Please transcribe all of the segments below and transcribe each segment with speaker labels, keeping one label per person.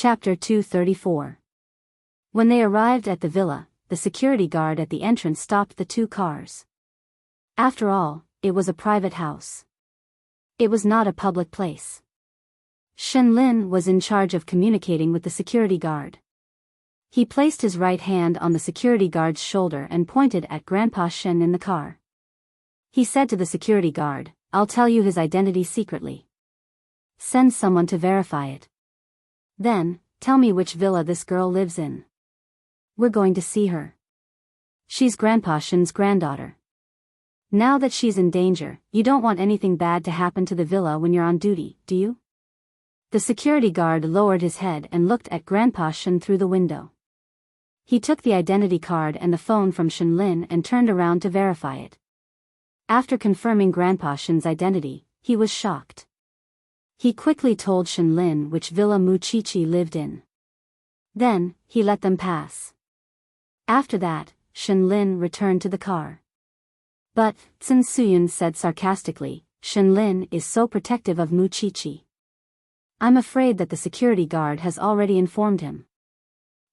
Speaker 1: Chapter 234. When they arrived at the villa, the security guard at the entrance stopped the two cars. After all, it was a private house. It was not a public place. Shen Lin was in charge of communicating with the security guard. He placed his right hand on the security guard's shoulder and pointed at Grandpa Shen in the car. He said to the security guard, "I'll tell you his identity secretly. Send someone to verify it. Then, tell me which villa this girl lives in. We're going to see her. She's Grandpa Shen's granddaughter. Now that she's in danger, you don't want anything bad to happen to the villa when you're on duty, do you?" The security guard lowered his head and looked at Grandpa Shen through the window. He took the identity card and the phone from Shen Lin and turned around to verify it. After confirming Grandpa Shen's identity, he was shocked. He quickly told Shen Lin which villa Mu Qiqi lived in. Then, he let them pass. After that, Shen Lin returned to the car. But, Sun Suyun said sarcastically, "Shen Lin is so protective of Mu Qiqi. I'm afraid that the security guard has already informed him.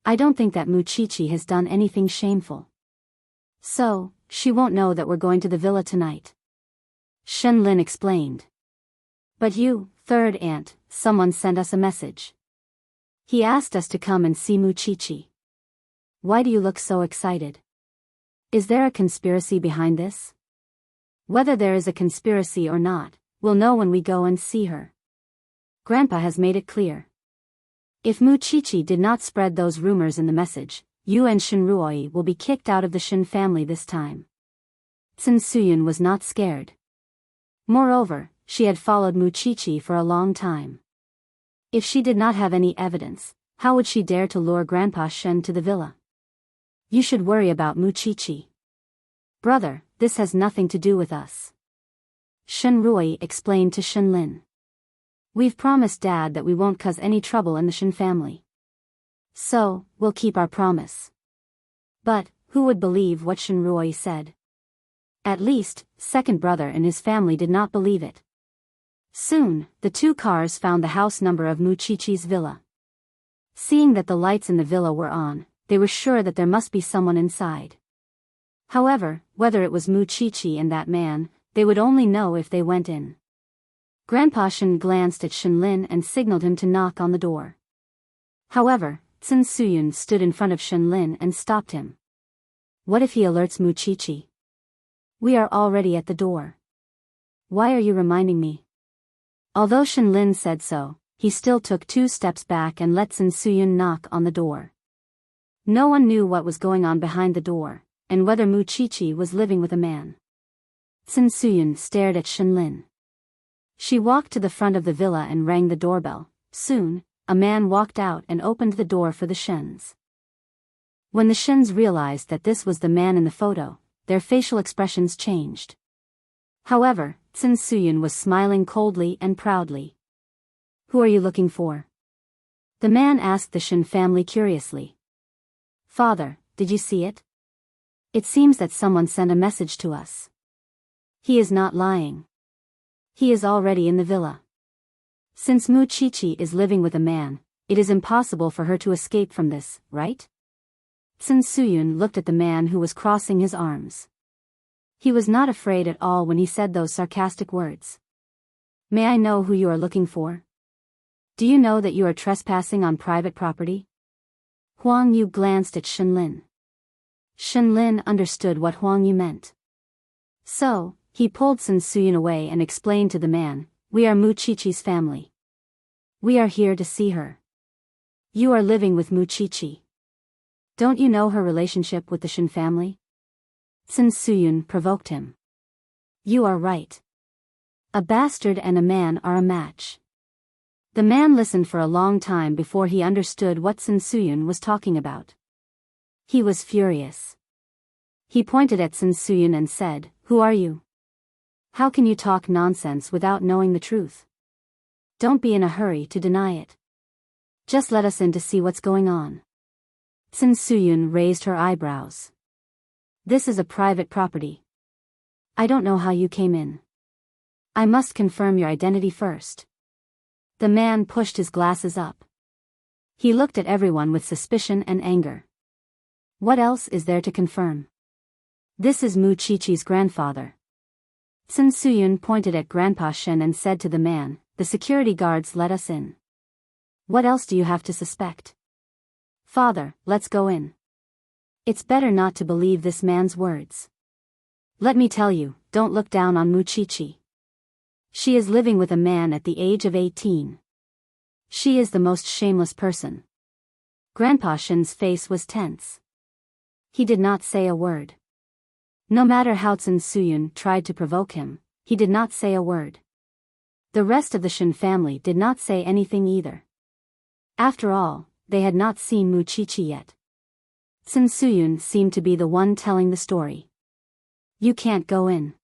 Speaker 1: I don't think that Mu Qiqi has done anything shameful. So, she won't know that we're going to the villa tonight." Shen Lin explained. "But you, third aunt, someone sent us a message. He asked us to come and see Mu Qiqi. Why do you look so excited? Is there a conspiracy behind this? Whether there is a conspiracy or not, we'll know when we go and see her. Grandpa has made it clear. If Mu Qiqi did not spread those rumors in the message, you and Shen Ruoi will be kicked out of the Shen family this time." Sun Suyun was not scared. Moreover, she had followed Mu Qiqi for a long time. If she did not have any evidence, how would she dare to lure Grandpa Shen to the villa? "You should worry about Mu Qiqi. Brother, this has nothing to do with us," Shen Ruoi explained to Shen Lin. "We've promised Dad that we won't cause any trouble in the Shen family. So, we'll keep our promise." But, who would believe what Shen Ruoi said? At least, second brother and his family did not believe it. Soon, the two cars found the house number of Mu Qiqi's villa. Seeing that the lights in the villa were on, they were sure that there must be someone inside. However, whether it was Mu Qiqi and that man, they would only know if they went in. Grandpa Shen glanced at Shen Lin and signaled him to knock on the door. However, Sun Suyun stood in front of Shen Lin and stopped him. "What if he alerts Mu Qiqi? We are already at the door. Why are you reminding me?" Although Shen Lin said so, he still took 2 steps back and let Sun Suyun knock on the door. No one knew what was going on behind the door, and whether Mu Qiqi was living with a man. Sun Suyun stared at Shen Lin. She walked to the front of the villa and rang the doorbell. Soon, a man walked out and opened the door for the Shens. When the Shens realized that this was the man in the photo, their facial expressions changed. However, Sun Suyun was smiling coldly and proudly. "Who are you looking for?" the man asked the Shen family curiously. "Father, did you see it? It seems that someone sent a message to us. He is not lying. He is already in the villa. Since Mu Qiqi is living with a man, it is impossible for her to escape from this, right?" Sun Suyun looked at the man who was crossing his arms. He was not afraid at all when he said those sarcastic words. "May I know who you are looking for? Do you know that you are trespassing on private property?" Huang Yu glanced at Shen Lin. Shen Lin understood what Huang Yu meant. So, he pulled Sun Suyun away and explained to the man, "We are Mu Qiqi's family. We are here to see her. You are living with Mu Qiqi. Don't you know her relationship with the Shen family?" Sun Suyun provoked him. "You are right. A bastard and a man are a match." The man listened for a long time before he understood what Sun Suyun was talking about. He was furious. He pointed at Sun Suyun and said, "Who are you? How can you talk nonsense without knowing the truth? Don't be in a hurry to deny it. Just let us in to see what's going on." Sun Suyun raised her eyebrows. "This is a private property. I don't know how you came in. I must confirm your identity first." The man pushed his glasses up. He looked at everyone with suspicion and anger. What else is there to confirm? This is Mu Chichi's grandfather. Sun Suyun pointed at Grandpa Shen and said to the man, "The security guards let us in. What else do you have to suspect? Father, let's go in. It's better not to believe this man's words. Let me tell you, don't look down on Mu Chichi. She is living with a man at the age of 18. She is the most shameless person." Grandpa Shen's face was tense. He did not say a word. No matter how Sun Suyun tried to provoke him, he did not say a word. The rest of the Shen family did not say anything either. After all, they had not seen Mu Chichi yet. Sun Suyun seemed to be the one telling the story. "You can't go in."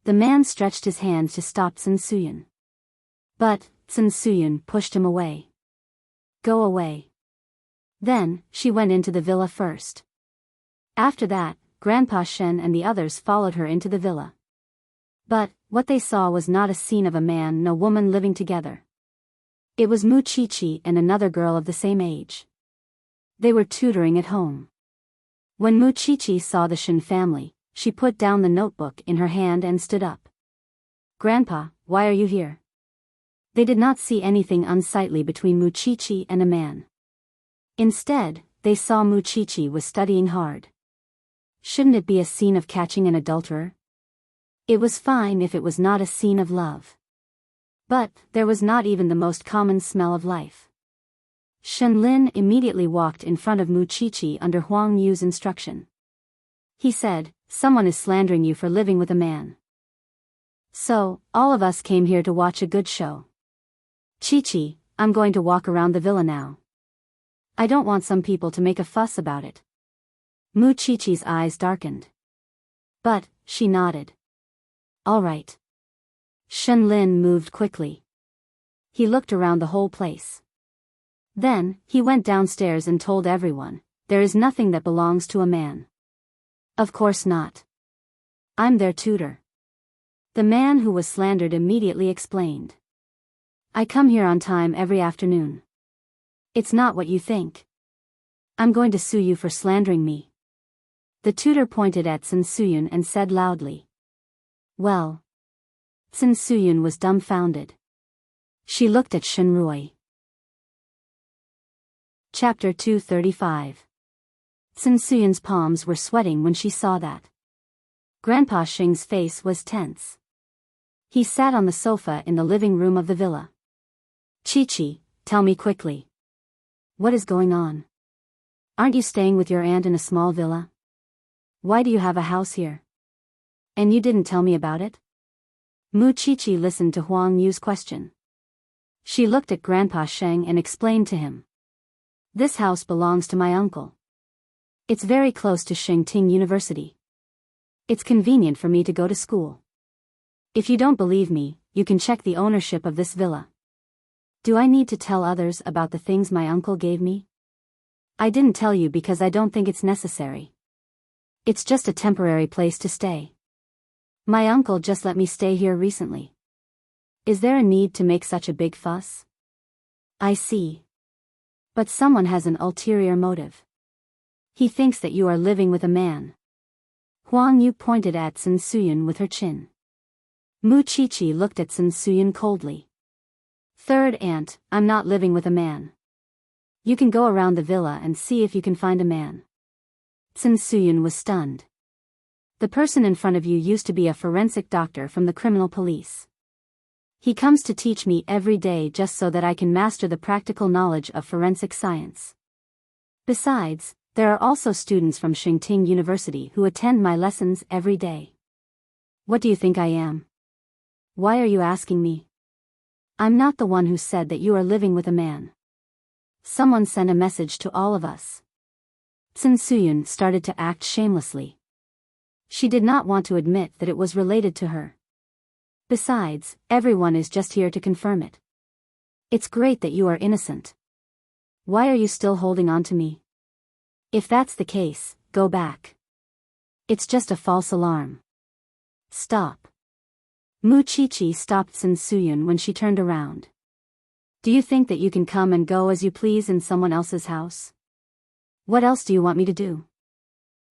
Speaker 1: The man stretched his hands to stop Sun Suyun. But Sun Suyun pushed him away. "Go away." Then, she went into the villa first. After that, Grandpa Shen and the others followed her into the villa. But, what they saw was not a scene of a man nor woman living together. It was Mu Chichi and another girl of the same age. They were tutoring at home. When Mu Chichi saw the Shen family, she put down the notebook in her hand and stood up. "Grandpa, why are you here?" They did not see anything unsightly between Mu Chichi and a man. Instead, they saw Mu Chichi was studying hard. Shouldn't it be a scene of catching an adulterer? It was fine if it was not a scene of love. But, there was not even the most common smell of life. Shen Lin immediately walked in front of Mu Chichi under Huang Yu's instruction. He said, "Someone is slandering you for living with a man. So, all of us came here to watch a good show. Chichi, I'm going to walk around the villa now. I don't want some people to make a fuss about it." Mu Chichi's eyes darkened. But, she nodded. "All right." Shen Lin moved quickly. He looked around the whole place. Then, he went downstairs and told everyone, "There is nothing that belongs to a man." "Of course not. I'm their tutor." The man who was slandered immediately explained. "I come here on time every afternoon. It's not what you think. I'm going to sue you for slandering me." The tutor pointed at Sun Suyun and said loudly. "Well." Sun Suyun was dumbfounded. She looked at Shenrui. Chapter 235. Sun Suyun's palms were sweating when she saw that. Grandpa Sheng's face was tense. He sat on the sofa in the living room of the villa. "Chi-Chi, tell me quickly. What is going on? Aren't you staying with your aunt in a small villa? Why do you have a house here? And you didn't tell me about it?" Mu Chichi listened to Huang Yu's question. She looked at Grandpa Sheng and explained to him. "This house belongs to my uncle. It's very close to Enchanting University. It's convenient for me to go to school. If you don't believe me, you can check the ownership of this villa. Do I need to tell others about the things my uncle gave me? I didn't tell you because I don't think it's necessary. It's just a temporary place to stay. My uncle just let me stay here recently. Is there a need to make such a big fuss?" "I see. But someone has an ulterior motive. He thinks that you are living with a man." Huang Yu pointed at Sun Suyun with her chin. Mu Chichi looked at Sun Suyun coldly. "Third aunt, I'm not living with a man. You can go around the villa and see if you can find a man." Sun Suyun was stunned. "The person in front of you used to be a forensic doctor from the criminal police. He comes to teach me every day just so that I can master the practical knowledge of forensic science. Besides, there are also students from Enchanting University who attend my lessons every day. What do you think I am? Why are you asking me? I'm not the one who said that you are living with a man. Someone sent a message to all of us." Sun Suyun started to act shamelessly. She did not want to admit that it was related to her. Besides, everyone is just here to confirm it. It's great that you are innocent. Why are you still holding on to me? If that's the case, go back. It's just a false alarm. Stop. Mu Chichi stopped Sun Suyun when she turned around. Do you think that you can come and go as you please in someone else's house? What else do you want me to do?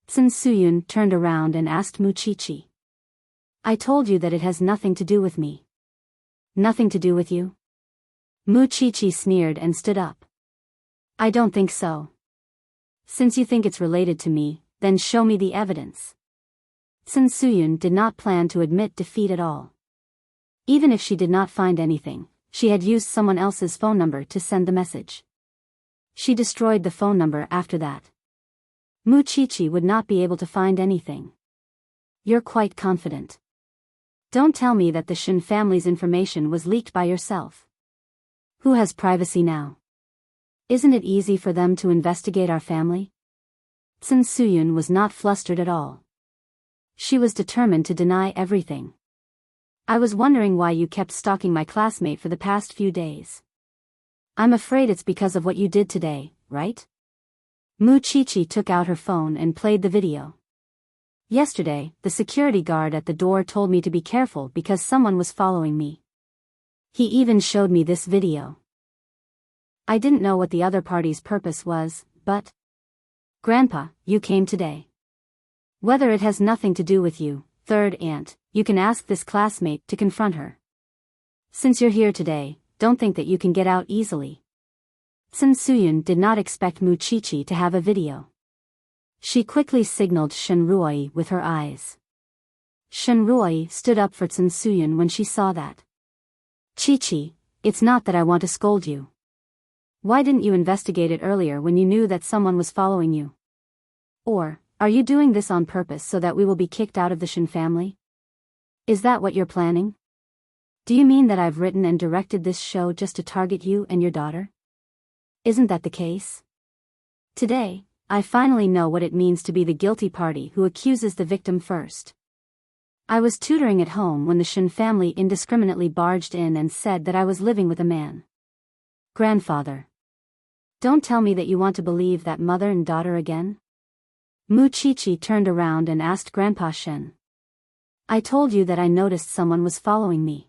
Speaker 1: Sun Suyun turned around and asked Muchichi. I told you that it has nothing to do with me. Nothing to do with you? Muchichi sneered and stood up. I don't think so. Since you think it's related to me, then show me the evidence. Sun Suyun did not plan to admit defeat at all. Even if she did not find anything, she had used someone else's phone number to send the message. She destroyed the phone number after that. Muchichi would not be able to find anything. You're quite confident. Don't tell me that the Shin family's information was leaked by yourself. Who has privacy now? Isn't it easy for them to investigate our family? Sun Suyun was not flustered at all. She was determined to deny everything. I was wondering why you kept stalking my classmate for the past few days. I'm afraid it's because of what you did today, right? Muchichi took out her phone and played the video. Yesterday, the security guard at the door told me to be careful because someone was following me. He even showed me this video. I didn't know what the other party's purpose was, but... Grandpa, you came today. Whether it has nothing to do with you, third aunt, you can ask this classmate to confront her. Since you're here today, don't think that you can get out easily. Sun Suyun did not expect Muchichi to have a video. She quickly signaled Shenruoi with her eyes. Shenruoi stood up for Sun Suyun when she saw that. Chichi, it's not that I want to scold you. Why didn't you investigate it earlier when you knew that someone was following you? Or, are you doing this on purpose so that we will be kicked out of the Shin family? Is that what you're planning? Do you mean that I've written and directed this show just to target you and your daughter? Isn't that the case? Today, I finally know what it means to be the guilty party who accuses the victim first. I was tutoring at home when the Shin family indiscriminately barged in and said that I was living with a man. Grandfather. Don't tell me that you want to believe that mother and daughter again? Muchichi turned around and asked Grandpa Shen. I told you that I noticed someone was following me.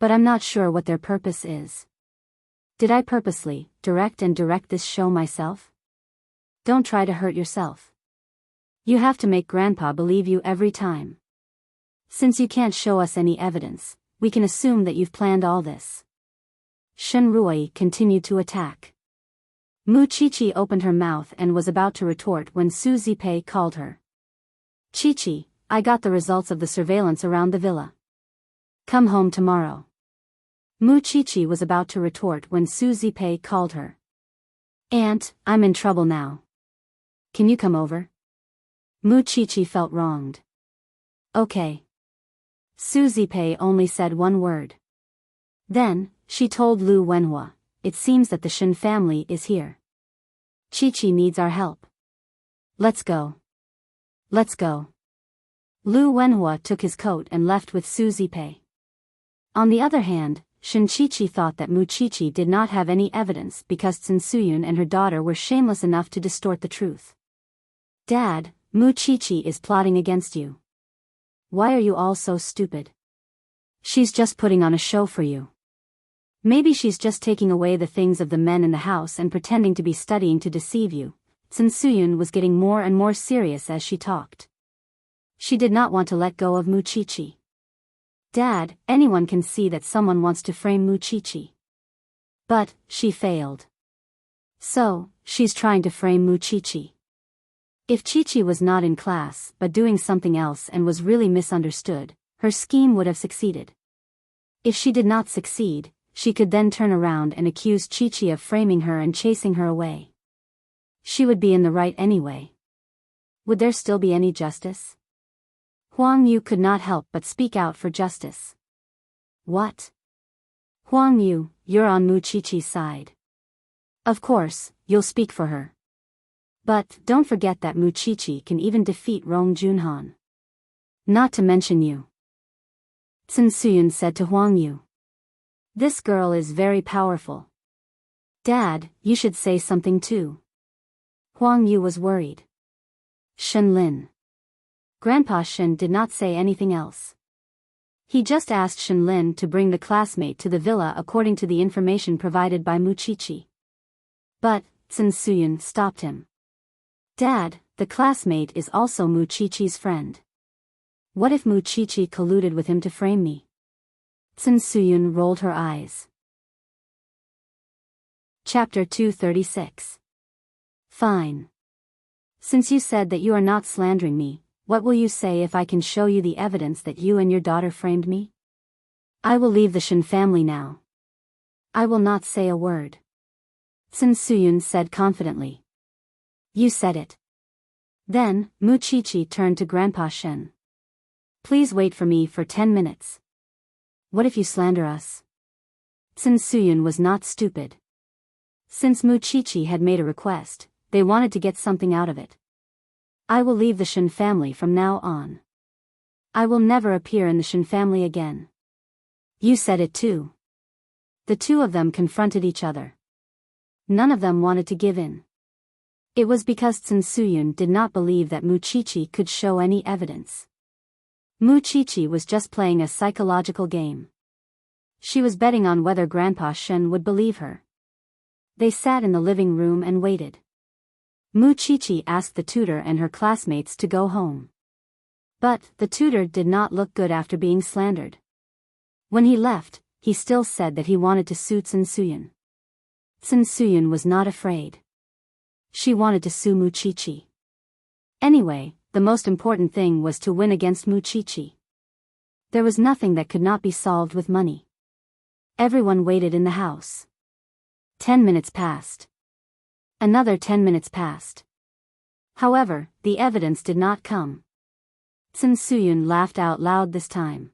Speaker 1: But I'm not sure what their purpose is. Did I purposely direct this show myself? Don't try to hurt yourself. You have to make Grandpa believe you every time. Since you can't show us any evidence, we can assume that you've planned all this. Shenruoi continued to attack. Muchichi opened her mouth and was about to retort when Su Zipei called her. Chichi, I got the results of the surveillance around the villa. Come home tomorrow. Muchichi was about to retort when Su Zipei called her. Aunt, I'm in trouble now. Can you come over? Muchichi felt wronged. Okay. Su Zipei only said one word. Then, she told Lu Wenhua, it seems that the Shin family is here. Chichi needs our help. Let's go. Let's go. Lu Wenhua took his coat and left with Su Zipei. On the other hand, Shinchichi thought that Muchichi did not have any evidence because Sun Suyun and her daughter were shameless enough to distort the truth. Dad, Muchichi is plotting against you. Why are you all so stupid? She's just putting on a show for you. Maybe she's just taking away the things of the men in the house and pretending to be studying to deceive you. Sun Suyun was getting more and more serious as she talked. She did not want to let go of Muchichi. Dad, anyone can see that someone wants to frame Muchichi. But, she failed. So, she's trying to frame Muchichi. If Chichi was not in class but doing something else and was really misunderstood, her scheme would have succeeded. If she did not succeed, she could then turn around and accuse Chichi of framing her and chasing her away. She would be in the right anyway. Would there still be any justice? Huang Yu could not help but speak out for justice. What? Huang Yu, you're on Muchichi's side. Of course, you'll speak for her. But don't forget that Muchichi can even defeat Rong Junhan. Not to mention you. Sun Suyun said to Huang Yu. This girl is very powerful. Dad, you should say something too. Huang Yu was worried. Shen Lin. Grandpa Shen did not say anything else. He just asked Shenlin to bring the classmate to the villa according to the information provided by Muchichi. But, Sun Suyun stopped him. Dad, the classmate is also Muchichi's friend. What if Muchichi colluded with him to frame me? Sun Suyun rolled her eyes. Chapter 236. Fine. Since you said that you are not slandering me, what will you say if I can show you the evidence that you and your daughter framed me? I will leave the Shen family now. I will not say a word. Sun Suyun said confidently. You said it. Then, Muchichi turned to Grandpa Shen. Please wait for me for 10 minutes. What if you slander us? Sun Suyun was not stupid. Since Muchichi had made a request, they wanted to get something out of it. I will leave the Shen family from now on. I will never appear in the Shen family again. You said it too. The two of them confronted each other. None of them wanted to give in. It was because Sun Suyun did not believe that Muchichi could show any evidence. Muchichi was just playing a psychological game. She was betting on whether Grandpa Shen would believe her. They sat in the living room and waited. Muchichi asked the tutor and her classmates to go home. But the tutor did not look good after being slandered. When he left, he still said that he wanted to sue Sun Suyun. Sun Suyun was not afraid. She wanted to sue Muchichi. Anyway, the most important thing was to win against Muchichi. There was nothing that could not be solved with money. Everyone waited in the house. 10 minutes passed. Another 10 minutes passed. However, the evidence did not come. Sun Suyun laughed out loud this time.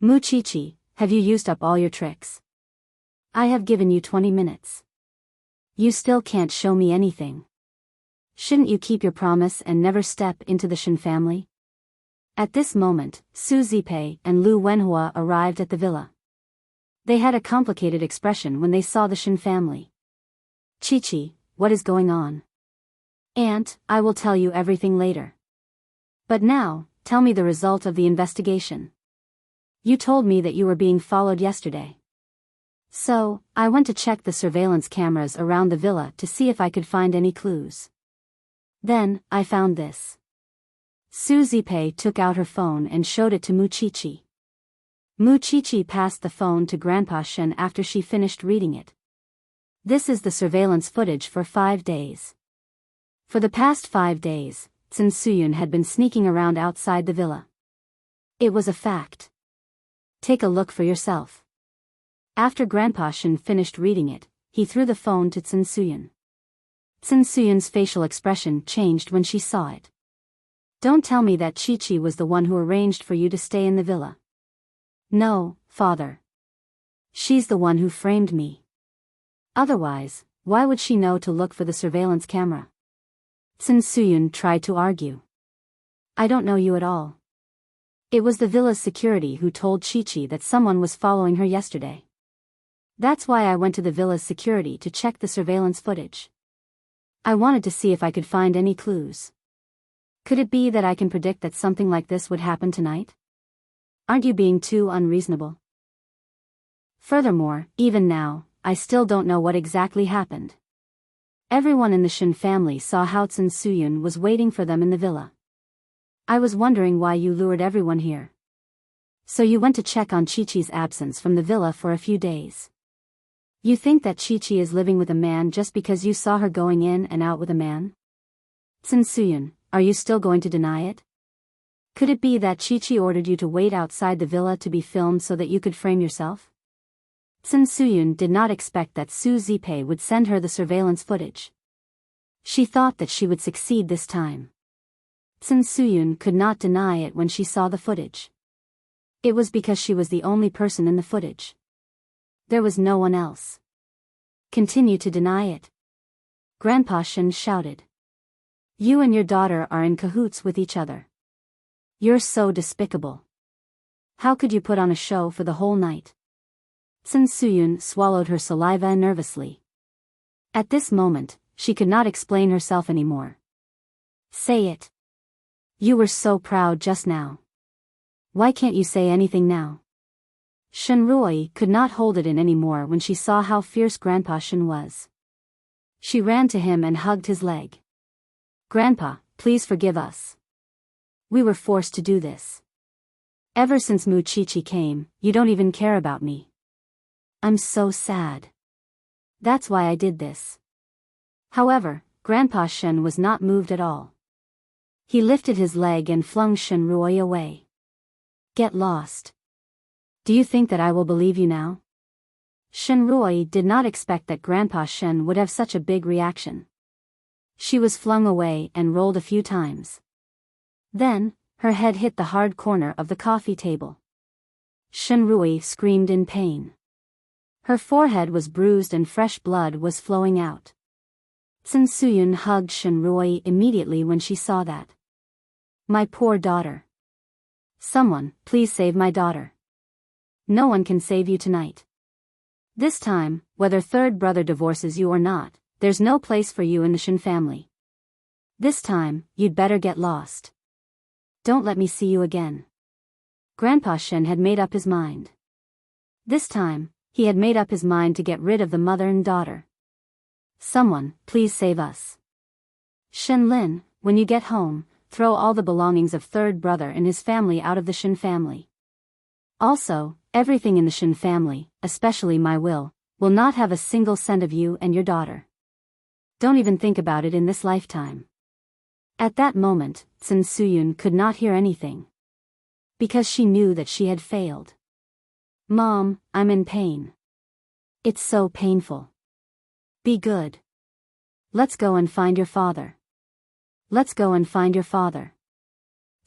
Speaker 1: Muchichi, have you used up all your tricks? I have given you 20 minutes. You still can't show me anything. Shouldn't you keep your promise and never step into the Shen family? At this moment, Su Zipei and Lu Wenhua arrived at the villa. They had a complicated expression when they saw the Shen family. Chi-Chi, what is going on? Aunt, I will tell you everything later. But now, tell me the result of the investigation. You told me that you were being followed yesterday. So, I went to check the surveillance cameras around the villa to see if I could find any clues. Then, I found this. Su Zipei took out her phone and showed it to Muchichi. Muchichi passed the phone to Grandpa Shen after she finished reading it. This is the surveillance footage for 5 days. For the past 5 days, Sun Suyun had been sneaking around outside the villa. It was a fact. Take a look for yourself. After Grandpa Shen finished reading it, he threw the phone to Sun Suyun. Sun Suyun's facial expression changed when she saw it. Don't tell me that Chi-Chi was the one who arranged for you to stay in the villa. No, father. She's the one who framed me. Otherwise, why would she know to look for the surveillance camera? Sun Suyun tried to argue. I don't know you at all. It was the villa's security who told Chi-Chi that someone was following her yesterday. That's why I went to the villa's security to check the surveillance footage. I wanted to see if I could find any clues. Could it be that I can predict that something like this would happen tonight? Aren't you being too unreasonable? Furthermore, even now, I still don't know what exactly happened. Everyone in the Shen family saw how Sun Suyun was waiting for them in the villa. I was wondering why you lured everyone here. So you went to check on Chi-Chi's absence from the villa for a few days. You think that Chi-Chi is living with a man just because you saw her going in and out with a man? Sun Suyun, are you still going to deny it? Could it be that Chi-Chi ordered you to wait outside the villa to be filmed so that you could frame yourself? Sun Suyun did not expect that Su Zipei would send her the surveillance footage. She thought that she would succeed this time. Sun Suyun could not deny it when she saw the footage. It was because she was the only person in the footage. There was no one else. Continue to deny it. Grandpa Shen shouted. You and your daughter are in cahoots with each other. You're so despicable. How could you put on a show for the whole night? Sun Suyun swallowed her saliva nervously. At this moment, she could not explain herself anymore. Say it. You were so proud just now. Why can't you say anything now? Shenrui could not hold it in anymore when she saw how fierce Grandpa Shen was. She ran to him and hugged his leg. Grandpa, please forgive us. We were forced to do this. Ever since Mu Chi-Chi came, you don't even care about me. I'm so sad. That's why I did this. However, Grandpa Shen was not moved at all. He lifted his leg and flung Shenrui away. Get lost. Do you think that I will believe you now? Shenrui did not expect that Grandpa Shen would have such a big reaction. She was flung away and rolled a few times. Then, her head hit the hard corner of the coffee table. Shenrui screamed in pain. Her forehead was bruised and fresh blood was flowing out. Sun Suyun hugged Shenrui immediately when she saw that. My poor daughter. Someone, please save my daughter. No one can save you tonight. This time, whether third brother divorces you or not, there's no place for you in the Shen family. This time, you'd better get lost. Don't let me see you again. Grandpa Shen had made up his mind. This time, he had made up his mind to get rid of the mother and daughter. Someone, please save us. Shen Lin, when you get home, throw all the belongings of third brother and his family out of the Shen family. Also, everything in the Shen family, especially my will not have a single cent of you and your daughter. Don't even think about it in this lifetime. At that moment, Sun Suyun could not hear anything. Because she knew that she had failed. Mom, I'm in pain. It's so painful. Be good. Let's go and find your father. Let's go and find your father.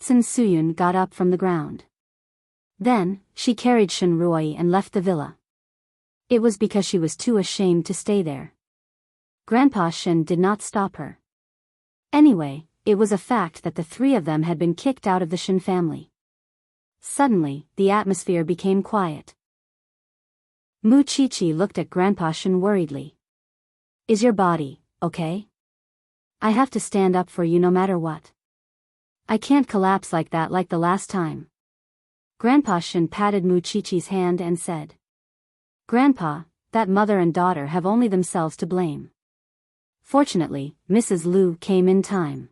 Speaker 1: Sun Suyun got up from the ground. Then, she carried Shenrui and left the villa. It was because she was too ashamed to stay there. Grandpa Shen did not stop her. Anyway, it was a fact that the three of them had been kicked out of the Shen family. Suddenly, the atmosphere became quiet. Mu Chi-Chi looked at Grandpa Shen worriedly. Is your body okay? I have to stand up for you no matter what. I can't collapse like that like the last time. Grandpa Shen patted Mu Chi-Chi's hand and said. Grandpa, that mother and daughter have only themselves to blame. Fortunately, Mrs. Liu came in time.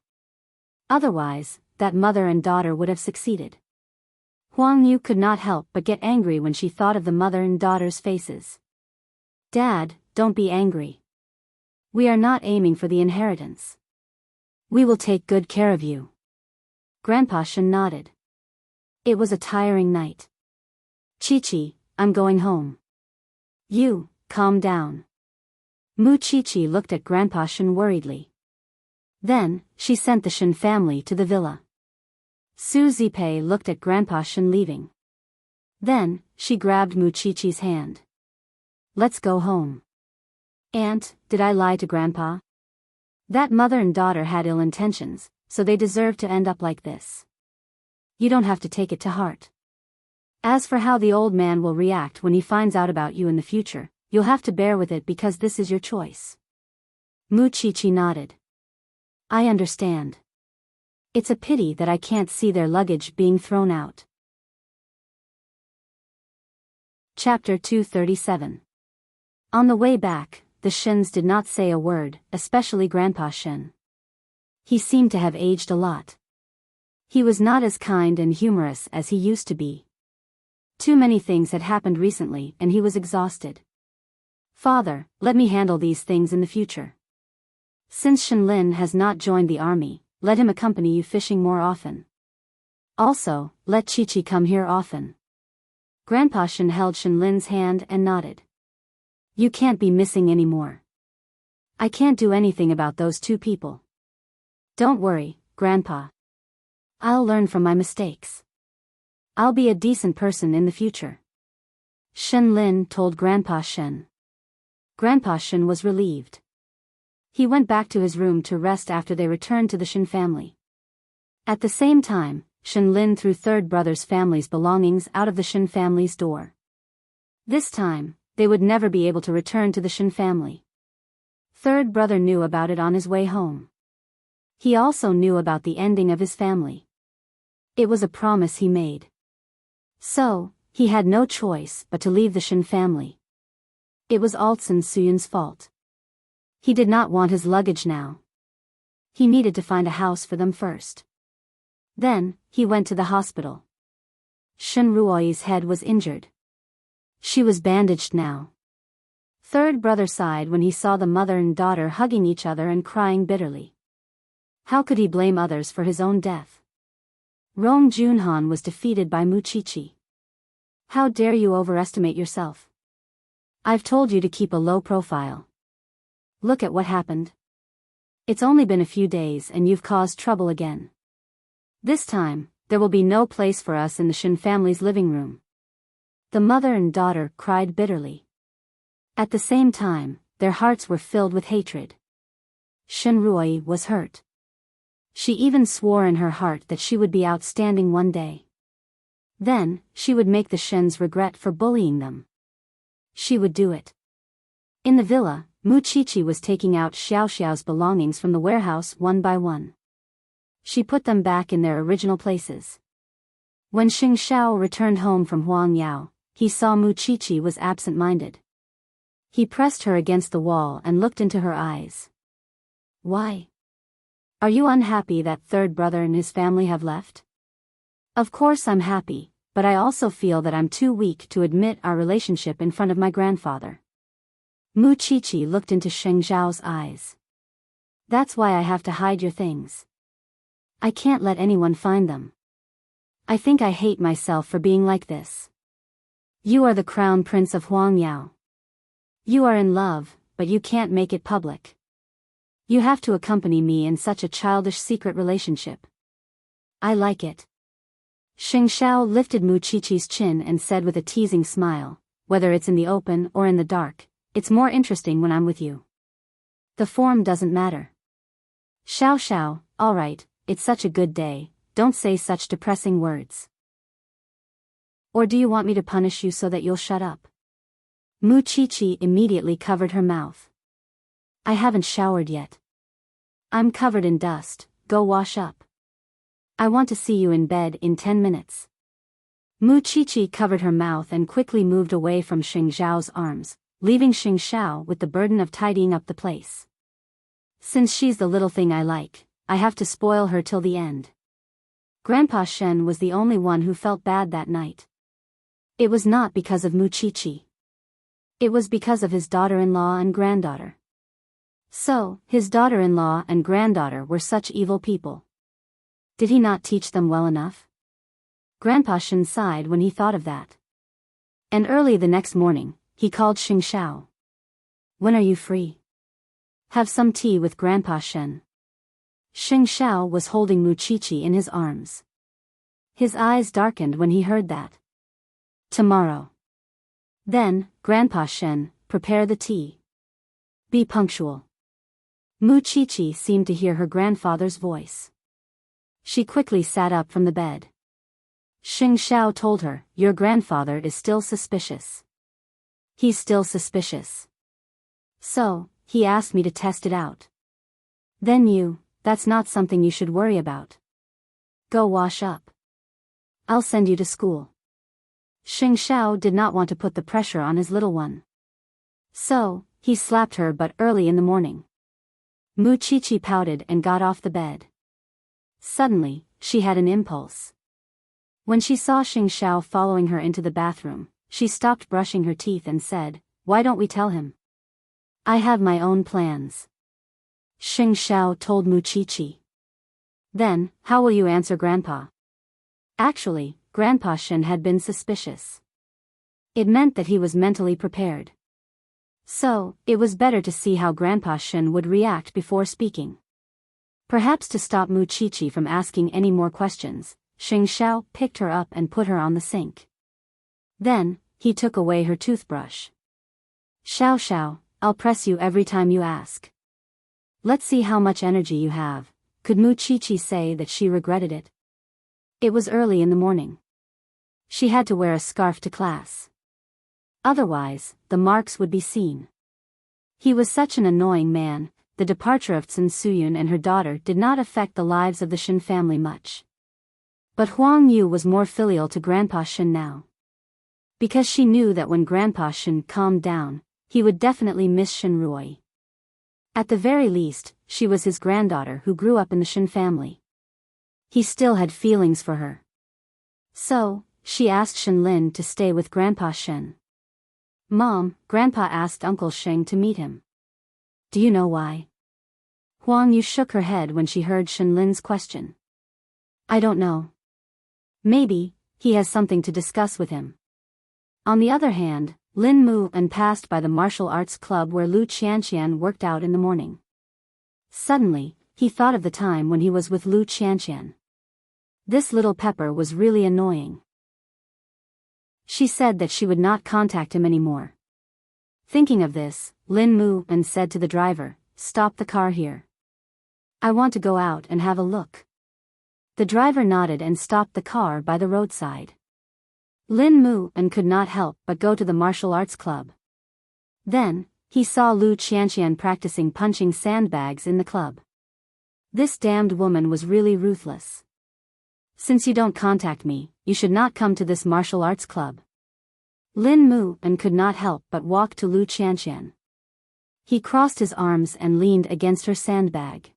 Speaker 1: Otherwise, that mother and daughter would have succeeded. Huang Yu could not help but get angry when she thought of the mother and daughter's faces. Dad, don't be angry. We are not aiming for the inheritance. We will take good care of you. Grandpa Shen nodded. It was a tiring night. Chi-Chi, I'm going home. You, calm down. Mu Chi-Chi looked at Grandpa Shen worriedly. Then, she sent the Shen family to the villa. Su Zipei looked at Grandpa Shen leaving. Then, she grabbed Mu Chi-Chi's hand. Let's go home. Aunt, did I lie to Grandpa? That mother and daughter had ill intentions, so they deserve to end up like this. You don't have to take it to heart. As for how the old man will react when he finds out about you in the future, you'll have to bear with it because this is your choice. Mu Chi-Chi nodded. I understand. It's a pity that I can't see their luggage being thrown out. Chapter 237. On the way back, the Shens did not say a word, especially Grandpa Shen. He seemed to have aged a lot. He was not as kind and humorous as he used to be. Too many things had happened recently and he was exhausted. Father, let me handle these things in the future. Since Shen Lin has not joined the army, let him accompany you fishing more often. Also, let Chi-Chi come here often. Grandpa Shen held Shen Lin's hand and nodded. You can't be missing anymore. I can't do anything about those two people. Don't worry, Grandpa. I'll learn from my mistakes. I'll be a decent person in the future. Shen Lin told Grandpa Shen. Grandpa Shen was relieved. He went back to his room to rest after they returned to the Shen family. At the same time, Shen Lin threw third brother's family's belongings out of the Shen family's door. This time, they would never be able to return to the Shen family. Third brother knew about it on his way home. He also knew about the ending of his family. It was a promise he made. So, he had no choice but to leave the Shin family. It was Altsun Suyun's fault. He did not want his luggage now. He needed to find a house for them first. Then, he went to the hospital. Shin Ruoi's head was injured. She was bandaged now. Third brother sighed when he saw the mother and daughter hugging each other and crying bitterly. How could he blame others for his own death? Rong Junhan was defeated by Muchichi. How dare you overestimate yourself? I've told you to keep a low profile. Look at what happened. It's only been a few days and you've caused trouble again. This time, there will be no place for us in the Shin family's living room. The mother and daughter cried bitterly. At the same time, their hearts were filled with hatred. Shin Ruoi was hurt. She even swore in her heart that she would be outstanding one day. Then, she would make the Shins regret for bullying them. She would do it. In the villa, Muchichi was taking out Xiao Xiao's belongings from the warehouse one by one. She put them back in their original places. When Xing Xiao returned home from Huangyao, he saw Muchichi was absent-minded. He pressed her against the wall and looked into her eyes. Why? Are you unhappy that third brother and his family have left? Of course I'm happy, but I also feel that I'm too weak to admit our relationship in front of my grandfather. Muchichi looked into Sheng Zhao's eyes. That's why I have to hide your things. I can't let anyone find them. I think I hate myself for being like this. You are the crown prince of Huangyao. You are in love, but you can't make it public. You have to accompany me in such a childish secret relationship. I like it. Xing Xiao lifted Muchichi's chin and said with a teasing smile, whether it's in the open or in the dark, it's more interesting when I'm with you. The form doesn't matter. Xiao Xiao, all right, it's such a good day, don't say such depressing words. Or do you want me to punish you so that you'll shut up? Muchichi immediately covered her mouth. I haven't showered yet. I'm covered in dust, go wash up. I want to see you in bed in 10 minutes. Muchichi covered her mouth and quickly moved away from Xing Zhao's arms, leaving Xing Xiao with the burden of tidying up the place. Since she's the little thing I like, I have to spoil her till the end. Grandpa Shen was the only one who felt bad that night. It was not because of Muchichi. It was because of his daughter-in-law and granddaughter. So, his daughter-in-law and granddaughter were such evil people. Did he not teach them well enough? Grandpa Shen sighed when he thought of that. And early the next morning, he called Xing Xiao. When are you free? Have some tea with Grandpa Shen. Xing Xiao was holding Muchichi in his arms. His eyes darkened when he heard that. Tomorrow. Then, Grandpa Shen, prepare the tea. Be punctual. Muchichi seemed to hear her grandfather's voice. She quickly sat up from the bed. Xing Xiao told her, your grandfather is still suspicious. He's still suspicious. So, he asked me to test it out. Then that's not something you should worry about. Go wash up. I'll send you to school. Xing Xiao did not want to put the pressure on his little one. So, he slapped her but early in the morning. Muchichi pouted and got off the bed. Suddenly, she had an impulse. When she saw Xing Xiao following her into the bathroom, she stopped brushing her teeth and said, why don't we tell him? I have my own plans. Xing Xiao told Muchichi. Then, how will you answer Grandpa? Actually, Grandpa Shen had been suspicious. It meant that he was mentally prepared. So, it was better to see how Grandpa Shen would react before speaking. Perhaps to stop Muchichi from asking any more questions, Xing Xiao picked her up and put her on the sink. Then, he took away her toothbrush. Xiao Xiao, I'll press you every time you ask. Let's see how much energy you have. Could Muchichi say that she regretted it? It was early in the morning. She had to wear a scarf to class. Otherwise, the marks would be seen. He was such an annoying man. The departure of Tsun Suyun and her daughter did not affect the lives of the Shin family much. But Huang Yu was more filial to Grandpa Shen now. Because she knew that when Grandpa Shen calmed down, he would definitely miss Shen Rui. At the very least, she was his granddaughter who grew up in the Shen family. He still had feelings for her. So, she asked Shen Lin to stay with Grandpa Shen. Mom, Grandpa asked Uncle Sheng to meet him. Do you know why? Huang Yu shook her head when she heard Shen Lin's question. I don't know. Maybe, he has something to discuss with him. On the other hand, Lin Mu and passed by the martial arts club where Lu Qianqian worked out in the morning. Suddenly, he thought of the time when he was with Lu Qianqian. This little pepper was really annoying. She said that she would not contact him anymore. Thinking of this, Lin Mu and said to the driver, "Stop the car here. I want to go out and have a look." The driver nodded and stopped the car by the roadside. Lin Mu and could not help but go to the martial arts club. Then, he saw Lu Qianqian practicing punching sandbags in the club. This damned woman was really ruthless. Since you don't contact me, you should not come to this martial arts club. Lin Mu and could not help but walk to Lu Qianqian. He crossed his arms and leaned against her sandbag.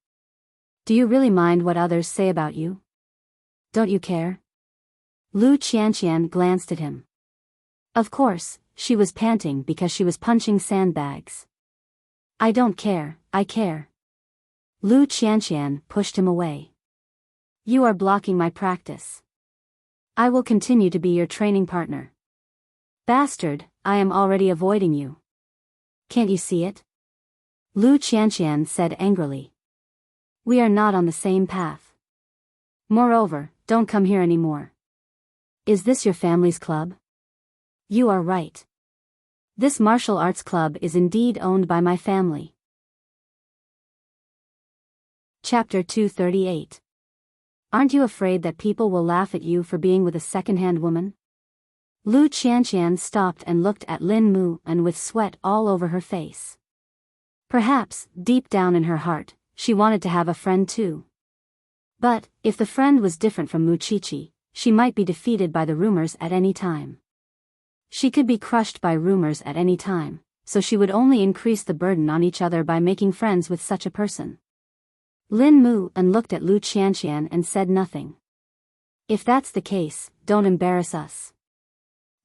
Speaker 1: Do you really mind what others say about you? Don't you care? Lu Qianqian glanced at him. Of course, she was panting because she was punching sandbags. I don't care, I care. Lu Qianqian pushed him away. You are blocking my practice. I will continue to be your training partner. Bastard, I am already avoiding you. Can't you see it? Lu Qianqian said angrily. We are not on the same path. Moreover, don't come here anymore. Is this your family's club? You are right. This martial arts club is indeed owned by my family. Chapter 238. Aren't you afraid that people will laugh at you for being with a second-hand woman? Lu Qianqian stopped and looked at Lin Mu and with sweat all over her face. Perhaps, deep down in her heart, she wanted to have a friend too. But, if the friend was different from Mu Qiqi, she might be defeated by the rumors at any time. She could be crushed by rumors at any time, so she would only increase the burden on each other by making friends with such a person. Lin Mu and looked at Lu Qianqian and said nothing. If that's the case, don't embarrass us.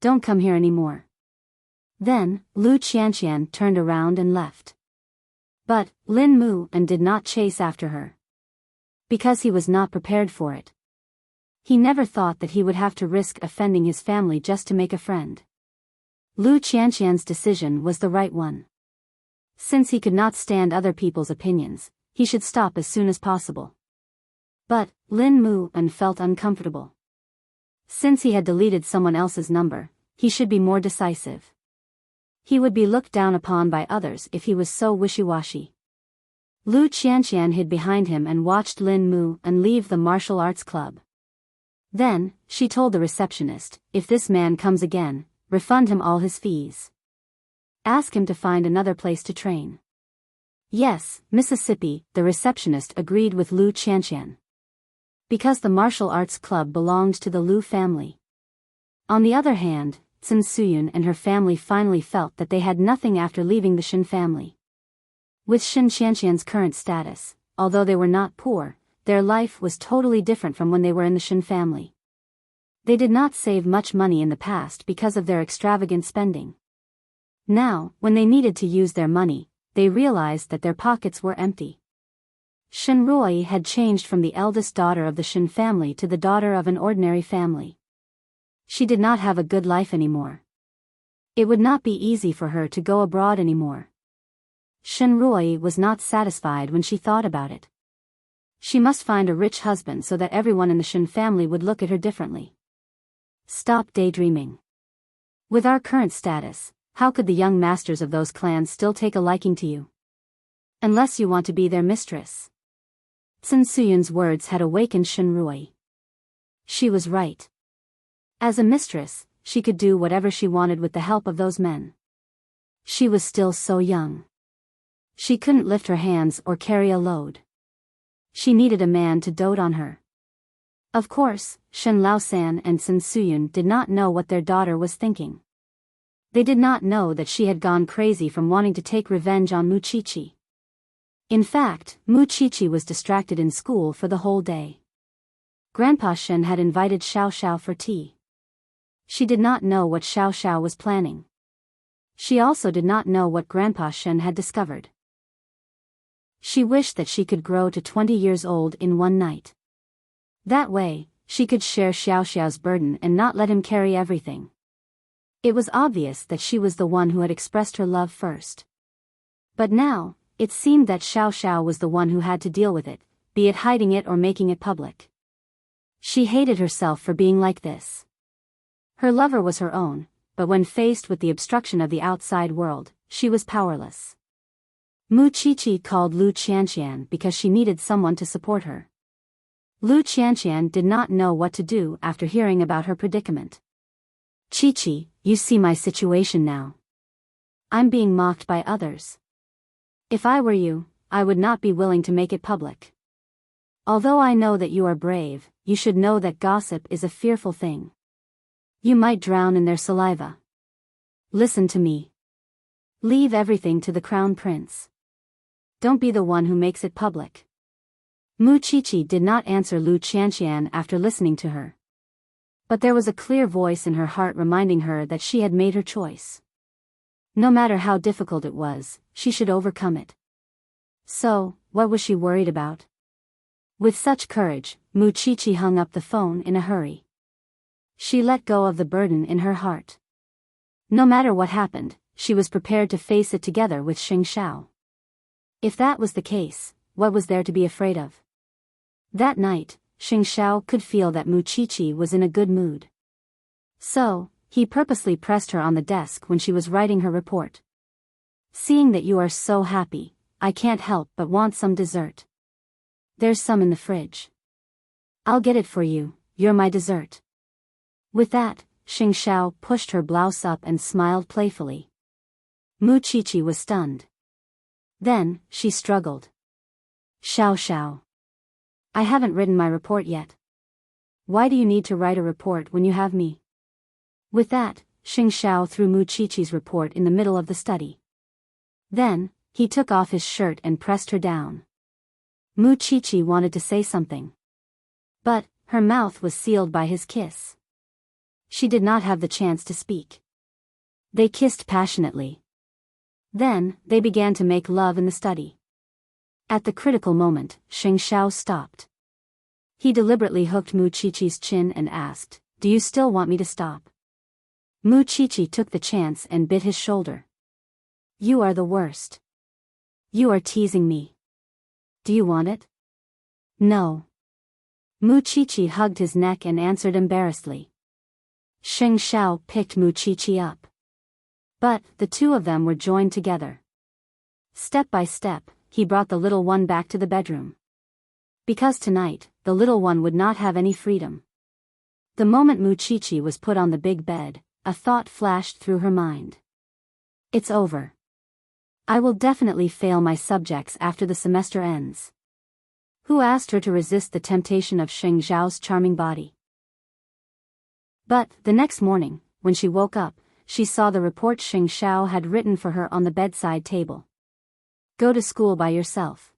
Speaker 1: Don't come here anymore. Then, Lu Qianqian turned around and left. But, Lin Mu and did not chase after her. Because he was not prepared for it. He never thought that he would have to risk offending his family just to make a friend. Lu Qianqian's decision was the right one. Since he could not stand other people's opinions, he should stop as soon as possible. But, Lin Mu and felt uncomfortable. Since he had deleted someone else's number, he should be more decisive. He would be looked down upon by others if he was so wishy-washy. Lu Qianqian hid behind him and watched Lin Mu and leave the martial arts club. Then, she told the receptionist, if this man comes again, refund him all his fees. Ask him to find another place to train. Yes, Mississippi, the receptionist agreed with Lu Qianqian. Because the martial arts club belonged to the Lu family. On the other hand, Sun Suyun and her family finally felt that they had nothing after leaving the Shen family. With Shen Qianqian's current status, although they were not poor, their life was totally different from when they were in the Shen family. They did not save much money in the past because of their extravagant spending. Now, when they needed to use their money, they realized that their pockets were empty. Shen Rui had changed from the eldest daughter of the Shen family to the daughter of an ordinary family. She did not have a good life anymore. It would not be easy for her to go abroad anymore. Shen Rui was not satisfied when she thought about it. She must find a rich husband so that everyone in the Shen family would look at her differently. Stop daydreaming. With our current status, how could the young masters of those clans still take a liking to you? Unless you want to be their mistress. Sun Suyun's words had awakened Shen Rui. She was right. As a mistress, she could do whatever she wanted with the help of those men. She was still so young. She couldn't lift her hands or carry a load. She needed a man to dote on her. Of course, Shen Laosan and Sun Suyun did not know what their daughter was thinking. They did not know that she had gone crazy from wanting to take revenge on Mu Qiqi. In fact, Mu Qiqi was distracted in school for the whole day. Grandpa Shen had invited Xiao Xiao for tea. She did not know what Xiao Xiao was planning. She also did not know what Grandpa Shen had discovered. She wished that she could grow to 20 years old in one night. That way, she could share Xiao Xiao's burden and not let him carry everything. It was obvious that she was the one who had expressed her love first. But now, it seemed that Xiao Xiao was the one who had to deal with it, be it hiding it or making it public. She hated herself for being like this. Her lover was her own, but when faced with the obstruction of the outside world, she was powerless. Mu Qiqi called Lu Qianqian because she needed someone to support her. Lu Qianqian did not know what to do after hearing about her predicament. Qiqi, you see my situation now. I'm being mocked by others. If I were you, I would not be willing to make it public. Although I know that you are brave, you should know that gossip is a fearful thing. You might drown in their saliva. Listen to me. Leave everything to the crown prince. Don't be the one who makes it public. Mu Qiqi did not answer Lu Qianqian after listening to her. But there was a clear voice in her heart reminding her that she had made her choice. No matter how difficult it was, she should overcome it. So, what was she worried about? With such courage, Mu Qiqi hung up the phone in a hurry. She let go of the burden in her heart. No matter what happened, she was prepared to face it together with Xing Xiao. If that was the case, what was there to be afraid of? That night, Xing Xiao could feel that Mu Qiqi was in a good mood. So, he purposely pressed her on the desk when she was writing her report. Seeing that you are so happy, I can't help but want some dessert. There's some in the fridge. I'll get it for you, you're my dessert. With that, Xing Xiao pushed her blouse up and smiled playfully. Mu Qiqi was stunned. Then, she struggled. Xiao Xiao. I haven't written my report yet. Why do you need to write a report when you have me? With that, Xing Xiao threw Mu Qiqi's report in the middle of the study. Then, he took off his shirt and pressed her down. Mu Qiqi wanted to say something. But, her mouth was sealed by his kiss. She did not have the chance to speak. They kissed passionately. Then, they began to make love in the study. At the critical moment, Xing Xiao stopped. He deliberately hooked Mu Qiqi's chin and asked, "Do you still want me to stop?" Mu Qiqi took the chance and bit his shoulder. You are the worst. You are teasing me. Do you want it? No. Mu Qiqi hugged his neck and answered embarrassedly. Xing Xiao picked Mu Qiqi up. But, the two of them were joined together. Step by step, he brought the little one back to the bedroom. Because tonight, the little one would not have any freedom. The moment Mu Qiqi was put on the big bed, a thought flashed through her mind. It's over. I will definitely fail my subjects after the semester ends. Who asked her to resist the temptation of Xing Zhao's charming body? But, the next morning, when she woke up, she saw the report Xing Xiao had written for her on the bedside table. Go to school by yourself.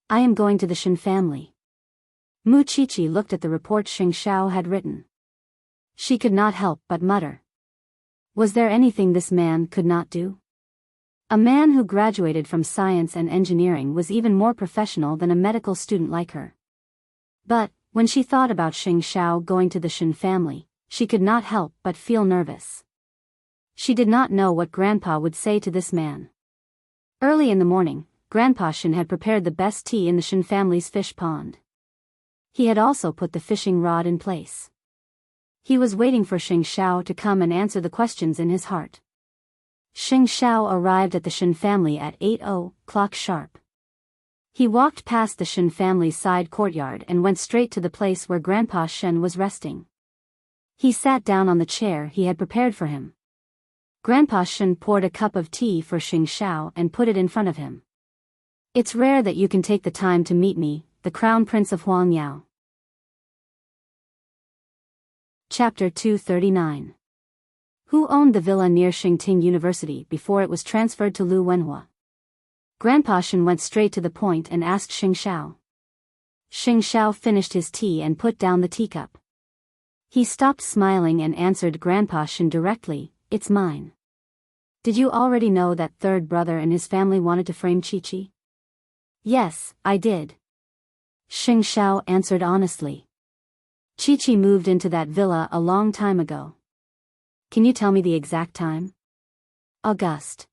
Speaker 1: I am going to the Shen family. Mu Qiqi looked at the report Xing Xiao had written. She could not help but mutter. Was there anything this man could not do? A man who graduated from science and engineering was even more professional than a medical student like her. But, when she thought about Xing Xiao going to the Shen family, she could not help but feel nervous. She did not know what Grandpa would say to this man. Early in the morning, Grandpa Shen had prepared the best tea in the Shen family's fish pond. He had also put the fishing rod in place. He was waiting for Xing Xiao to come and answer the questions in his heart. Xing Xiao arrived at the Shen family at 8:00 sharp. He walked past the Shen family's side courtyard and went straight to the place where Grandpa Shen was resting. He sat down on the chair he had prepared for him. Grandpa Shen poured a cup of tea for Xing Xiao and put it in front of him. It's rare that you can take the time to meet me, the Crown Prince of Huangyao. Chapter 239. Who owned the villa near Enchanting University before it was transferred to Lu Wenhua? Grandpa Shen went straight to the point and asked Xing Xiao. Xing Xiao finished his tea and put down the teacup. He stopped smiling and answered Grandpa Shen directly, "It's mine." "Did you already know that third brother and his family wanted to frame Chi-Chi?" "Yes, I did." Xing Xiao answered honestly. "Chi-Chi moved into that villa a long time ago." "Can you tell me the exact time?" "August."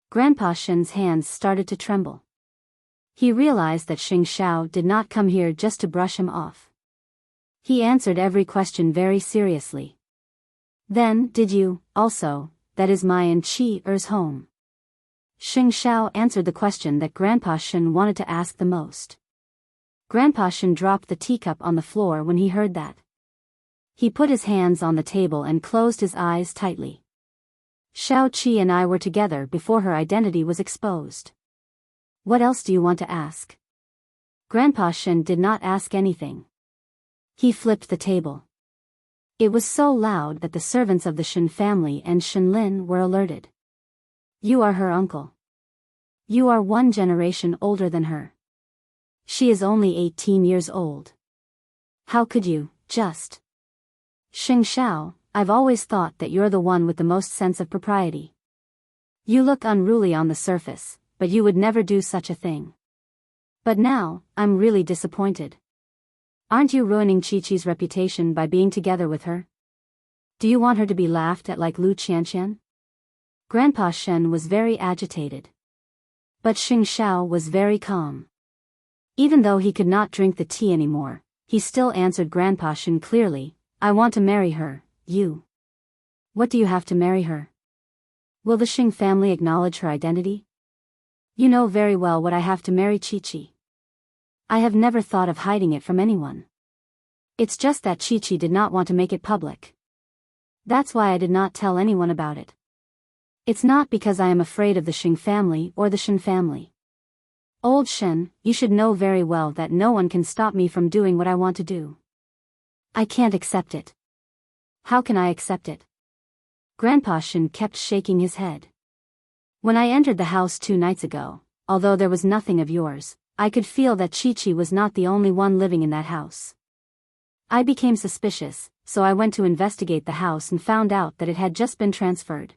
Speaker 1: Grandpa Shen's hands started to tremble. He realized that Xing Xiao did not come here just to brush him off. He answered every question very seriously. "Then, did you, also, that is my and Chi-Er's home?" Xing Xiao answered the question that Grandpa Shen wanted to ask the most. Grandpa Shen dropped the teacup on the floor when he heard that. He put his hands on the table and closed his eyes tightly. "Xiao Qi and I were together before her identity was exposed." "What else do you want to ask?" Grandpa Shen did not ask anything. He flipped the table. It was so loud that the servants of the Shen family and Shenlin were alerted. "You are her uncle. You are 1 generation older than her. She is only 18 years old. How could you, just..." "Xing Xiao, I've always thought that you're the one with the most sense of propriety. You look unruly on the surface, but you would never do such a thing. But now, I'm really disappointed. Aren't you ruining Chi-Chi's reputation by being together with her? Do you want her to be laughed at like Lu Qianqian?" Grandpa Shen was very agitated. But Xing Xiao was very calm. Even though he could not drink the tea anymore, he still answered Grandpa Shen clearly, "I want to marry her, you." "What do you have to marry her? Will the Xing family acknowledge her identity?" "You know very well what I have to marry Chi-Chi. I have never thought of hiding it from anyone. It's just that Chi-Chi did not want to make it public. That's why I did not tell anyone about it. It's not because I am afraid of the Xing family or the Shen family. Old Shen, you should know very well that no one can stop me from doing what I want to do. I can't accept it." "How can I accept it?" Grandpa Shen kept shaking his head. "When I entered the house 2 nights ago, although there was nothing of yours, I could feel that Chi-Chi was not the only one living in that house. I became suspicious, so I went to investigate the house and found out that it had just been transferred.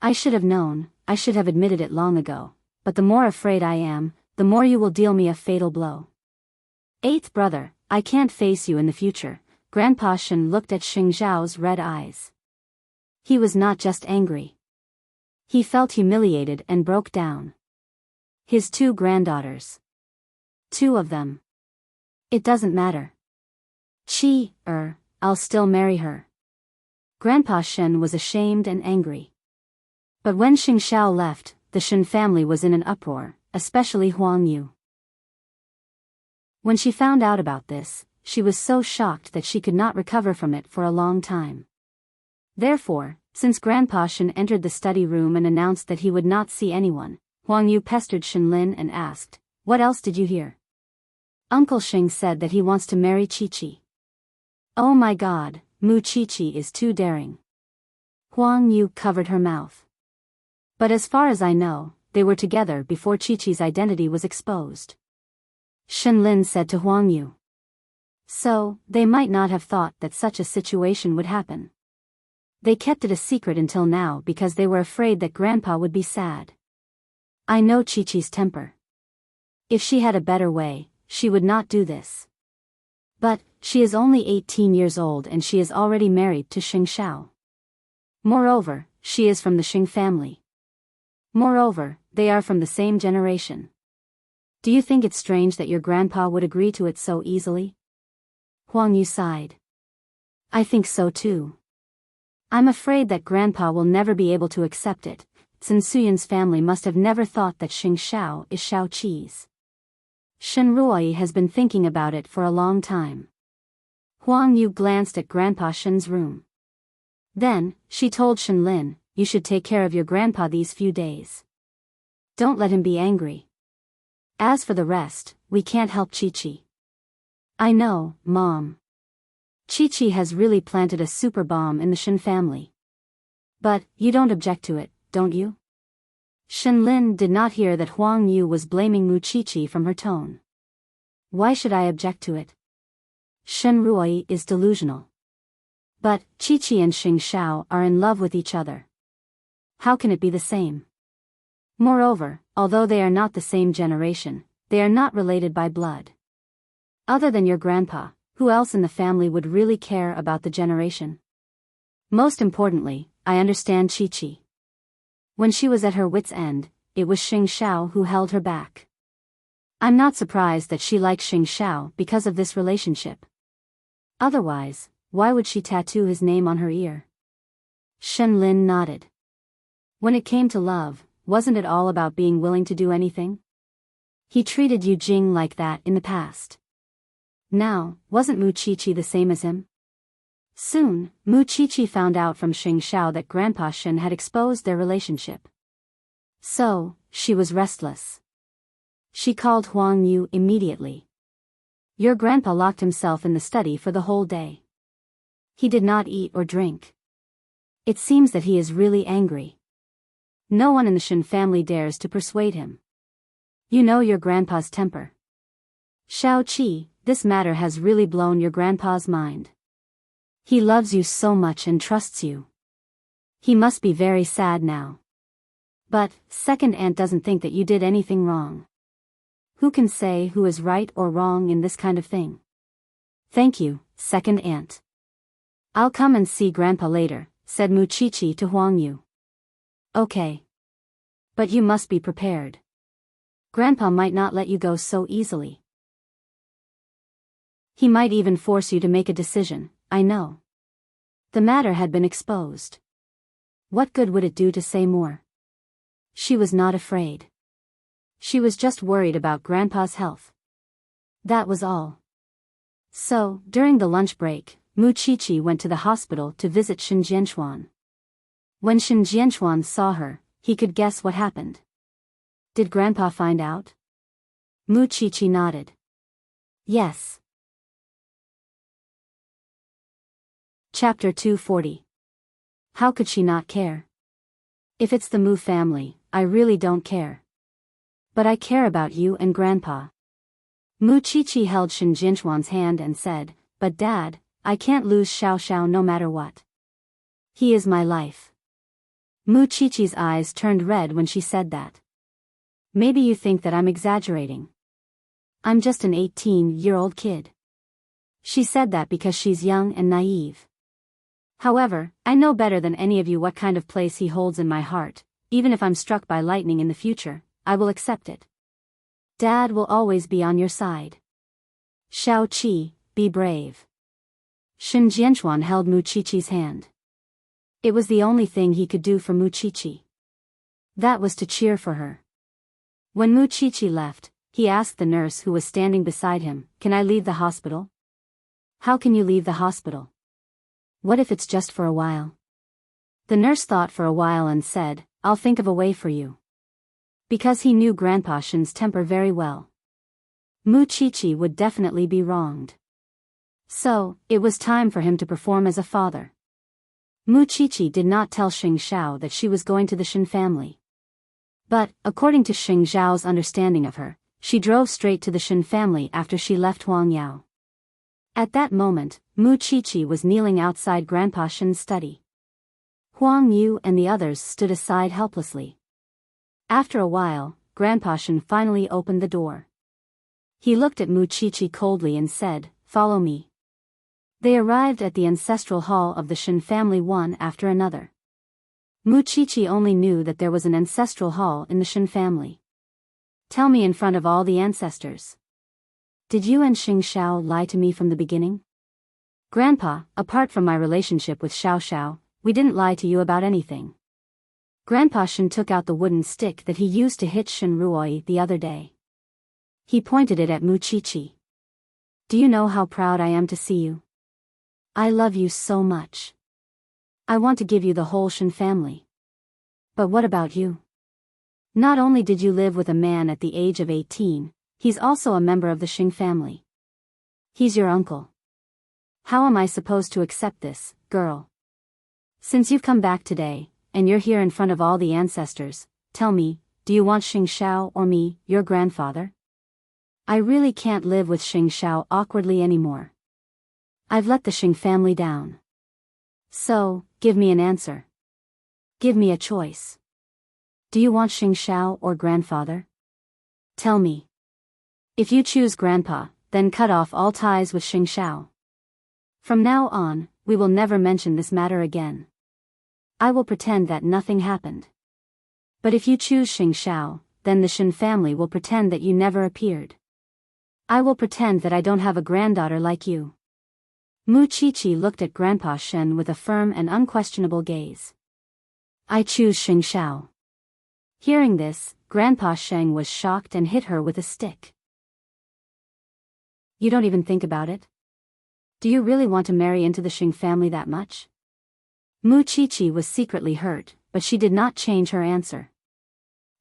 Speaker 1: I should have known, I should have admitted it long ago, but the more afraid I am, the more you will deal me a fatal blow. 8th brother, I can't face you in the future." Grandpa Shen looked at Xing Xiao's red eyes. He was not just angry. He felt humiliated and broke down. His 2 granddaughters. 2 of them. It doesn't matter. I'll still marry her. Grandpa Shen was ashamed and angry. But when Xing Xiao left, the Shen family was in an uproar, especially Huang Yu. When she found out about this, she was so shocked that she could not recover from it for a long time. Therefore, since Grandpa Shen entered the study room and announced that he would not see anyone, Huang Yu pestered Shenlin and asked, "What else did you hear?" "Uncle Xing said that he wants to marry Chi-Chi." "Oh my God, Mu Chi-Chi is too daring." Huang Yu covered her mouth. "But as far as I know, they were together before Chi-Chi's identity was exposed," Shenlin said to Huang Yu. "So, they might not have thought that such a situation would happen. They kept it a secret until now because they were afraid that Grandpa would be sad. I know Chi-Chi's temper. If she had a better way, she would not do this. But, she is only 18 years old and she is already married to Xing Xiao. Moreover, she is from the Xing family. Moreover, they are from the same generation. Do you think it's strange that your grandpa would agree to it so easily?" Huang Yu sighed. "I think so too. I'm afraid that Grandpa will never be able to accept it, since Suyan's family must have never thought that Xing Xiao is Xiao Qi's. Shen Ruoyi has been thinking about it for a long time." Huang Yu glanced at Grandpa Shen's room. Then, she told Shenlin, "You should take care of your grandpa these few days. Don't let him be angry. As for the rest, we can't help Chi-Chi." "I know, Mom." Chi-Chi has really planted a super bomb in the Shin family. But, you don't object to it, don't you? Shin Lin did not hear that Huang Yu was blaming Mu Chi-Chi from her tone. Why should I object to it? Shen Ruoyi is delusional. But, Chi-Chi and Xing Xiao are in love with each other. How can it be the same? Moreover, although they are not the same generation, they are not related by blood. Other than your grandpa, who else in the family would really care about the generation? Most importantly, I understand Chi-Chi. When she was at her wit's end, it was Xing Xiao who held her back. I'm not surprised that she likes Xing Xiao because of this relationship. Otherwise, why would she tattoo his name on her ear? Shen Lin nodded. When it came to love, wasn't it all about being willing to do anything? He treated Yu Jing like that in the past. Now, wasn't Mu Chi-Chi the same as him? Soon, Mu Chi-Chi found out from Xing Xiao that Grandpa Shen had exposed their relationship. So, she was restless. She called Huang Yu immediately. Your grandpa locked himself in the study for the whole day. He did not eat or drink. It seems that he is really angry. No one in the Shen family dares to persuade him. You know your grandpa's temper. Xiao Qi, this matter has really blown your grandpa's mind. He loves you so much and trusts you. He must be very sad now. But, second aunt doesn't think that you did anything wrong. Who can say who is right or wrong in this kind of thing? Thank you, second aunt. I'll come and see grandpa later, said Mu Chi-Chi to Huang Yu. Okay. But you must be prepared. Grandpa might not let you go so easily. He might even force you to make a decision, I know. The matter had been exposed. What good would it do to say more? She was not afraid. She was just worried about Grandpa's health. That was all. So, during the lunch break, Mu Chi-Chi went to the hospital to visit Shin Jianchuan. When Shin Jianchuan saw her, he could guess what happened. Did Grandpa find out? Mu Chi-Chi nodded. Yes. Chapter 240. How could she not care? If it's the Mu family, I really don't care. But I care about you and Grandpa. Mu Chi-Chi held Shin Jianchuan's hand and said, but Dad, I can't lose Xiao Xiao no matter what. He is my life. Mu Chi-Chi's eyes turned red when she said that. Maybe you think that I'm exaggerating. I'm just an 18-year-old kid. She said that because she's young and naive. However, I know better than any of you what kind of place he holds in my heart. Even if I'm struck by lightning in the future, I will accept it. Dad will always be on your side. Xiao Qi, be brave. Shin Jianchuan held Mu Chi-Chi's hand. It was the only thing he could do for Mu Chi-Chi. That was to cheer for her. When Mu Chi-Chi left, he asked the nurse who was standing beside him, can I leave the hospital? How can you leave the hospital? What if it's just for a while? The nurse thought for a while and said, I'll think of a way for you. Because he knew Grandpa Shin's temper very well. Mu Chi-Chi would definitely be wronged. So, it was time for him to perform as a father. Mu Chi-Chi did not tell Xing Xiao that she was going to the Shin family. But, according to Xing Xiao's understanding of her, she drove straight to the Shin family after she left Huang Yao. At that moment, Mu Chi-Chi was kneeling outside Grandpa Shin's study. Huang Yu and the others stood aside helplessly. After a while, Grandpa Shin finally opened the door. He looked at Mu Chi-Chi coldly and said, follow me. They arrived at the ancestral hall of the Shin family one after another. Mu Chi-Chi only knew that there was an ancestral hall in the Shin family. Tell me in front of all the ancestors. Did you and Xing Xiao lie to me from the beginning? Grandpa, apart from my relationship with Xiao Xiao, we didn't lie to you about anything. Grandpa Shin took out the wooden stick that he used to hit Shin Ruoyi the other day. He pointed it at Mu Chi-Chi. Do you know how proud I am to see you? I love you so much. I want to give you the whole Shin family. But what about you? Not only did you live with a man at the age of 18, he's also a member of the Xing family. He's your uncle. How am I supposed to accept this, girl? Since you've come back today, and you're here in front of all the ancestors, tell me, do you want Xing Xiao or me, your grandfather? I really can't live with Xing Xiao awkwardly anymore. I've let the Xing family down. So, give me an answer. Give me a choice. Do you want Xing Xiao or grandfather? Tell me. If you choose grandpa, then cut off all ties with Xing Xiao. From now on, we will never mention this matter again. I will pretend that nothing happened. But if you choose Xing Xiao, then the Shen family will pretend that you never appeared. I will pretend that I don't have a granddaughter like you. Mu Qiqi looked at Grandpa Shen with a firm and unquestionable gaze. I choose Xing Xiao. Hearing this, Grandpa Sheng was shocked and hit her with a stick. You don't even think about it? Do you really want to marry into the Xing family that much? Mu Qiqi was secretly hurt, but she did not change her answer.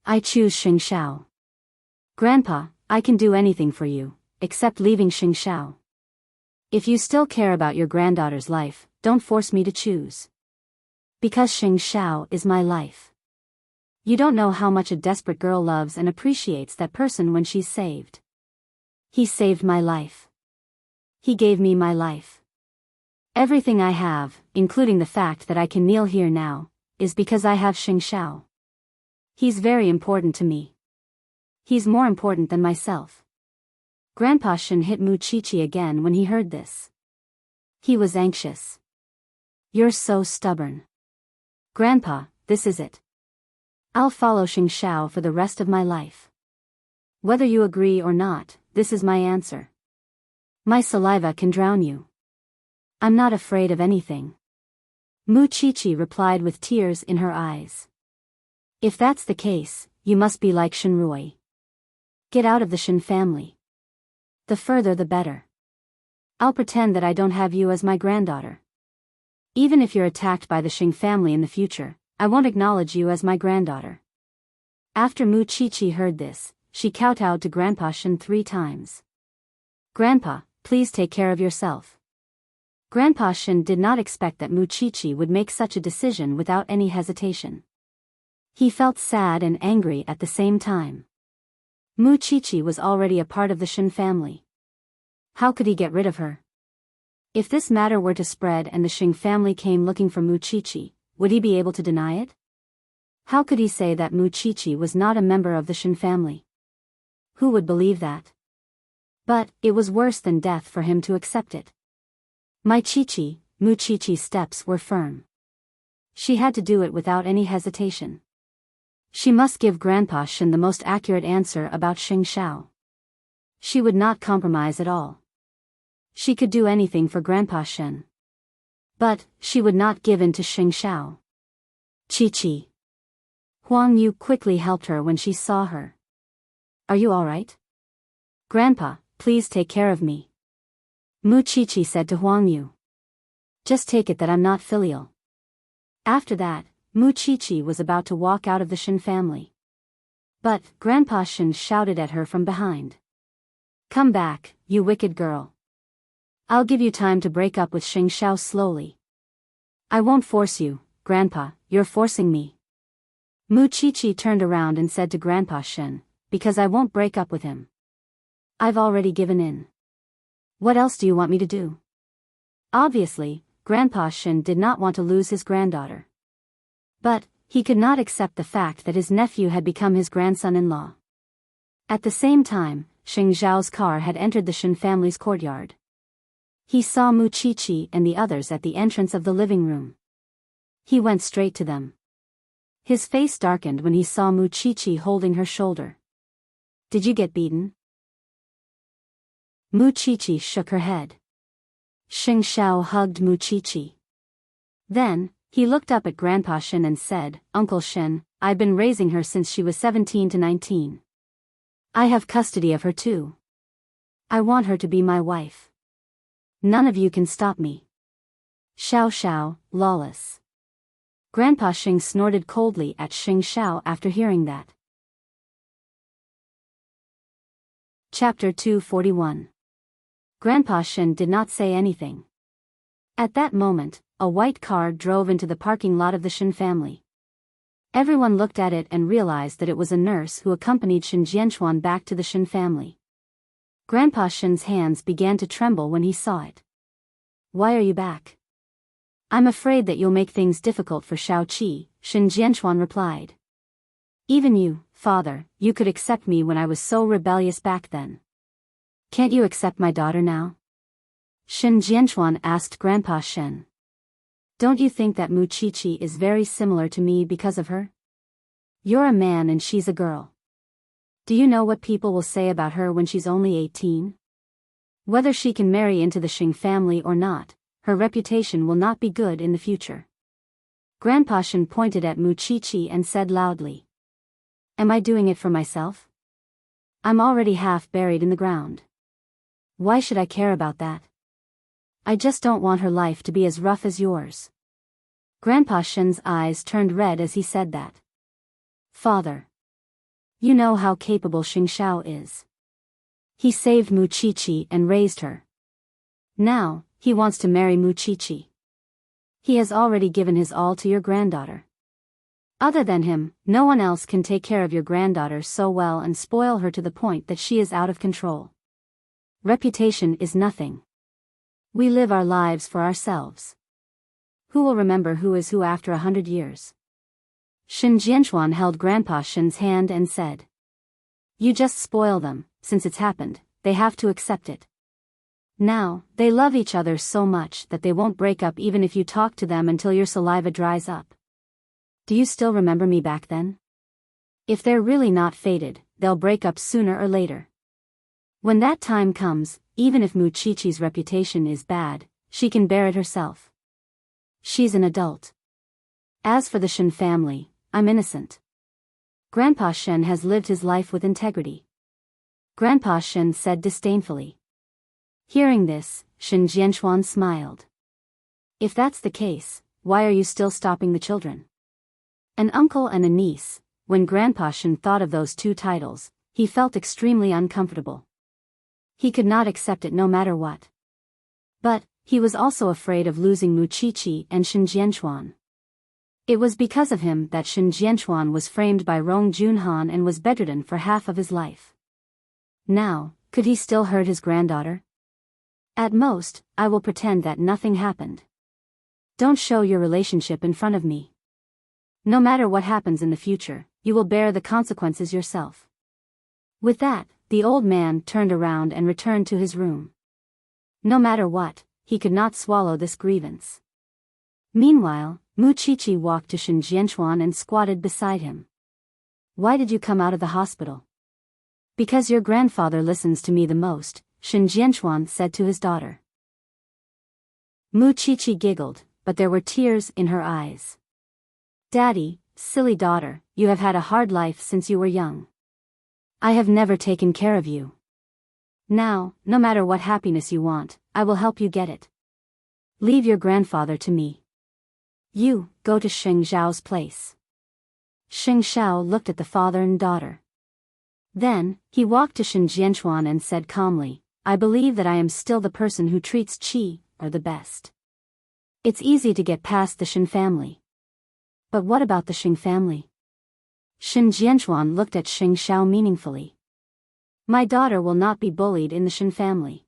Speaker 1: I choose Xing Xiao. Grandpa, I can do anything for you, except leaving Xing Xiao. If you still care about your granddaughter's life, don't force me to choose. Because Xing Xiao is my life. You don't know how much a desperate girl loves and appreciates that person when she's saved. He saved my life. He gave me my life. Everything I have, including the fact that I can kneel here now, is because I have Xing Xiao. He's very important to me. He's more important than myself. Grandpa Shen hit Mu Qiqi again when he heard this. He was anxious. You're so stubborn. Grandpa, this is it. I'll follow Xing Xiao for the rest of my life. Whether you agree or not, this is my answer. My saliva can drown you. I'm not afraid of anything. Mu Qiqi replied with tears in her eyes. If that's the case, you must be like Shenrui. Get out of the Shen family. The further the better. I'll pretend that I don't have you as my granddaughter. Even if you're attacked by the Xing family in the future, I won't acknowledge you as my granddaughter. After Mu Qiqi heard this, she kowtowed to Grandpa Shen 3 times. Grandpa, please take care of yourself. Grandpa Shen did not expect that Mu Qiqi would make such a decision without any hesitation. He felt sad and angry at the same time. Mu Qiqi was already a part of the Shen family. How could he get rid of her? If this matter were to spread and the Xing family came looking for Mu Qiqi, would he be able to deny it? How could he say that Mu Qiqi was not a member of the Shen family? Who would believe that? But it was worse than death for him to accept it. My Qiqi, Mu Qiqi's steps were firm. She had to do it without any hesitation. She must give Grandpa Shen the most accurate answer about Xing Xiao. She would not compromise at all. She could do anything for Grandpa Shen. But she would not give in to Xing Xiao. Qiqi. Huang Yu quickly helped her when she saw her. Are you all right? Grandpa, please take care of me. Mu Qiqi said to Huang Yu. Just take it that I'm not filial. After that, Mu Qiqi was about to walk out of the Shen family. But Grandpa Shen shouted at her from behind. Come back, you wicked girl. I'll give you time to break up with Xing Xiao slowly. I won't force you, Grandpa, you're forcing me. Mu Qiqi turned around and said to Grandpa Shen, because I won't break up with him. I've already given in. What else do you want me to do? Obviously, Grandpa Shen did not want to lose his granddaughter. But he could not accept the fact that his nephew had become his grandson-in-law. At the same time, Xing Zhao's car had entered the Shen family's courtyard. He saw Mu Qiqi and the others at the entrance of the living room. He went straight to them. His face darkened when he saw Mu Qiqi holding her shoulder. Did you get beaten? Mu Qiqi shook her head. Xing Xiao hugged Mu Qiqi. Then, he looked up at Grandpa Shen and said, Uncle Shen, I've been raising her since she was 17 to 19. I have custody of her too. I want her to be my wife. None of you can stop me. Xiao Xiao, lawless. Grandpa Xing snorted coldly at Xing Xiao after hearing that. Chapter 241. Grandpa Shen did not say anything. At that moment, a white car drove into the parking lot of the Shin family. Everyone looked at it and realized that it was a nurse who accompanied Shin Jianchuan back to the Shin family. Grandpa Shin's hands began to tremble when he saw it. "Why are you back?" "I'm afraid that you'll make things difficult for Xiao Qi," Shin Jianchuan replied. "Even you, father, you could accept me when I was so rebellious back then. Can't you accept my daughter now?" Shin Jianchuan asked Grandpa Shen. "Don't you think that Mu Qiqi is very similar to me because of her? You're a man and she's a girl. Do you know what people will say about her when she's only 18? Whether she can marry into the Xing family or not, her reputation will not be good in the future." Grandpa Shen pointed at Mu Qiqi and said loudly, "Am I doing it for myself? I'm already half buried in the ground. Why should I care about that? I just don't want her life to be as rough as yours." Grandpa Shen's eyes turned red as he said that. "Father, you know how capable Xing Xiao is. He saved Mu Qiqi and raised her. Now, he wants to marry Mu Qiqi. He has already given his all to your granddaughter. Other than him, no one else can take care of your granddaughter so well and spoil her to the point that she is out of control. Reputation is nothing. We live our lives for ourselves. Who will remember who is who after 100 years? Shin Jianchuan held Grandpa Shin's hand and said, "You just spoil them, since it's happened, they have to accept it. Now, they love each other so much that they won't break up even if you talk to them until your saliva dries up. Do you still remember me back then? If they're really not fated, they'll break up sooner or later. When that time comes, even if Mu Qiqi's reputation is bad, she can bear it herself. She's an adult. As for the Shen family, I'm innocent. Grandpa Shen has lived his life with integrity." Grandpa Shen said disdainfully. Hearing this, Shin Jianchuan smiled. "If that's the case, why are you still stopping the children?" An uncle and a niece. When Grandpa Shen thought of those two titles, he felt extremely uncomfortable. He could not accept it no matter what. But, he was also afraid of losing Mu Qiqi and Shin Jianchuan. It was because of him that Shin Jianchuan was framed by Rong Junhan and was bedridden for half of his life. Now, could he still hurt his granddaughter? At most, I will pretend that nothing happened. Don't show your relationship in front of me. No matter what happens in the future, you will bear the consequences yourself. With that, the old man turned around and returned to his room. No matter what, he could not swallow this grievance. Meanwhile, Mu Qiqi walked to Shin Jianchuan and squatted beside him. "Why did you come out of the hospital?" "Because your grandfather listens to me the most," Shin Jianchuan said to his daughter. Mu Qiqi giggled, but there were tears in her eyes. "Daddy, silly daughter, you have had a hard life since you were young. I have never taken care of you. Now, no matter what happiness you want, I will help you get it. Leave your grandfather to me. You, go to Xing Zhao's place." Xing Zhao looked at the father and daughter. Then, he walked to Shin Jianchuan and said calmly, "I believe that I am still the person who treats Qi, or the best. It's easy to get past the Shin family. But what about the Xing family?" Shin Jianchuan looked at Xing Zhao meaningfully. "My daughter will not be bullied in the Shin family.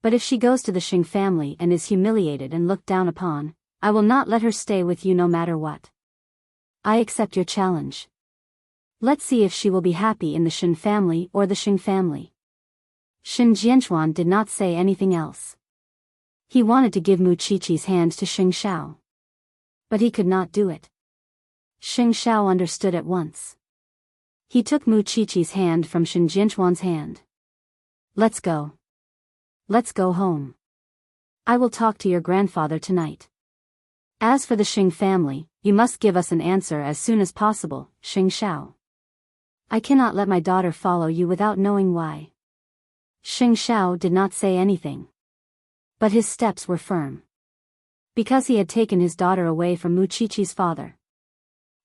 Speaker 1: But if she goes to the Xing family and is humiliated and looked down upon, I will not let her stay with you no matter what. I accept your challenge. Let's see if she will be happy in the Shin family or the Xing family." Shin Jianchuan did not say anything else. He wanted to give Mu Qiqi's hand to Xing Zhao. But he could not do it. Xing Zhao understood at once. He took Mu Qiqi's hand from Shin Jianchuan's hand. "Let's go. Let's go home. I will talk to your grandfather tonight. As for the Xing family, you must give us an answer as soon as possible, Xing Zhao. I cannot let my daughter follow you without knowing why." Xing Zhao did not say anything. But his steps were firm. Because he had taken his daughter away from Mu Qiqi's father.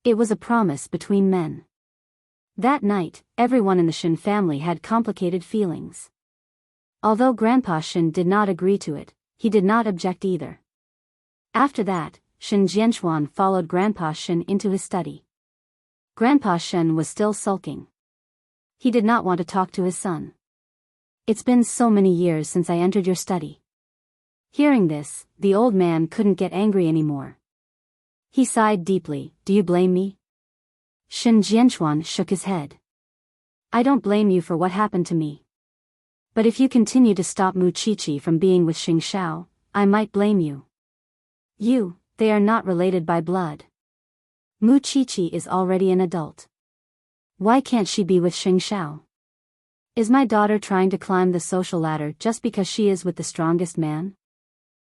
Speaker 1: It was a promise between men. That night, everyone in the Shin family had complicated feelings. Although Grandpa Shin did not agree to it, he did not object either. After that, Shen Jianchuan followed Grandpa Shen into his study. Grandpa Shen was still sulking. He did not want to talk to his son. It's been so many years since I entered your study. Hearing this, the old man couldn't get angry anymore. He sighed deeply. Do you blame me? Shen Jianchuan shook his head. I don't blame you for what happened to me. But if you continue to stop Mu Qiqi from being with Xing Xiao, I might blame you. They are not related by blood. Mu Qiqi is already an adult. Why can't she be with Xing Xiao? Is my daughter trying to climb the social ladder just because she is with the strongest man?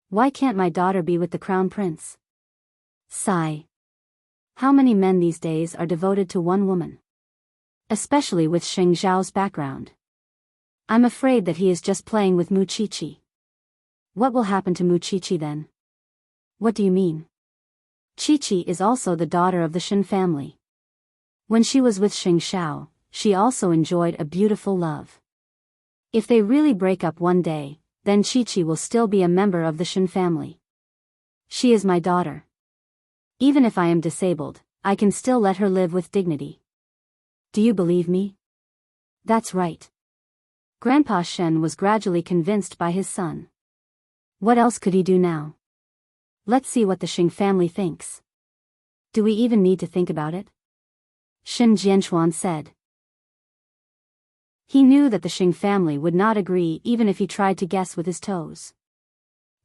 Speaker 1: Why can't my daughter be with the crown prince? Sigh. How many men these days are devoted to one woman? Especially with Xing Xiao's background. I'm afraid that he is just playing with Mu Qiqi. What will happen to Mu Qiqi then? What do you mean? Qiqi is also the daughter of the Shen family. When she was with Xing Xiao, she also enjoyed a beautiful love. If they really break up one day, then Qiqi will still be a member of the Shen family. She is my daughter. Even if I am disabled, I can still let her live with dignity. Do you believe me? That's right. Grandpa Shen was gradually convinced by his son. What else could he do now? Let's see what the Xing family thinks. Do we even need to think about it? Shen Jianchuan said. He knew that the Xing family would not agree even if he tried to guess with his toes.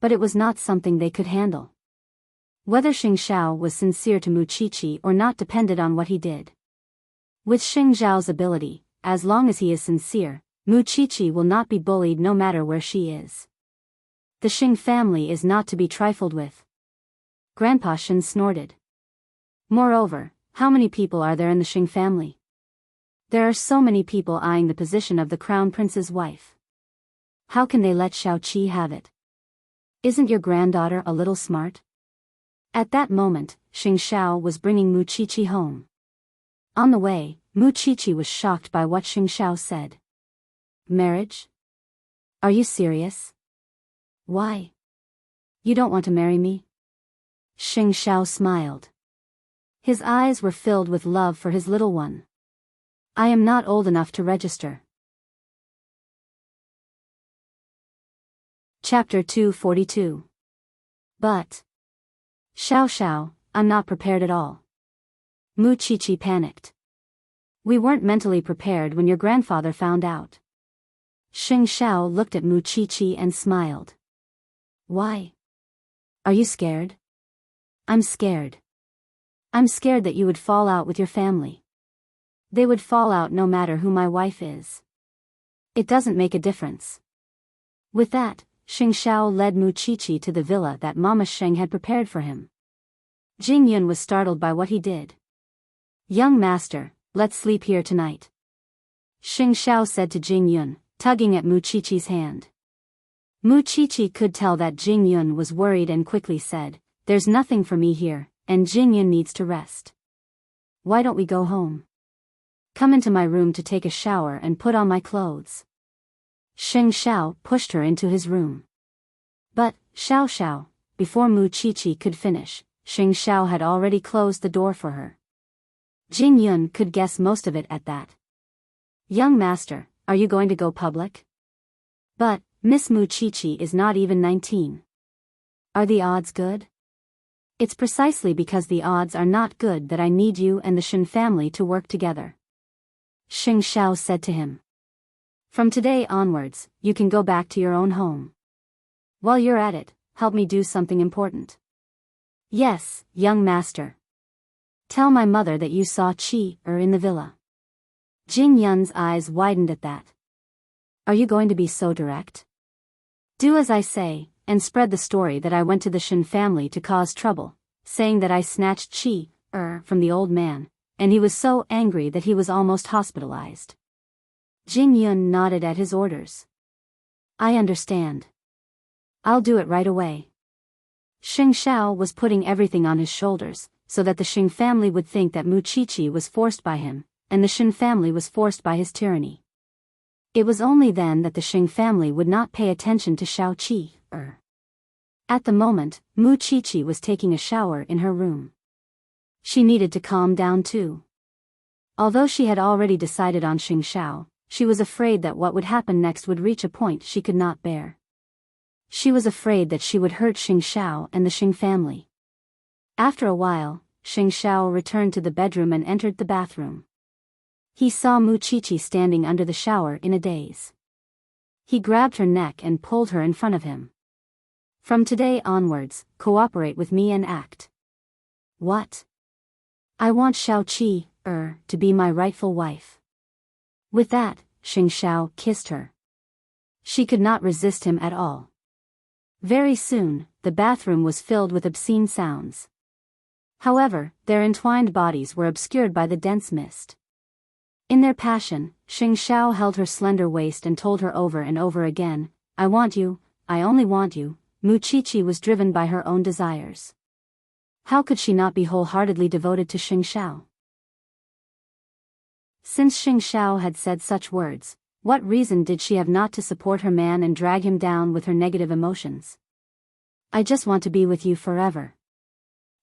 Speaker 1: But it was not something they could handle. Whether Xing Xiao was sincere to Mu Qiqi or not depended on what he did. With Xing Xiao's ability, as long as he is sincere, Mu Qiqi will not be bullied no matter where she is. The Xing family is not to be trifled with. Grandpa Shen snorted. Moreover, how many people are there in the Xing family? There are so many people eyeing the position of the crown prince's wife. How can they let Xiao Qi have it? Isn't your granddaughter a little smart? At that moment, Xing Xiao was bringing Mu Qiqi home. On the way, Mu Qiqi was shocked by what Xing Xiao said. Marriage? Are you serious? Why? You don't want to marry me? Xing Xiao smiled. His eyes were filled with love for his little one. I am not old enough to register. Chapter 242. But. Xiao, I'm not prepared at all. Mu Qiqi panicked. We weren't mentally prepared when your grandfather found out. Xing Xiao looked at Mu Qiqi and smiled. Why? Are you scared? I'm scared. I'm scared that you would fall out with your family. They would fall out no matter who my wife is. It doesn't make a difference. With that, Xing Xiao led Mu Qiqi to the villa that Mama Sheng had prepared for him. Jing Yun was startled by what he did. Young master, let's sleep here tonight. Xing Xiao said to Jing Yun, tugging at Mu Qiqi's hand. Mu Qiqi could tell that Jing Yun was worried and quickly said, There's nothing for me here, and Jing Yun needs to rest. Why don't we go home? Come into my room to take a shower and put on my clothes. Xing Xiao pushed her into his room. But, Xiao, before Mu Qiqi could finish, Xing Xiao had already closed the door for her. Jing Yun could guess most of it at that. Young master, are you going to go public? But, Miss Mu Qiqi is not even 19. Are the odds good? It's precisely because the odds are not good that I need you and the Shen family to work together. Xing Xiao said to him. From today onwards, you can go back to your own home. While you're at it, help me do something important. Yes, young master. Tell my mother that you saw Qi in the villa. Jing Yun's eyes widened at that. Are you going to be so direct? Do as I say, and spread the story that I went to the Shen family to cause trouble, saying that I snatched Qi from the old man, and he was so angry that he was almost hospitalized. Jing Yun nodded at his orders. I understand. I'll do it right away. Xing Xiao was putting everything on his shoulders, so that the Xing family would think that Mu Qiqi was forced by him, and the Shen family was forced by his tyranny. It was only then that the Xing family would not pay attention to Xiao Qi. At the moment, Mu Chichi was taking a shower in her room. She needed to calm down too. Although she had already decided on Xing Xiao, she was afraid that what would happen next would reach a point she could not bear. She was afraid that she would hurt Xing Xiao and the Xing family. After a while, Xing Xiao returned to the bedroom and entered the bathroom. He saw Mu Chichi standing under the shower in a daze. He grabbed her neck and pulled her in front of him. From today onwards, cooperate with me and act. What? I want Xiao Qi, to be my rightful wife. With that, Xing Xiao kissed her. She could not resist him at all. Very soon, the bathroom was filled with obscene sounds. However, their entwined bodies were obscured by the dense mist. In their passion, Xing Xiao held her slender waist and told her over and over again, I want you, I only want you. Mu Chichi was driven by her own desires. How could she not be wholeheartedly devoted to Xing Xiao? Since Xing Xiao had said such words, what reason did she have not to support her man and drag him down with her negative emotions? I just want to be with you forever.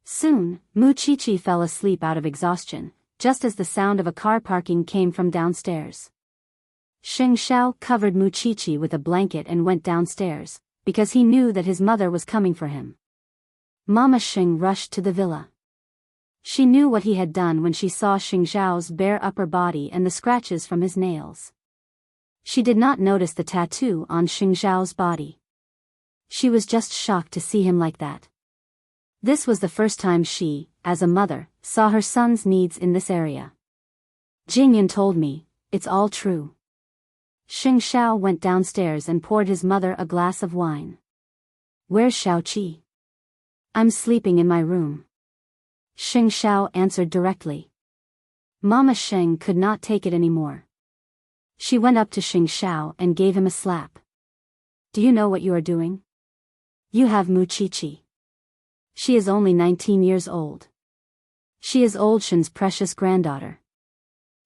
Speaker 1: Soon, Mu Chichi fell asleep out of exhaustion, just as the sound of a car parking came from downstairs. Xing Xiao covered Mu Chichi with a blanket and went downstairs, because he knew that his mother was coming for him. Mama Xing rushed to the villa. She knew what he had done when she saw Xing Xiao's bare upper body and the scratches from his nails. She did not notice the tattoo on Xing Xiao's body. She was just shocked to see him like that. This was the first time she, as a mother, saw her son's needs in this area. Jingyan told me, it's all true. Xing Xiao went downstairs and poured his mother a glass of wine. Where's Xiao Qi? I'm sleeping in my room. Xing Xiao answered directly. Mama Xing could not take it anymore. She went up to Xing Xiao and gave him a slap. Do you know what you are doing? You have Mu Chichi. She is only 19 years old. She is old Shen's precious granddaughter.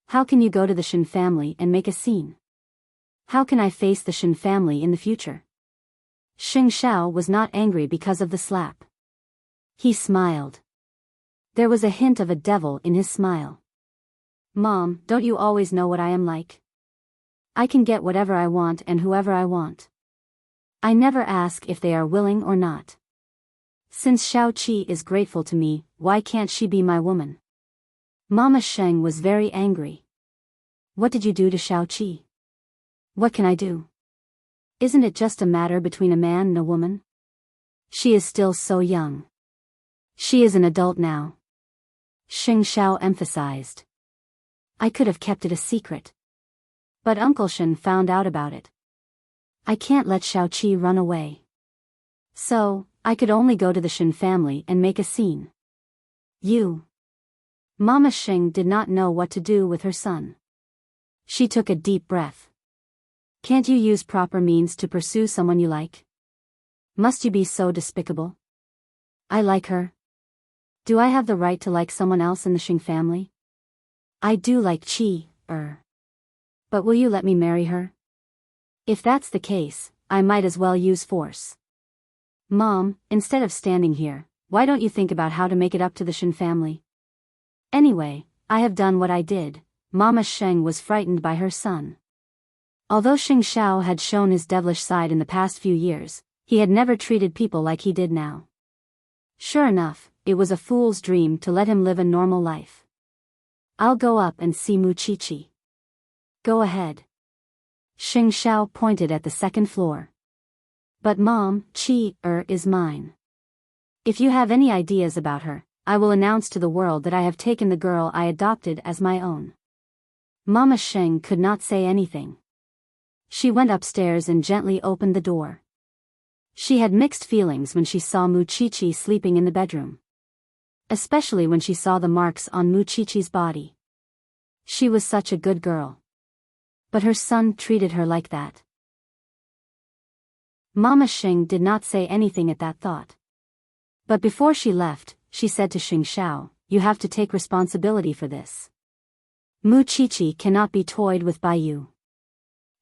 Speaker 1: How can you go to the Shen family and make a scene? How can I face the Shen family in the future? Xing Xiao was not angry because of the slap. He smiled. There was a hint of a devil in his smile. Mom, don't you always know what I am like? I can get whatever I want and whoever I want. I never ask if they are willing or not. Since Xiao Qi is grateful to me, why can't she be my woman? Mama Sheng was very angry. What did you do to Xiao Qi? What can I do? Isn't it just a matter between a man and a woman? She is still so young. She is an adult now. Xing Xiao emphasized. I could have kept it a secret. But Uncle Shen found out about it. I can't let Xiao Qi run away. So, I could only go to the Shen family and make a scene. You. Mama Xing did not know what to do with her son. She took a deep breath. Can't you use proper means to pursue someone you like? Must you be so despicable? I like her. Do I have the right to like someone else in the Xing family? I do like Qi, But will you let me marry her? If that's the case, I might as well use force. Mom, instead of standing here, why don't you think about how to make it up to the Shen family? Anyway, I have done what I did. Mama Sheng was frightened by her son. Although Xing Xiao had shown his devilish side in the past few years, he had never treated people like he did now. Sure enough, it was a fool's dream to let him live a normal life. I'll go up and see Mu Chichi. Go ahead. Xing Xiao pointed at the second floor. But Mom, Qi, is mine. If you have any ideas about her, I will announce to the world that I have taken the girl I adopted as my own. Mama Sheng could not say anything. She went upstairs and gently opened the door. She had mixed feelings when she saw Mu Chichi sleeping in the bedroom. Especially when she saw the marks on Mu Chichi's body. She was such a good girl. But her son treated her like that. Mama Xing did not say anything at that thought. But before she left, she said to Xing Xiao, you have to take responsibility for this. Mu Chichi cannot be toyed with by you.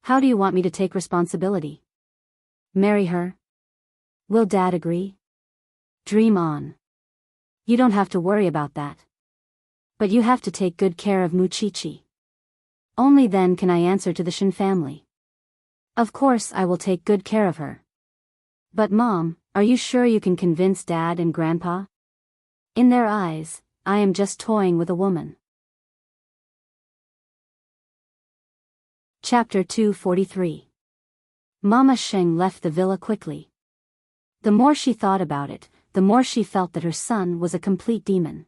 Speaker 1: How do you want me to take responsibility? Marry her? Will Dad agree? Dream on. You don't have to worry about that. But you have to take good care of Muchichi. Only then can I answer to the Shin family. Of course I will take good care of her. But Mom, are you sure you can convince Dad and Grandpa? In their eyes, I am just toying with a woman. Chapter 243. Mama Sheng left the villa quickly. The more she thought about it, the more she felt that her son was a complete demon.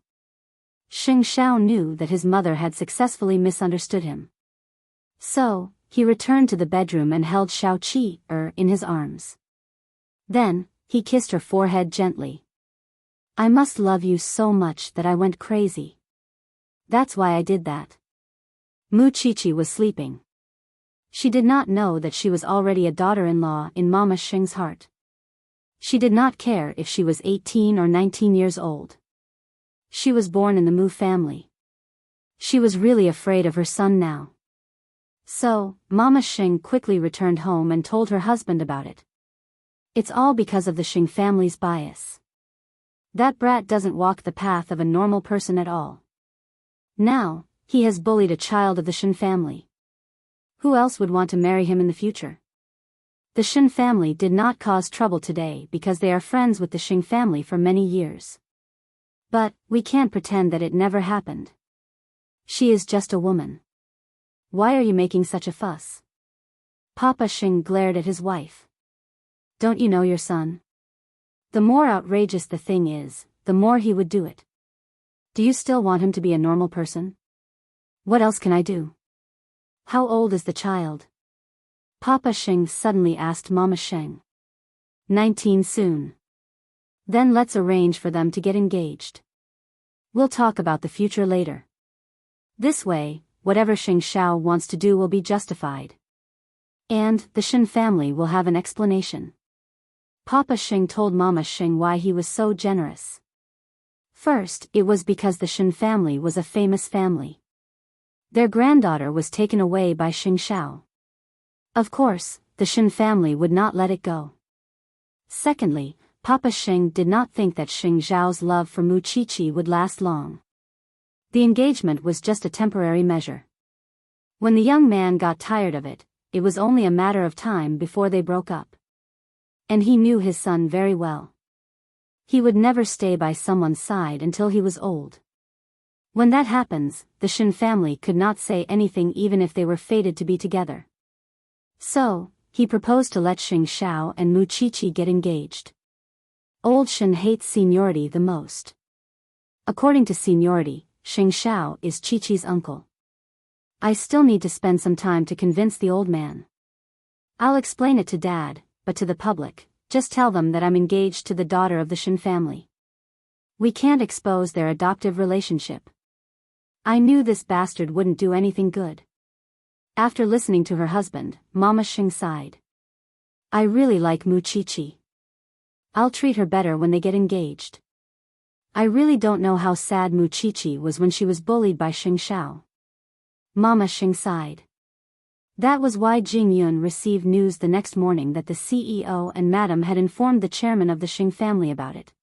Speaker 1: Xing Xiao knew that his mother had successfully misunderstood him. So, he returned to the bedroom and held Xiao Qi in his arms. Then, he kissed her forehead gently. I must love you so much that I went crazy. That's why I did that. Muchichi was sleeping. She did not know that she was already a daughter-in-law in Mama Sheng's heart. She did not care if she was 18 or 19 years old. She was born in the Mu family. She was really afraid of her son now. So, Mama Sheng quickly returned home and told her husband about it. It's all because of the Sheng family's bias. That brat doesn't walk the path of a normal person at all. Now, he has bullied a child of the Shin family. Who else would want to marry him in the future? The Shin family did not cause trouble today because they are friends with the Shing family for many years. But, we can't pretend that it never happened. She is just a woman. Why are you making such a fuss? Papa Shing glared at his wife. Don't you know your son? The more outrageous the thing is, the more he would do it. Do you still want him to be a normal person? What else can I do? How old is the child? Papa Sheng suddenly asked Mama Sheng. 19 soon. Then let's arrange for them to get engaged. We'll talk about the future later. This way, whatever Sheng Xiao wants to do will be justified. And the Shin family will have an explanation. Papa Sheng told Mama Sheng why he was so generous. First, it was because the Shin family was a famous family. Their granddaughter was taken away by Sheng Xiao. Of course, the Shin family would not let it go. Secondly, Papa Sheng did not think that Sheng Xiao's love for Muchichi would last long. The engagement was just a temporary measure. When the young man got tired of it, it was only a matter of time before they broke up. And he knew his son very well. He would never stay by someone's side until he was old. When that happens, the Shin family could not say anything even if they were fated to be together. So, he proposed to let Sheng Xiao and Muchichi get engaged. Old Shin hates seniority the most. According to seniority, Sheng Xiao is Chi-Chi's uncle. I still need to spend some time to convince the old man. I'll explain it to Dad, but to the public, just tell them that I'm engaged to the daughter of the Shin family. We can't expose their adoptive relationship. I knew this bastard wouldn't do anything good. After listening to her husband, Mama Sheng sighed. I really like Muchichi. I'll treat her better when they get engaged. I really don't know how sad Muchichi was when she was bullied by Sheng Xiao. Mama Sheng sighed. That was why Jing Yun received news the next morning that the CEO and Madam had informed the chairman of the Shing family about it.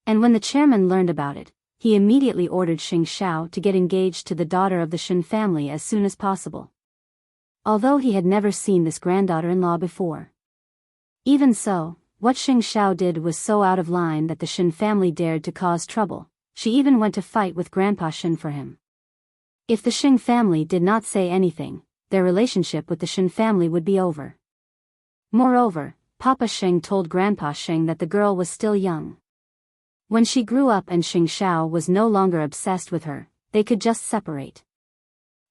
Speaker 1: And when the chairman learned about it, he immediately ordered Sheng Xiao to get engaged to the daughter of the Shin family as soon as possible. Although he had never seen this granddaughter-in-law before. Even so, what Sheng Xiao did was so out of line that the Shin family dared to cause trouble. She even went to fight with Grandpa Shin for him. If the Shing family did not say anything, their relationship with the Shin family would be over. Moreover, Papa Sheng told Grandpa Sheng that the girl was still young. When she grew up and Sheng Xiao was no longer obsessed with her, they could just separate.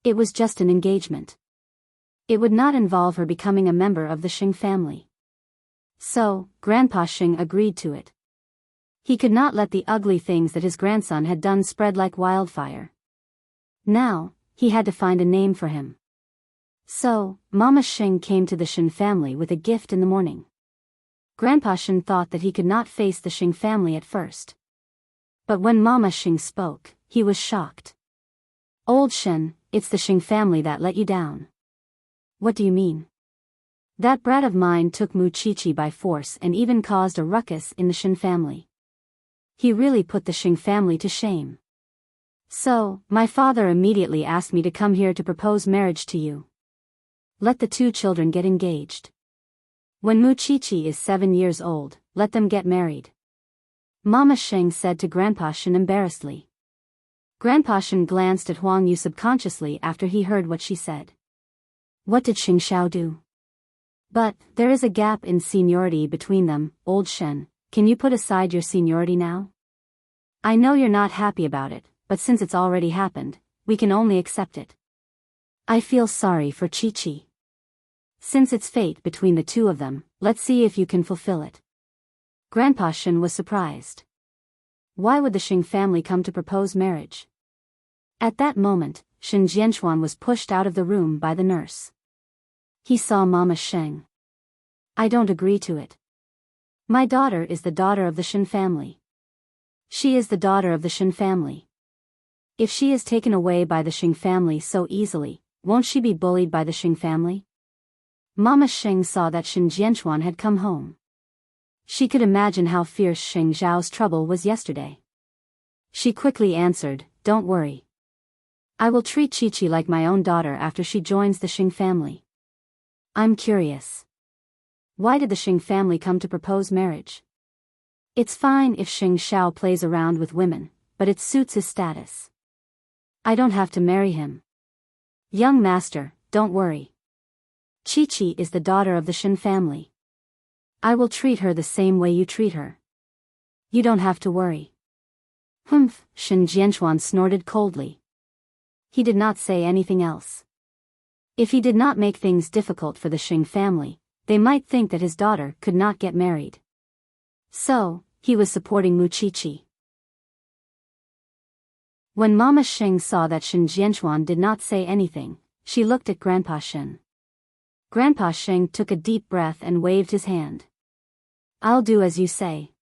Speaker 1: It was just an engagement. It would not involve her becoming a member of the Shing family. So, Grandpa Sheng agreed to it. He could not let the ugly things that his grandson had done spread like wildfire. Now, he had to find a name for him. So, Mama Sheng came to the Shin family with a gift in the morning. Grandpa Shin thought that he could not face the Shing family at first. But when Mama Shing spoke, he was shocked. Old Shin, it's the Shing family that let you down. What do you mean? That brat of mine took Muchichi by force and even caused a ruckus in the Shin family. He really put the Shin family to shame. So, my father immediately asked me to come here to propose marriage to you. Let the two children get engaged. When Muchichi is 7 years old, let them get married. Mama Sheng said to Grandpa Shen embarrassedly. Grandpa Shen glanced at Huang Yu subconsciously after he heard what she said. What did Xing Xiao do? But, there is a gap in seniority between them, old Shen, can you put aside your seniority now? I know you're not happy about it, but since it's already happened, we can only accept it. I feel sorry for Chi-Chi. Since it's fate between the two of them, let's see if you can fulfill it. Grandpa Shen was surprised. Why would the Xing family come to propose marriage? At that moment, Shen Jianchuan was pushed out of the room by the nurse. He saw Mama Sheng. I don't agree to it. My daughter is the daughter of the Shen family. She is the daughter of the Shen family. If she is taken away by the Xing family so easily, won't she be bullied by the Xing family? Mama Sheng saw that Shen Jianchuan had come home. She could imagine how fierce Sheng Zhao's trouble was yesterday. She quickly answered, don't worry. I will treat Chi-Chi like my own daughter after she joins the Xing family. I'm curious. Why did the Xing family come to propose marriage? It's fine if Xing Xiao plays around with women, but it suits his status. I don't have to marry him. Young master, don't worry. Chi-Chi is the daughter of the Shen family. I will treat her the same way you treat her. You don't have to worry. Humph, Shen Jianchuan snorted coldly. He did not say anything else. If he did not make things difficult for the Xing family, they might think that his daughter could not get married. So, he was supporting Muchichi. When Mama Sheng saw that Shen Jianchuan did not say anything, she looked at Grandpa Shen. Grandpa Sheng took a deep breath and waved his hand. I'll do as you say.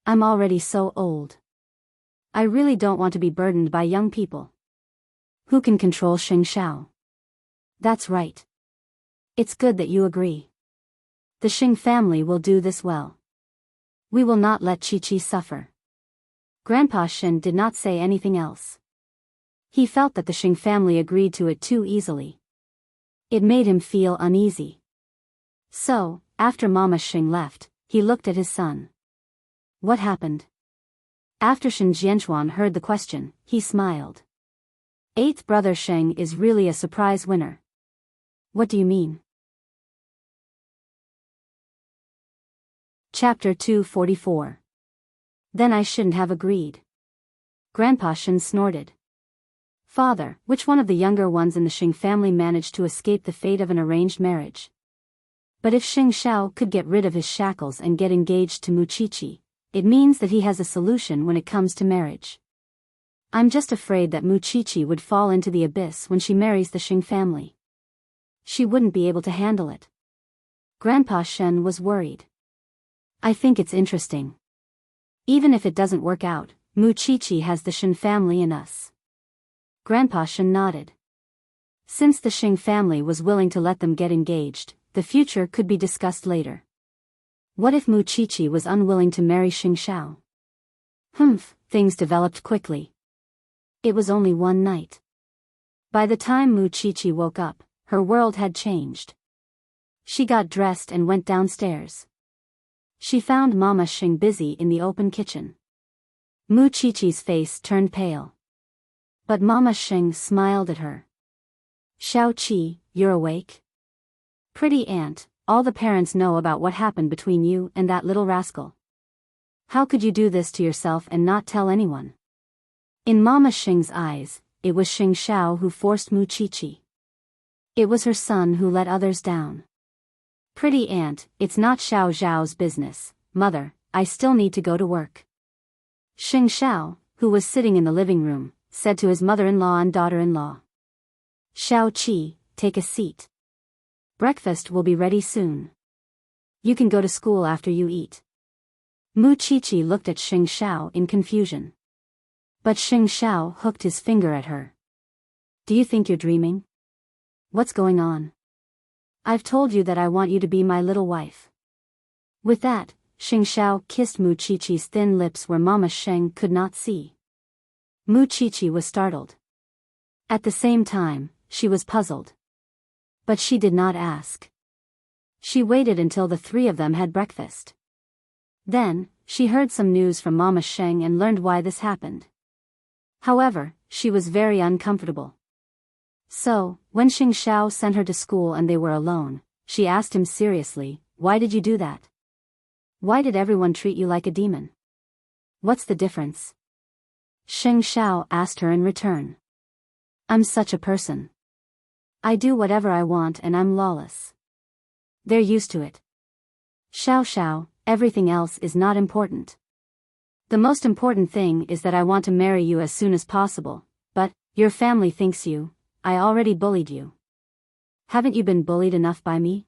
Speaker 1: I'm already so old. I really don't want to be burdened by young people. Who can control Xing Xiao? That's right. It's good that you agree. The Xing family will do this well. We will not let Chi-Chi suffer. Grandpa Shen did not say anything else. He felt that the Xing family agreed to it too easily. It made him feel uneasy. So, after Mama Sheng left, he looked at his son. What happened? After Shen Jianchuan heard the question, he smiled. Eighth brother Sheng is really a surprise winner. What do you mean? Chapter 244. Then I shouldn't have agreed. Grandpa Shen snorted. Father, which one of the younger ones in the Xing family managed to escape the fate of an arranged marriage? But if Xing Xiao could get rid of his shackles and get engaged to Muchichi, it means that he has a solution when it comes to marriage. I'm just afraid that Muchichi would fall into the abyss when she marries the Xing family. She wouldn't be able to handle it. Grandpa Shen was worried. I think it's interesting. Even if it doesn't work out, Muchichi has the Shen family in us. Grandpa Shen nodded. Since the Xing family was willing to let them get engaged, the future could be discussed later. What if Muchichi was unwilling to marry Xing Xiao? Humph, things developed quickly. It was only one night. By the time Muchichi woke up, her world had changed. She got dressed and went downstairs. She found Mama Xing busy in the open kitchen. Muchichi's face turned pale. But Mama Xing smiled at her. Xiao Qi, you're awake? Pretty aunt, all the parents know about what happened between you and that little rascal. How could you do this to yourself and not tell anyone? In Mama Xing's eyes, it was Xing Xiao who forced Muchichi. It was her son who let others down. Pretty aunt, it's not Xiao Zhao's business, mother, I still need to go to work. Xing Xiao, who was sitting in the living room, said to his mother-in-law and daughter-in-law. Xiao Qi, take a seat. Breakfast will be ready soon. You can go to school after you eat. Muchichi looked at Xing Xiao in confusion. But Xing Xiao hooked his finger at her. Do you think you're dreaming? What's going on? I've told you that I want you to be my little wife. With that, Xing Xiao kissed Mu Qiqi's thin lips where Mama Sheng could not see. Mu Qiqi was startled. At the same time, she was puzzled. But she did not ask. She waited until the three of them had breakfast. Then, she heard some news from Mama Sheng and learned why this happened. However, she was very uncomfortable. So, when Xing Xiao sent her to school and they were alone, she asked him seriously, "Why did you do that? Why did everyone treat you like a demon? What's the difference?" Xing Xiao asked her in return. "I'm such a person. I do whatever I want and I'm lawless. They're used to it. Xiao Xiao, everything else is not important. The most important thing is that I want to marry you as soon as possible, but your family thinks I already bullied you. Haven't you been bullied enough by me?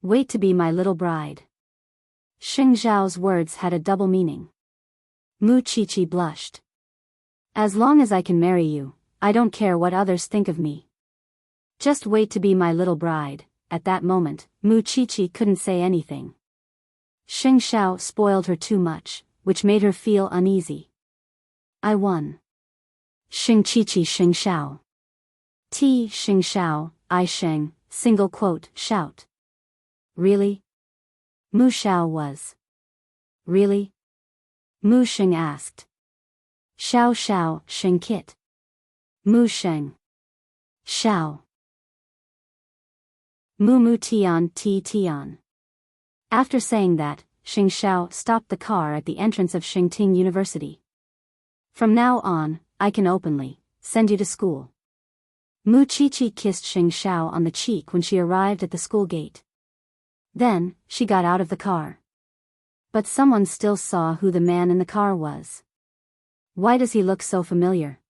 Speaker 1: Wait to be my little bride." Xing Xiao's words had a double meaning. Mu Qiqi blushed. "As long as I can marry you, I don't care what others think of me. Just wait to be my little bride." At that moment, Mu Qiqi couldn't say anything. Xing Xiao spoiled her too much, which made her feel uneasy. "I won." Xing Qiqi Xing Xiao. T Xing Xiao, I Sheng, single quote, shout. "Really?" Mu Xiao was. "Really?" Mu Xing asked. "Xiao Xiao, Xing Kit." Mu Sheng. Xiao. Mu Mu Tian Ti Tian. After saying that, Xing Xiao stopped the car at the entrance of Xingting University. "From now on, I can openly send you to school." Mu Qiqi kissed Xing Xiao on the cheek when she arrived at the school gate. Then, she got out of the car. But someone still saw who the man in the car was. Why does he look so familiar?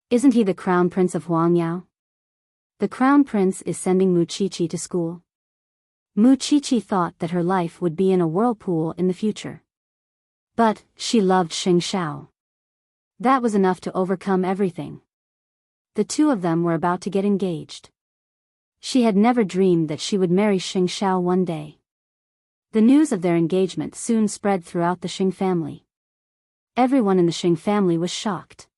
Speaker 1: Isn't he the Crown Prince of Huangyao? The Crown Prince is sending Mu Qiqi to school. Mu Qiqi thought that her life would be in a whirlpool in the future. But, she loved Xing Xiao. That was enough to overcome everything. The two of them were about to get engaged. She had never dreamed that she would marry Xing Xiao one day. The news of their engagement soon spread throughout the Xing family. Everyone in the Xing family was shocked.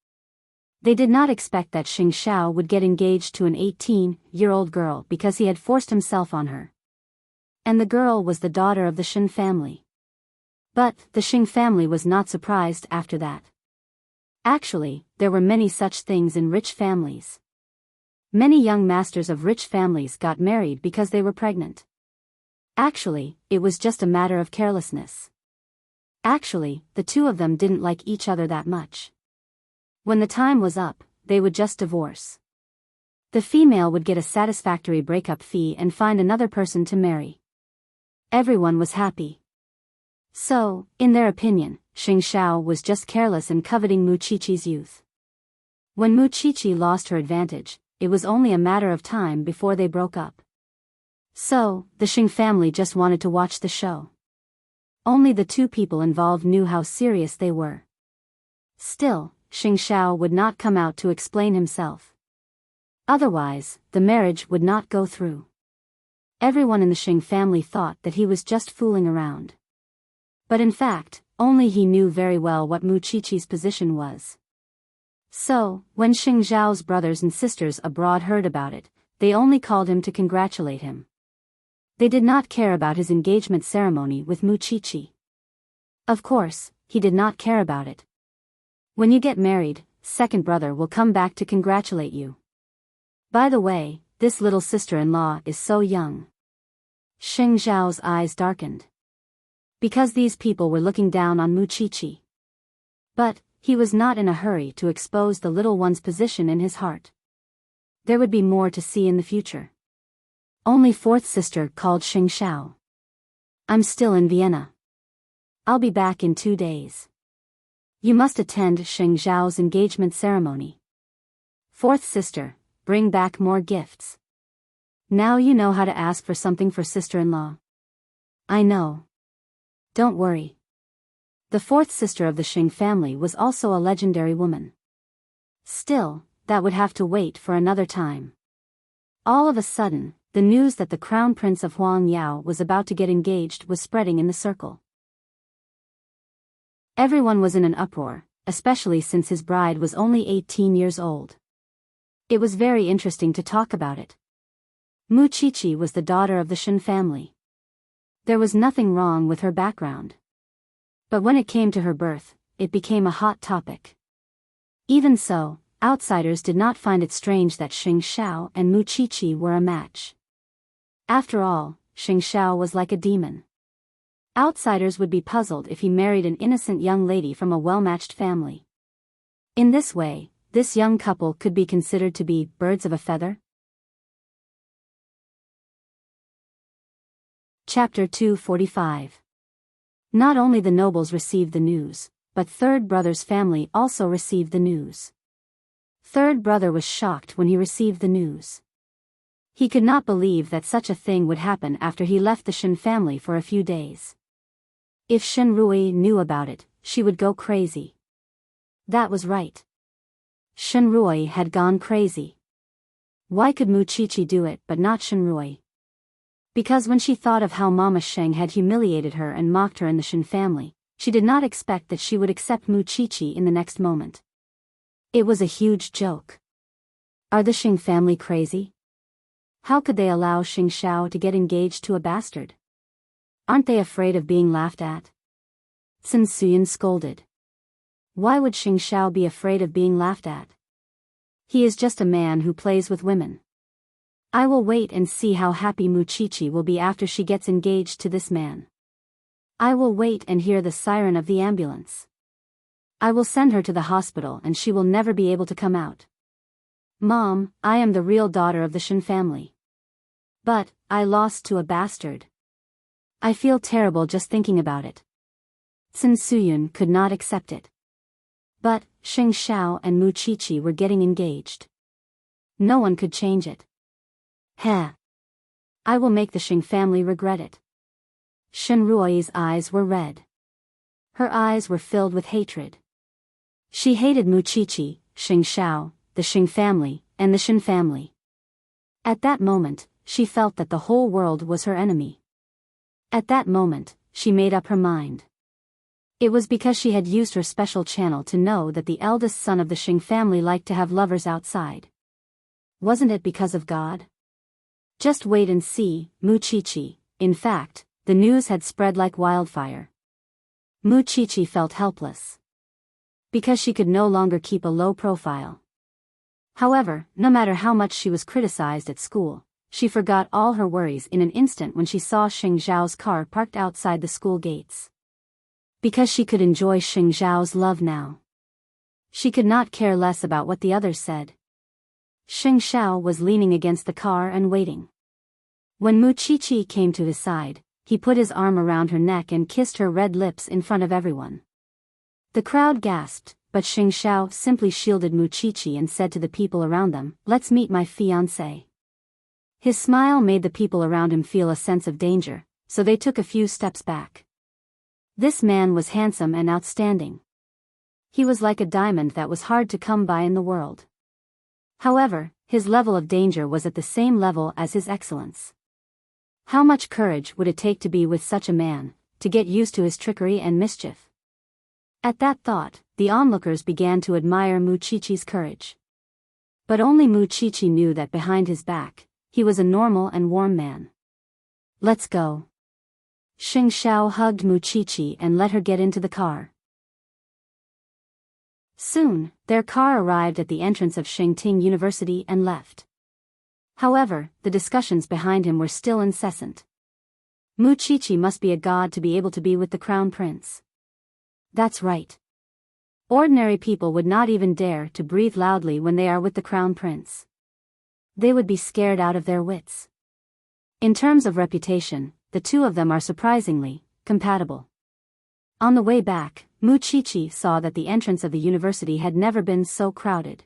Speaker 1: They did not expect that Xing Xiao would get engaged to an 18-year-old girl because he had forced himself on her. And the girl was the daughter of the Xing family. But, the Xing family was not surprised after that. Actually, there were many such things in rich families. Many young masters of rich families got married because they were pregnant. Actually, it was just a matter of carelessness. Actually, the two of them didn't like each other that much. When the time was up, they would just divorce. The female would get a satisfactory breakup fee and find another person to marry. Everyone was happy. So, in their opinion, Xing Xiao was just careless and coveting Mu Qiqi's youth. When Mu Qiqi lost her advantage, it was only a matter of time before they broke up. So, the Xing family just wanted to watch the show. Only the two people involved knew how serious they were. Still, Xing Xiao would not come out to explain himself. Otherwise, the marriage would not go through. Everyone in the Xing family thought that he was just fooling around. But in fact, only he knew very well what Mu Qiqi's position was. So, when Xing Zhao's brothers and sisters abroad heard about it, they only called him to congratulate him. They did not care about his engagement ceremony with Mu Qiqi. Of course, he did not care about it. When you get married, second brother will come back to congratulate you. By the way, this little sister-in-law is so young. Xing Zhao's eyes darkened. Because these people were looking down on Mu Qiqi. But, he was not in a hurry to expose the little one's position in his heart. There would be more to see in the future. Only fourth sister called Xing Xiao. "I'm still in Vienna. I'll be back in 2 days. You must attend Xing Zhao's engagement ceremony. Fourth sister, bring back more gifts. Now you know how to ask for something for sister-in-law." "I know. Don't worry." The fourth sister of the Xing family was also a legendary woman. Still, that would have to wait for another time. All of a sudden, the news that the Crown Prince of Huang Yao was about to get engaged was spreading in the circle. Everyone was in an uproar, especially since his bride was only 18 years old. It was very interesting to talk about it. Mu Qiqi was the daughter of the Shen family. There was nothing wrong with her background. But when it came to her birth, it became a hot topic. Even so, outsiders did not find it strange that Xing Xiao and Mu Qiqi were a match. After all, Xing Xiao was like a demon. Outsiders would be puzzled if he married an innocent young lady from a well-matched family. In this way, this young couple could be considered to be birds of a feather. Chapter 245. Not only the nobles received the news, but third brother's family also received the news. Third brother was shocked when he received the news. He could not believe that such a thing would happen after he left the Shen family for a few days. If Shen Rui knew about it, she would go crazy. That was right. Shen Rui had gone crazy. Why could Mu Qiqi do it but not Shen Rui? Because when she thought of how Mama Sheng had humiliated her and mocked her in the Shen family, she did not expect that she would accept Mu Qiqi in the next moment. It was a huge joke. Are the Sheng family crazy? How could they allow Xing Xiao to get engaged to a bastard? Aren't they afraid of being laughed at? Sun Suyan scolded. Why would Xing Xiao be afraid of being laughed at? He is just a man who plays with women. I will wait and see how happy Mu Qiqi will be after she gets engaged to this man. I will wait and hear the siren of the ambulance. I will send her to the hospital and she will never be able to come out. Mom, I am the real daughter of the Shen family. But, I lost to a bastard. I feel terrible just thinking about it. Sun Suyun could not accept it. But, Xing Xiao and Mu Qiqi were getting engaged. No one could change it. Heh. I will make the Xing family regret it. Shen Rui's eyes were red. Her eyes were filled with hatred. She hated Mu Qiqi, Xing Xiao, the Xing family, and the Shen family. At that moment, she felt that the whole world was her enemy. At that moment, she made up her mind. It was because she had used her special channel to know that the eldest son of the Xing family liked to have lovers outside. Wasn't it because of God? Just wait and see, Mu Qiqi. In fact, the news had spread like wildfire. Mu Qiqi felt helpless. Because she could no longer keep a low profile. However, no matter how much she was criticized at school, she forgot all her worries in an instant when she saw Xing Zhao's car parked outside the school gates. Because she could enjoy Xing Zhao's love now. She could not care less about what the others said. Xing Xiao was leaning against the car and waiting. When Mu Qiqi came to his side, he put his arm around her neck and kissed her red lips in front of everyone. The crowd gasped, but Xing Xiao simply shielded Mu Qiqi and said to the people around them, "Let's meet my fiancé." His smile made the people around him feel a sense of danger, so they took a few steps back. This man was handsome and outstanding. He was like a diamond that was hard to come by in the world. However, his level of danger was at the same level as his excellence. How much courage would it take to be with such a man, to get used to his trickery and mischief? At that thought, the onlookers began to admire Mu Qiqi's courage. But only Mu Qiqi knew that behind his back, he was a normal and warm man. Let's go. Xing Xiao hugged Mu Qiqi and let her get into the car. Soon, their car arrived at the entrance of Shengting University and left. However, the discussions behind him were still incessant. Mu Qiqi must be a god to be able to be with the crown prince. That's right. Ordinary people would not even dare to breathe loudly when they are with the crown prince. They would be scared out of their wits. In terms of reputation, the two of them are surprisingly compatible. On the way back, Mu Qiqi saw that the entrance of the university had never been so crowded.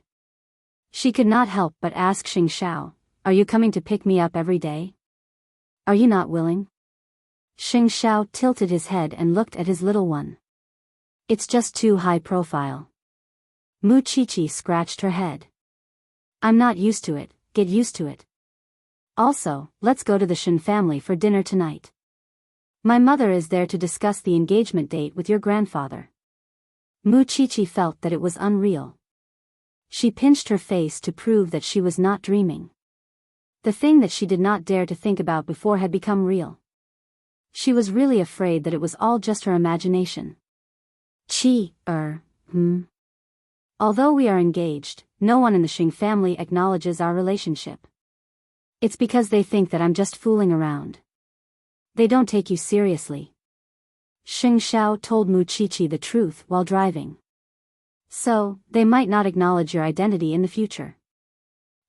Speaker 1: She could not help but ask Xing Xiao, "Are you coming to pick me up every day? Are you not willing?" Xing Xiao tilted his head and looked at his little one. It's just too high profile. Mu Qiqi scratched her head. I'm not used to it, get used to it. Also, let's go to the Shin family for dinner tonight. My mother is there to discuss the engagement date with your grandfather. Mu Chichi felt that it was unreal. She pinched her face to prove that she was not dreaming. The thing that she did not dare to think about before had become real. She was really afraid that it was all just her imagination. Although we are engaged, no one in the Xing family acknowledges our relationship. It's because they think that I'm just fooling around. They don't take you seriously. Xing Xiao told Mu Chichi the truth while driving. So, they might not acknowledge your identity in the future.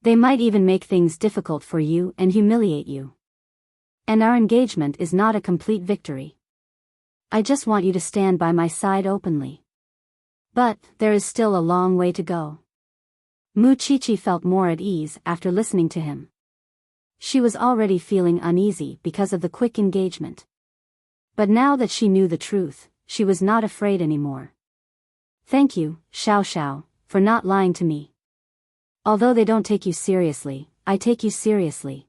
Speaker 1: They might even make things difficult for you and humiliate you. And our engagement is not a complete victory. I just want you to stand by my side openly. But, there is still a long way to go. Mu Chichi felt more at ease after listening to him. She was already feeling uneasy because of the quick engagement. But now that she knew the truth, she was not afraid anymore. Thank you, Xiao Xiao, for not lying to me. Although they don't take you seriously, I take you seriously.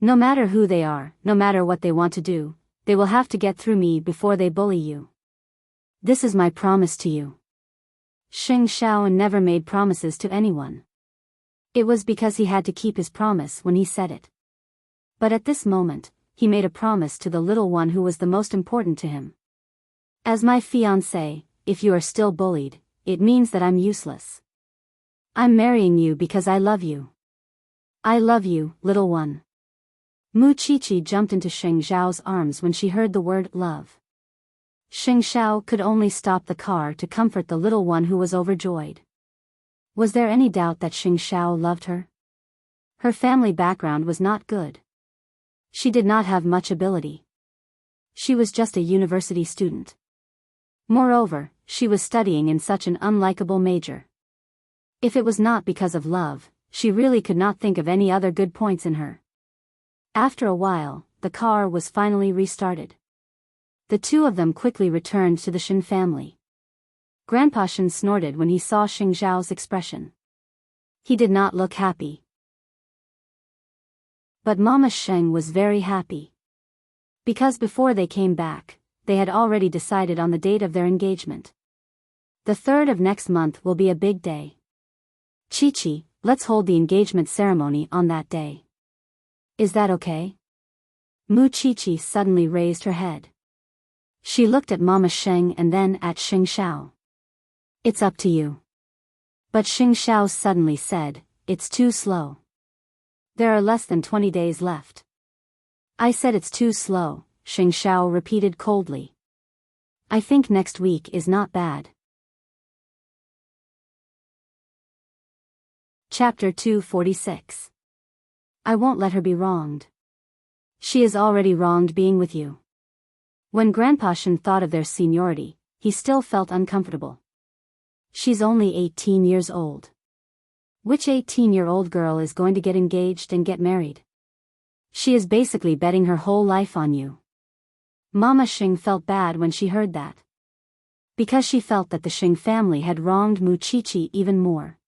Speaker 1: No matter who they are, no matter what they want to do, they will have to get through me before they bully you. This is my promise to you. Xing Xiao never made promises to anyone. It was because he had to keep his promise when he said it. But at this moment, he made a promise to the little one who was the most important to him. As my fiancé, if you are still bullied, it means that I'm useless. I'm marrying you because I love you. I love you, little one. Mu Chichi jumped into Xing Xiao's arms when she heard the word love. Xing Xiao could only stop the car to comfort the little one who was overjoyed. Was there any doubt that Xing Xiao loved her? Her family background was not good. She did not have much ability. She was just a university student. Moreover, she was studying in such an unlikable major. If it was not because of love, she really could not think of any other good points in her. After a while, the car was finally restarted. The two of them quickly returned to the Shin family. Grandpa Shin snorted when he saw Xing Xiao's expression. He did not look happy. But Mama Sheng was very happy. Because before they came back, they had already decided on the date of their engagement. The 3rd of next month will be a big day. Chi-Chi, let's hold the engagement ceremony on that day. Is that okay? Mu Chi-Chi suddenly raised her head. She looked at Mama Sheng and then at Xing Xiao. It's up to you. But Xing Xiao suddenly said, it's too slow. There are less than 20 days left. I said it's too slow, Xing Xiao repeated coldly. I think next week is not bad. Chapter 246. I won't let her be wronged. She is already wronged being with you. When Grandpa Shin thought of their seniority, he still felt uncomfortable. She's only 18 years old. Which 18-year-old girl is going to get engaged and get married? She is basically betting her whole life on you. Mama Xing felt bad when she heard that. Because she felt that the Xing family had wronged Mu Chi-Chi even more.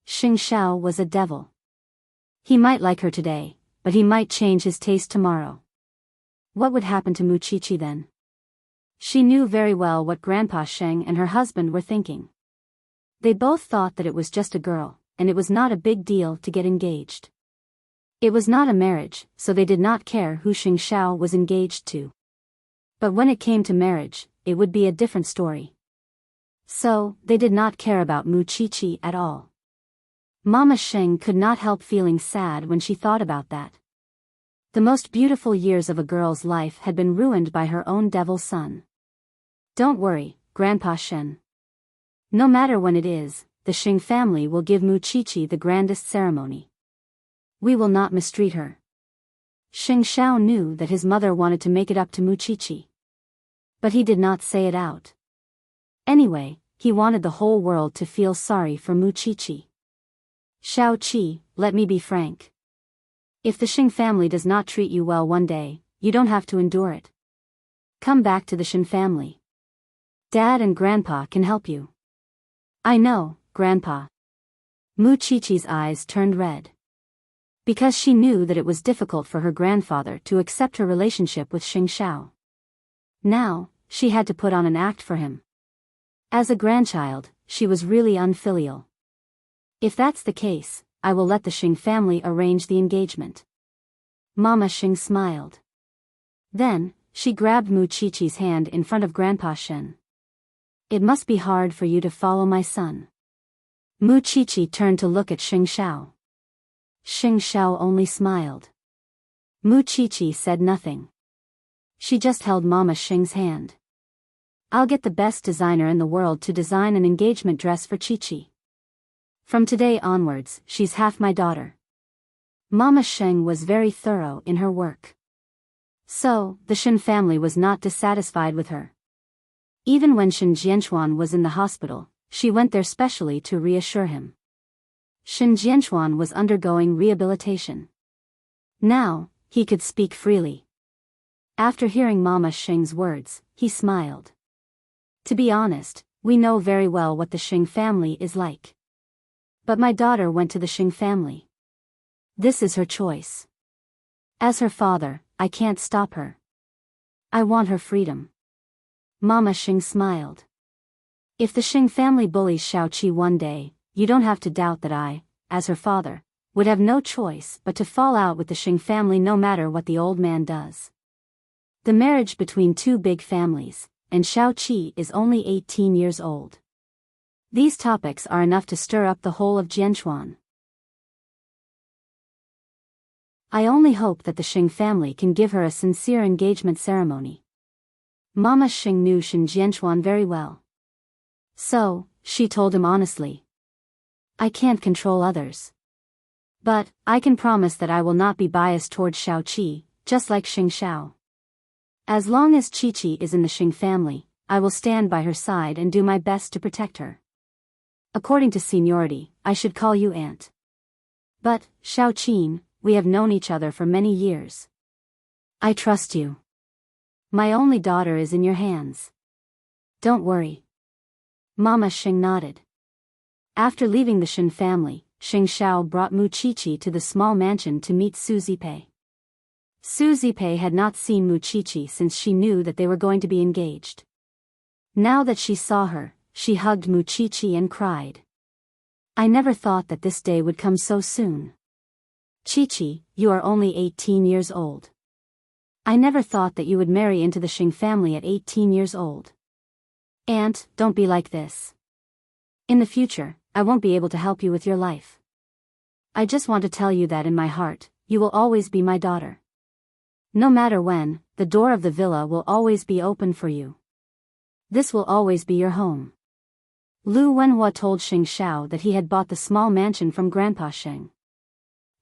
Speaker 1: Xing Xiao was a devil. He might like her today, but he might change his taste tomorrow. What would happen to Mu Chi-Chi then? She knew very well what Grandpa Sheng and her husband were thinking. They both thought that it was just a girl, and it was not a big deal to get engaged. It was not a marriage, so they did not care who Xing Xiao was engaged to. But when it came to marriage, it would be a different story. So, they did not care about Mu Chi-Chi at all. Mama Sheng could not help feeling sad when she thought about that. The most beautiful years of a girl's life had been ruined by her own devil son. Don't worry, Grandpa Shen. No matter when it is, the Xing family will give Mu Chi-Chi the grandest ceremony. We will not mistreat her. Xing Xiao knew that his mother wanted to make it up to Mu Chi-Chi. But he did not say it out. Anyway, he wanted the whole world to feel sorry for Mu Chi-Chi. Xiao Qi, let me be frank. If the Xing family does not treat you well one day, you don't have to endure it. Come back to the Xing family. Dad and Grandpa can help you. I know, Grandpa. Mu Chi-Chi's eyes turned red. because she knew that it was difficult for her grandfather to accept her relationship with Xing Xiao. Now, she had to put on an act for him. As a grandchild, she was really unfilial. If that's the case, I will let the Xing family arrange the engagement. Mama Xing smiled. Then, she grabbed Mu Qiqi's hand in front of Grandpa Shen. It must be hard for you to follow my son. Mu Qiqi turned to look at Xing Xiao. Xing Xiao only smiled. Mu Qiqi said nothing. She just held Mama Xing's hand. I'll get the best designer in the world to design an engagement dress for Qiqi. From today onwards, she's half my daughter. Mama Xing was very thorough in her work. So, the Shen family was not dissatisfied with her. Even when Shen Jianchuan was in the hospital, she went there specially to reassure him. Shen Jianchuan was undergoing rehabilitation. Now, he could speak freely. After hearing Mama Xing's words, he smiled. To be honest, we know very well what the Xing family is like. But my daughter went to the Xing family. This is her choice. As her father, I can't stop her. I want her freedom. Mama Xing smiled. If the Xing family bullies Xiaoqi one day, you don't have to doubt that I, as her father, would have no choice but to fall out with the Xing family no matter what the old man does. The marriage between two big families, and Xiaoqi is only 18 years old. These topics are enough to stir up the whole of Jianchuan. I only hope that the Xing family can give her a sincere engagement ceremony. Mama Xing knew Shen Jianchuan very well. So, she told him honestly. I can't control others. But, I can promise that I will not be biased towards Xiaoqi, just like Xing Xiao. As long as Qiqi is in the Xing family, I will stand by her side and do my best to protect her. According to seniority, I should call you aunt. But, Xiaoqin, we have known each other for many years. I trust you. My only daughter is in your hands. Don't worry. Mama Xing nodded. After leaving the Shen family, Xing Xiao brought Mu Qiqi to the small mansion to meet Su Zipei. Su Zipei had not seen Mu Qiqi since she knew that they were going to be engaged. Now that she saw her, she hugged Mu Qiqi and cried. I never thought that this day would come so soon. Qiqi, you are only 18 years old. I never thought that you would marry into the Xing family at 18 years old. Aunt, don't be like this. In the future, I won't be able to help you with your life. I just want to tell you that in my heart, you will always be my daughter. No matter when, the door of the villa will always be open for you. This will always be your home. Lu Wenhua told Xing Xiao that he had bought the small mansion from Grandpa Sheng.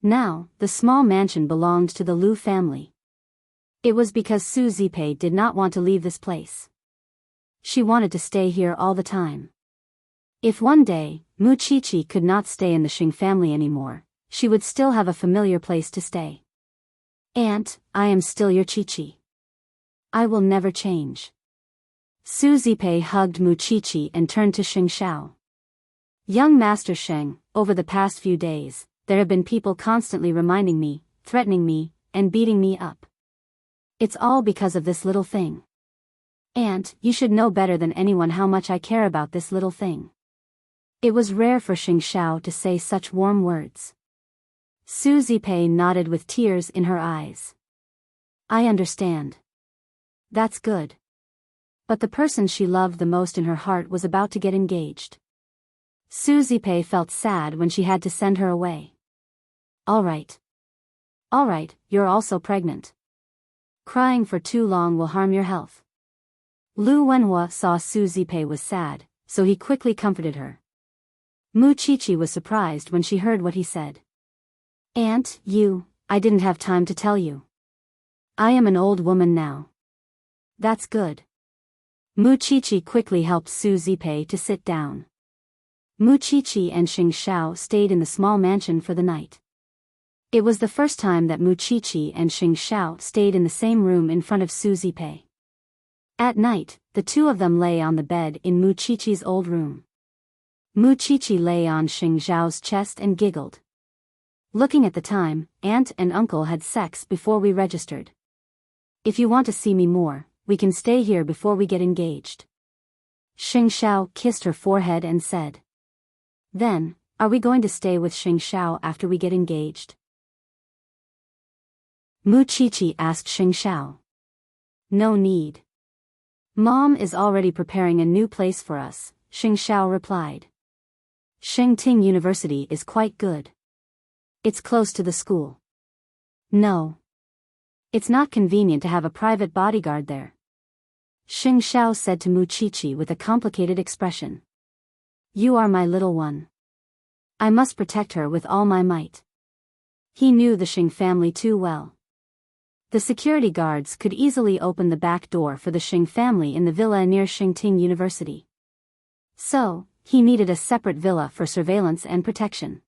Speaker 1: Now, the small mansion belonged to the Lu family. It was because Su Zipei did not want to leave this place. She wanted to stay here all the time. If one day, Mu Qiqi could not stay in the Xing family anymore, she would still have a familiar place to stay. Aunt, I am still your Qiqi. I will never change. Su Zipei hugged Mu Qiqi and turned to Xing Xiao. Young Master Sheng, over the past few days, there have been people constantly reminding me, threatening me, and beating me up. It's all because of this little thing. Aunt, you should know better than anyone how much I care about this little thing. It was rare for Xing Xiao to say such warm words. Su Zipei nodded with tears in her eyes. I understand. That's good. But the person she loved the most in her heart was about to get engaged. Su Zipei felt sad when she had to send her away. All right, you're also pregnant. Crying for too long will harm your health. Lu Wenhua saw Su Zipei was sad, so he quickly comforted her. Mu Qiqi was surprised when she heard what he said. Aunt, I didn't have time to tell you. I am an old woman now. That's good. Mu Qiqi quickly helped Su Zipei to sit down. Mu Qiqi and Xing Xiao stayed in the small mansion for the night. It was the first time that Mu Qiqi and Xing Xiao stayed in the same room in front of Su Zipei. At night, the two of them lay on the bed in Mu Qiqi's old room. Mu Qiqi lay on Xing Xiao's chest and giggled. Looking at the time, aunt and uncle had sex before we registered. If you want to see me more, we can stay here before we get engaged. Xing Xiao kissed her forehead and said. Then, are we going to stay with Xing Xiao after we get engaged? Mu Qiqi asked Xing Xiao. No need. Mom is already preparing a new place for us, Xing Xiao replied. Enchanting University is quite good. It's close to the school. No. It's not convenient to have a private bodyguard there. Xing Xiao said to Mu Qiqi with a complicated expression. You are my little one. I must protect her with all my might. He knew the Xing family too well. The security guards could easily open the back door for the Xing family in the villa near Enchanting University. So, he needed a separate villa for surveillance and protection.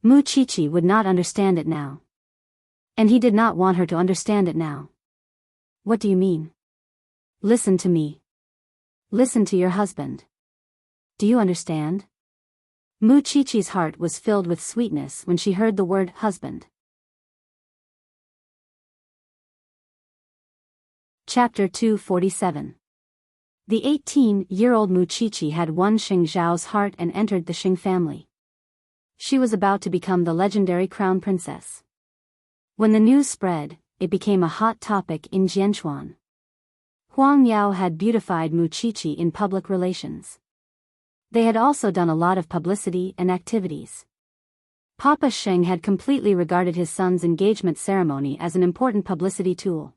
Speaker 1: Mu Qiqi would not understand it now. And he did not want her to understand it now. What do you mean? Listen to me. Listen to your husband. Do you understand? Mu Qiqi's heart was filled with sweetness when she heard the word husband. Chapter 247. The 18-year-old Mu Qiqi had won Xing Zhao's heart and entered the Xing family. She was about to become the legendary crown princess. When the news spread, it became a hot topic in Jianchuan. Huang Yao had beautified Mu Qiqi in public relations. They had also done a lot of publicity and activities. Papa Sheng had completely regarded his son's engagement ceremony as an important publicity tool.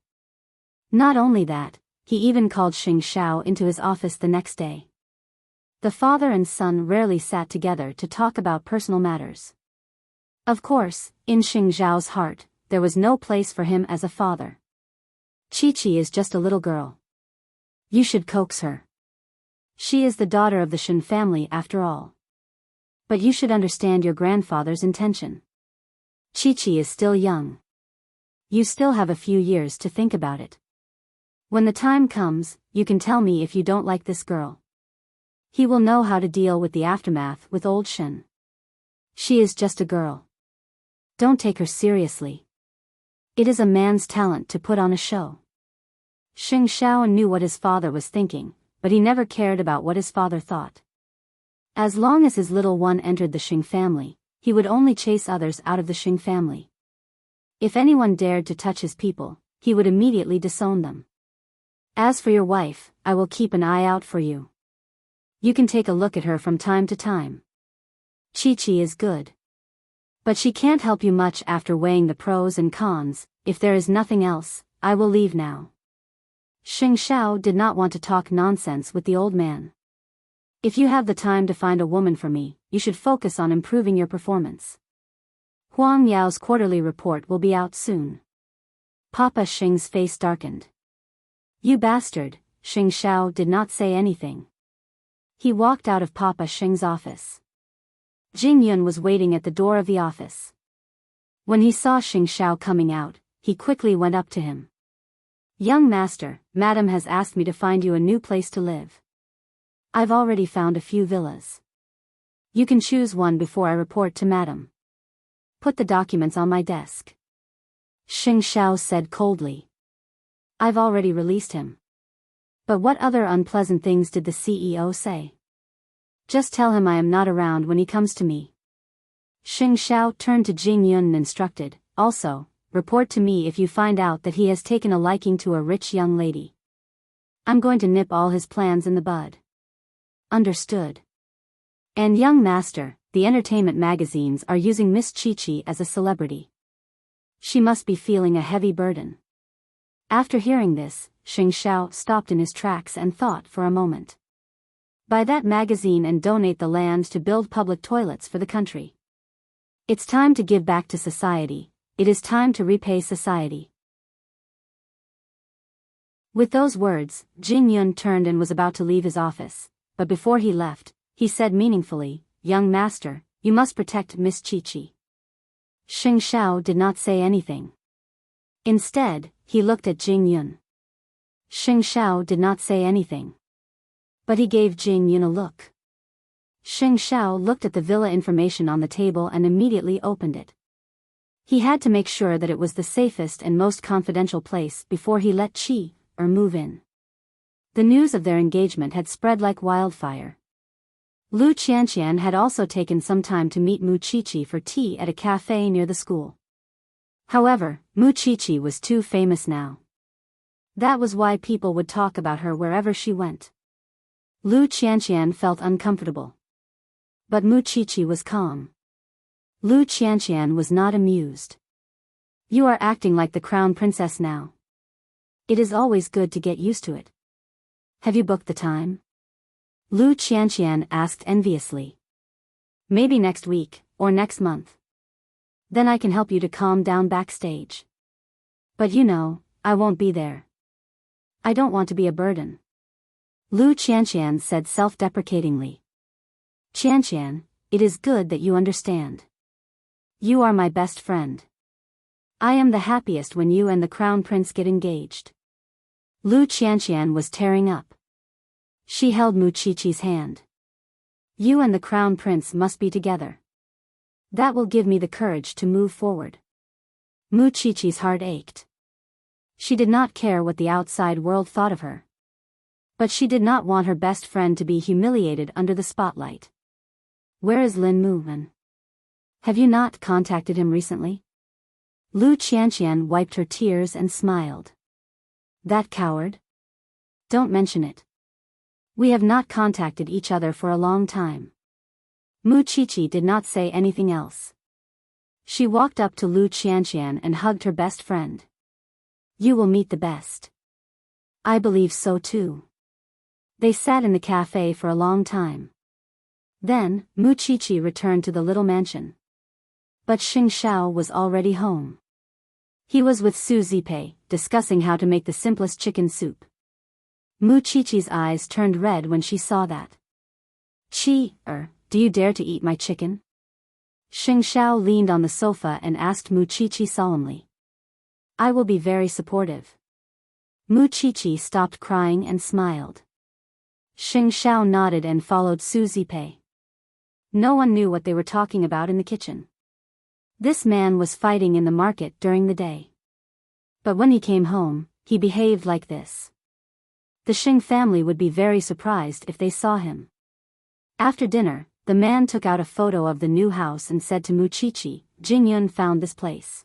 Speaker 1: Not only that, he even called Xing Xiao into his office the next day. The father and son rarely sat together to talk about personal matters. Of course, in Xing Xiao's heart, there was no place for him as a father. Qiqi is just a little girl. You should coax her. She is the daughter of the Shen family after all. But you should understand your grandfather's intention. Qiqi is still young. You still have a few years to think about it. When the time comes, you can tell me if you don't like this girl. He will know how to deal with the aftermath with old Shen. She is just a girl. Don't take her seriously. It is a man's talent to put on a show. Xing Xiao knew what his father was thinking, but he never cared about what his father thought. As long as his little one entered the Xing family, he would only chase others out of the Xing family. If anyone dared to touch his people, he would immediately disown them. As for your wife, I will keep an eye out for you. You can take a look at her from time to time. Qiqi is good. But she can't help you much after weighing the pros and cons. If there is nothing else, I will leave now. Xing Xiao did not want to talk nonsense with the old man. If you have the time to find a woman for me, you should focus on improving your performance. Huang Yao's quarterly report will be out soon. Papa Xing's face darkened. You bastard, Xing Xiao did not say anything. He walked out of Papa Xing's office. Jing Yun was waiting at the door of the office. When he saw Xing Xiao coming out, he quickly went up to him. Young master, madam has asked me to find you a new place to live. I've already found a few villas. You can choose one before I report to madam. Put the documents on my desk. Xing Xiao said coldly. I've already released him. But what other unpleasant things did the CEO say? Just tell him I am not around when he comes to me. Xing Xiao turned to Jing Yun and instructed, also, report to me if you find out that he has taken a liking to a rich young lady. I'm going to nip all his plans in the bud. Understood. And young master, the entertainment magazines are using Miss Qiqi as a celebrity. She must be feeling a heavy burden. After hearing this, Xing Xiao stopped in his tracks and thought for a moment. Buy that magazine and donate the land to build public toilets for the country. It's time to give back to society. It is time to repay society. With those words, Jing Yun turned and was about to leave his office, but before he left, he said meaningfully, Young master, you must protect Miss Qiqi. Xing Xiao did not say anything. Instead, he looked at Jing Yun. Xing Xiao did not say anything. But he gave Jing Yun a look. Xing Xiao looked at the villa information on the table and immediately opened it. He had to make sure that it was the safest and most confidential place before he let Chi move in. The news of their engagement had spread like wildfire. Lu Qianqian had also taken some time to meet Mu Qiqi for tea at a cafe near the school. However, Mu Qiqi was too famous now. That was why people would talk about her wherever she went. Lu Qianqian felt uncomfortable. But Mu Qiqi was calm. Lu Qianqian was not amused. You are acting like the crown princess now. It is always good to get used to it. Have you booked the time? Lu Qianqian asked enviously. Maybe next week, or next month. Then I can help you to calm down backstage. But you know, I won't be there. I don't want to be a burden. Lu Qianqian said self-deprecatingly. Qianqian, it is good that you understand. You are my best friend. I am the happiest when you and the crown prince get engaged. Lu Qianqian was tearing up. She held Mu Qiqi's hand. You and the crown prince must be together. That will give me the courage to move forward. Mu Qiqi's heart ached. She did not care what the outside world thought of her. But she did not want her best friend to be humiliated under the spotlight. Where is Lin Muwen? Have you not contacted him recently? Lu Qianqian wiped her tears and smiled. That coward? Don't mention it. We have not contacted each other for a long time. Mu Qiqi did not say anything else. She walked up to Lu Qianqian and hugged her best friend. You will meet the best. I believe so too. They sat in the cafe for a long time. Then, Mu Qiqi returned to the little mansion. But Xing Xiao was already home. He was with Su Zipei, discussing how to make the simplest chicken soup. Mu Qiqi's eyes turned red when she saw that. Do you dare to eat my chicken? Xing Xiao leaned on the sofa and asked Mu Qiqi solemnly. I will be very supportive. Mu Qiqi stopped crying and smiled. Xing Xiao nodded and followed Su Zipei. No one knew what they were talking about in the kitchen. This man was fighting in the market during the day. But when he came home, he behaved like this. The Xing family would be very surprised if they saw him. After dinner, the man took out a photo of the new house and said to Mu Qiqi, Jingyun found this place.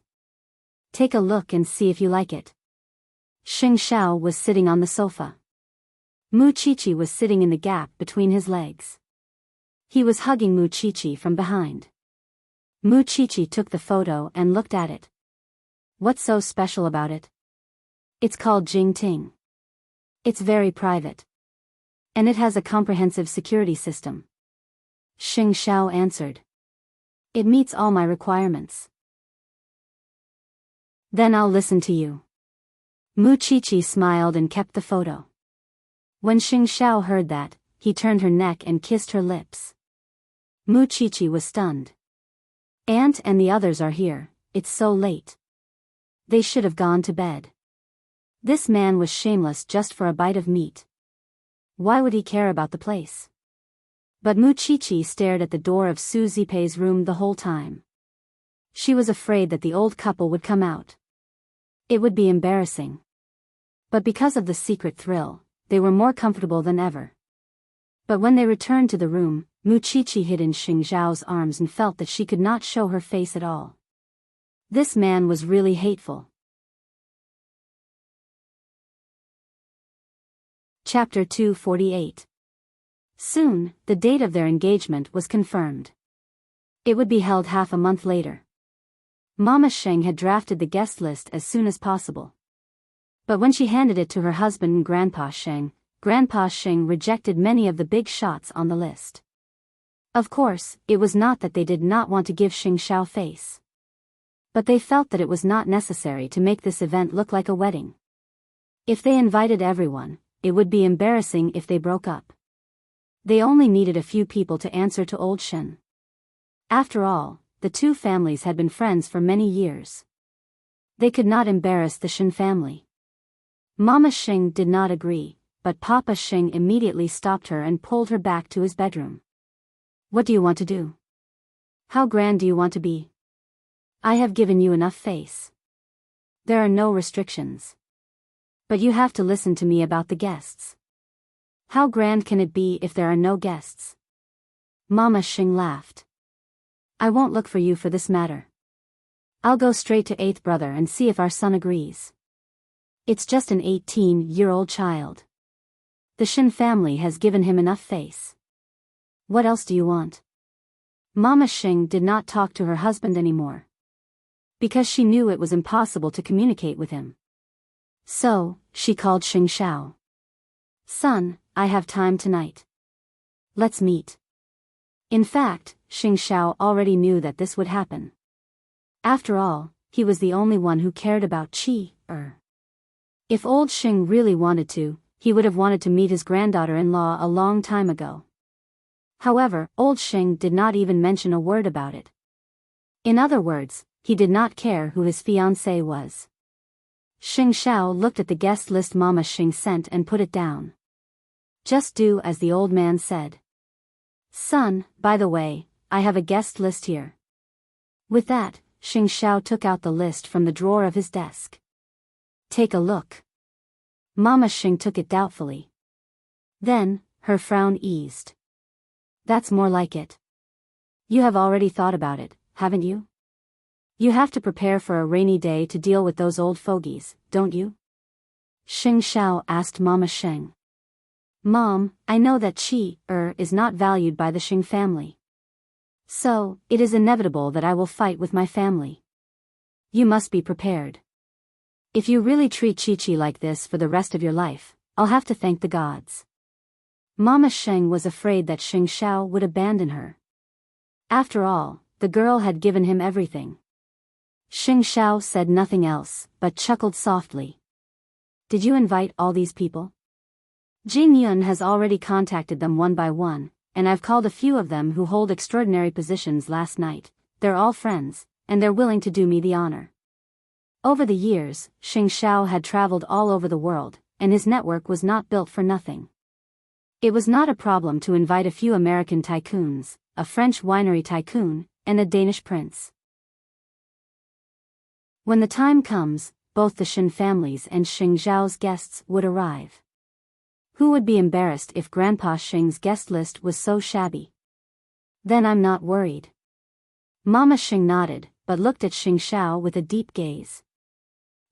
Speaker 1: Take a look and see if you like it. Xing Xiao was sitting on the sofa. Mu Qiqi was sitting in the gap between his legs. He was hugging Mu Qiqi from behind. Mu Qiqi took the photo and looked at it. What's so special about it? It's called Jingting. It's very private. And it has a comprehensive security system. Xing Xiao answered. It meets all my requirements. Then I'll listen to you. Mu Qiqi smiled and kept the photo. When Xing Xiao heard that, he turned her neck and kissed her lips. Mu Qiqi was stunned. Aunt and the others are here, it's so late. They should have gone to bed. This man was shameless just for a bite of meat. Why would he care about the place? But Mu Qiqi stared at the door of Su Zipei's room the whole time. She was afraid that the old couple would come out. It would be embarrassing. But because of the secret thrill, they were more comfortable than ever. But when they returned to the room, Mu Qiqi hid in Xing Xiao's arms and felt that she could not show her face at all. This man was really hateful. Chapter 248. Soon, the date of their engagement was confirmed. It would be held half a month later. Mama Sheng had drafted the guest list as soon as possible. But when she handed it to her husband and Grandpa Sheng rejected many of the big shots on the list. Of course, it was not that they did not want to give Xing Xiao face. But they felt that it was not necessary to make this event look like a wedding. If they invited everyone, it would be embarrassing if they broke up. They only needed a few people to answer to old Shen. After all, the two families had been friends for many years. They could not embarrass the Shen family. Mama Xing did not agree, but Papa Xing immediately stopped her and pulled her back to his bedroom. What do you want to do? How grand do you want to be? I have given you enough face. There are no restrictions. But you have to listen to me about the guests. How grand can it be if there are no guests? Mama Xing laughed. I won't look for you for this matter. I'll go straight to eighth brother and see if our son agrees. It's just an 18-year-old child. The Shin family has given him enough face. What else do you want? Mama Xing did not talk to her husband anymore. Because she knew it was impossible to communicate with him. So, she called Xing Xiao. Son, I have time tonight. Let's meet. In fact, Xing Xiao already knew that this would happen. After all, he was the only one who cared about Qi. If old Xing really wanted to, he would have wanted to meet his granddaughter-in-law a long time ago. However, old Xing did not even mention a word about it. In other words, he did not care who his fiancée was. Xing Xiao looked at the guest list Mama Xing sent and put it down. Just do as the old man said. Son, by the way, I have a guest list here. With that, Xing Xiao took out the list from the drawer of his desk. Take a look. Mama Xing took it doubtfully. Then, her frown eased. That's more like it. You have already thought about it, haven't you? You have to prepare for a rainy day to deal with those old fogies, don't you? Xing Xiao asked Mama Xing. Mom, I know that Qi is not valued by the Xing family. So, it is inevitable that I will fight with my family. You must be prepared. If you really treat Qi like this for the rest of your life, I'll have to thank the gods. Mama Xing was afraid that Xing Xiao would abandon her. After all, the girl had given him everything. Xing Xiao said nothing else, but chuckled softly. Did you invite all these people? Jing Yun has already contacted them one by one, and I've called a few of them who hold extraordinary positions last night. They're all friends, and they're willing to do me the honor. Over the years, Xing Xiao had traveled all over the world, and his network was not built for nothing. It was not a problem to invite a few American tycoons, a French winery tycoon, and a Danish prince. When the time comes, both the Shin families and Xing Zhao's guests would arrive. Who would be embarrassed if Grandpa Xing's guest list was so shabby? Then I'm not worried. Mama Xing nodded, but looked at Xing Xiao with a deep gaze.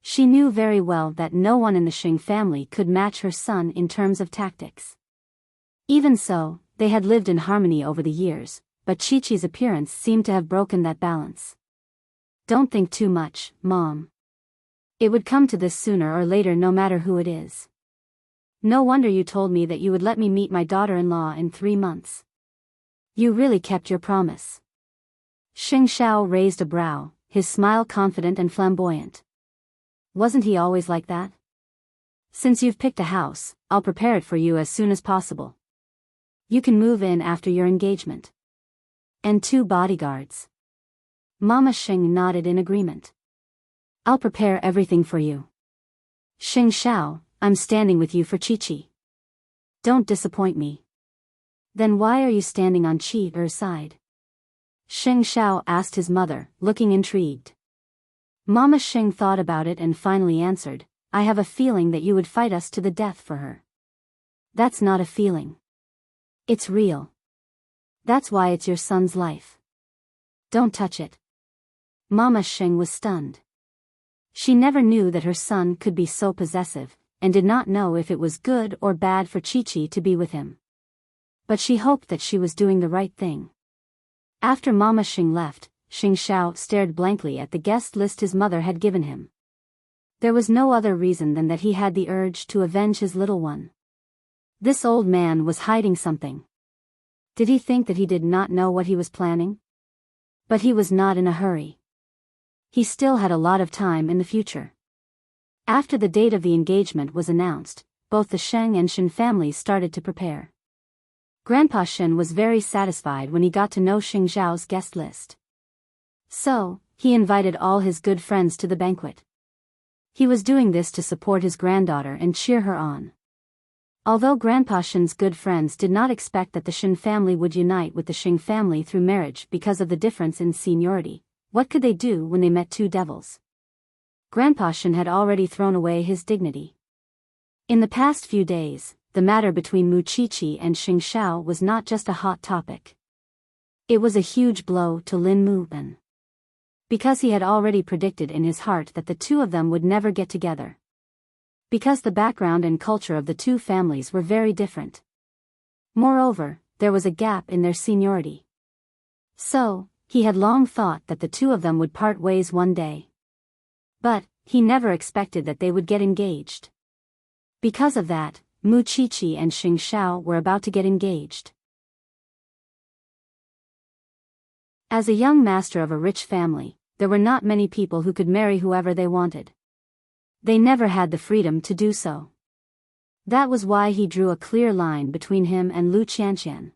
Speaker 1: She knew very well that no one in the Xing family could match her son in terms of tactics. Even so, they had lived in harmony over the years, but Chi-Chi's appearance seemed to have broken that balance. Don't think too much, Mom. It would come to this sooner or later no matter who it is. No wonder you told me that you would let me meet my daughter-in-law in 3 months. You really kept your promise. Xing Xiao raised a brow, his smile confident and flamboyant. Wasn't he always like that? Since you've picked a house, I'll prepare it for you as soon as possible. You can move in after your engagement. And 2 bodyguards. Mama Xing nodded in agreement. I'll prepare everything for you. Xing Xiao, I'm standing with you for Chi-Chi. Don't disappoint me. Then why are you standing on Chi-Er's side? Xing Xiao asked his mother, looking intrigued. Mama Xing thought about it and finally answered, I have a feeling that you would fight us to the death for her. That's not a feeling. It's real. That's why it's your son's life. Don't touch it. Mama Xing was stunned. She never knew that her son could be so possessive, and did not know if it was good or bad for Chi-Chi to be with him. But she hoped that she was doing the right thing. After Mama Xing left, Xing Xiao stared blankly at the guest list his mother had given him. There was no other reason than that he had the urge to avenge his little one. This old man was hiding something. Did he think that he did not know what he was planning? But he was not in a hurry. He still had a lot of time in the future. After the date of the engagement was announced, both the Sheng and Shin families started to prepare. Grandpa Shin was very satisfied when he got to know Xing Zhao's guest list. So, he invited all his good friends to the banquet. He was doing this to support his granddaughter and cheer her on. Although Grandpa Shin's good friends did not expect that the Shin family would unite with the Xing family through marriage because of the difference in seniority, What could they do when they met two devils? Grandpa Shen had already thrown away his dignity. In the past few days, the matter between Mu Qiqi and Xing Xiao was not just a hot topic. It was a huge blow to Lin Muben. Because he had already predicted in his heart that the two of them would never get together. Because the background and culture of the two families were very different. Moreover, there was a gap in their seniority. So, he had long thought that the two of them would part ways one day. But, he never expected that they would get engaged. Because of that, Mu Qiqi and Xing Xiao were about to get engaged. As a young master of a rich family, there were not many people who could marry whoever they wanted. They never had the freedom to do so. That was why he drew a clear line between him and Lu Qianqian.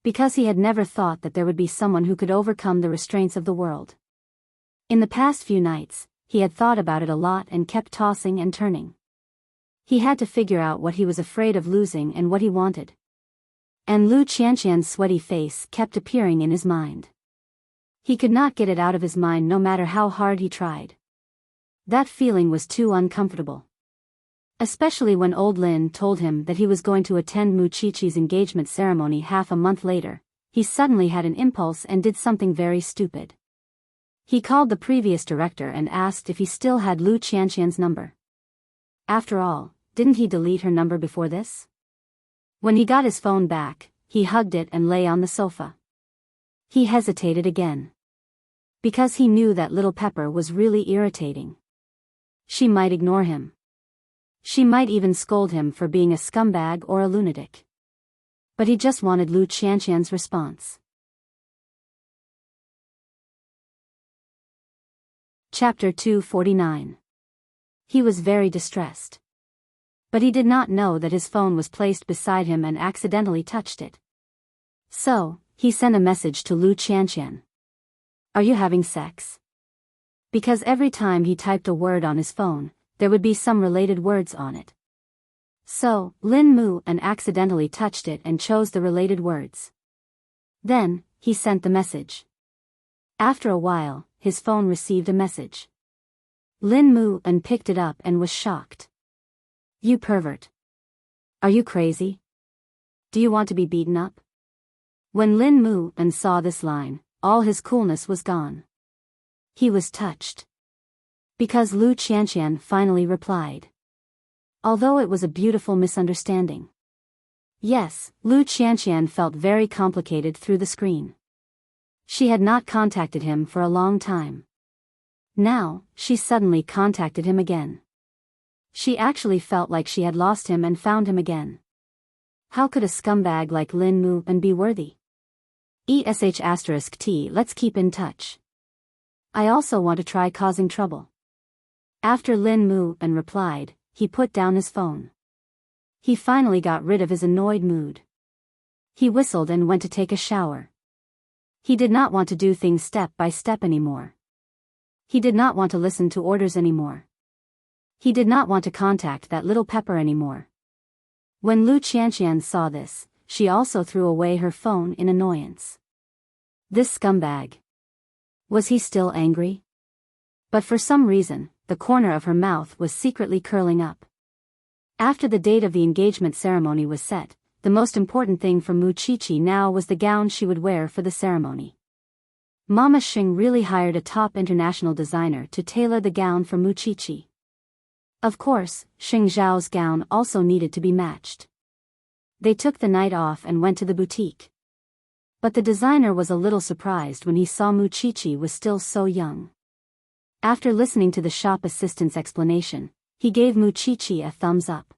Speaker 1: Because he had never thought that there would be someone who could overcome the restraints of the world. In the past few nights, he had thought about it a lot and kept tossing and turning. He had to figure out what he was afraid of losing and what he wanted. And Lu Qianqian's sweaty face kept appearing in his mind. He could not get it out of his mind no matter how hard he tried. That feeling was too uncomfortable. Especially when old Lin told him that he was going to attend Mu Qiqi's engagement ceremony half a month later, he suddenly had an impulse and did something very stupid. He called the previous director and asked if he still had Lu Qianqian's number. After all, didn't he delete her number before this? When he got his phone back, he hugged it and lay on the sofa. He hesitated again. Because he knew that little Pepper was really irritating. She might ignore him. She might even scold him for being a scumbag or a lunatic. But he just wanted Lu Qianqian's response. Chapter 249. He was very distressed. But he did not know that his phone was placed beside him and accidentally touched it. So, he sent a message to Lu Qianqian. Are you having sex? Because every time he typed a word on his phone, there would be some related words on it. So, Lin Mu and accidentally touched it and chose the related words. Then, he sent the message. After a while, his phone received a message. Lin Mu and picked it up and was shocked. You pervert. Are you crazy? Do you want to be beaten up? When Lin Mu and saw this line, all his coolness was gone. He was touched. Because Lu Qianqian finally replied. Although it was a beautiful misunderstanding. Yes, Lu Qianqian felt very complicated through the screen. She had not contacted him for a long time. Now, she suddenly contacted him again. She actually felt like she had lost him and found him again. How could a scumbag like Lin Mu and be worthy? ESH*T. Let's keep in touch. I also want to try causing trouble. After Lin Mu and replied, he put down his phone. He finally got rid of his annoyed mood. He whistled and went to take a shower. He did not want to do things step by step anymore. He did not want to listen to orders anymore. He did not want to contact that little Pepper anymore. When Lu Qianqian saw this, she also threw away her phone in annoyance. This scumbag. Was he still angry? But for some reason, the corner of her mouth was secretly curling up. After the date of the engagement ceremony was set, the most important thing for Mu Qiqi now was the gown she would wear for the ceremony. Mama Xing really hired a top international designer to tailor the gown for Mu Qiqi. Of course, Xing Zhao's gown also needed to be matched. They took the night off and went to the boutique. But the designer was a little surprised when he saw Mu Qiqi was still so young. After listening to the shop assistant's explanation, he gave Mu Qiqi a thumbs up.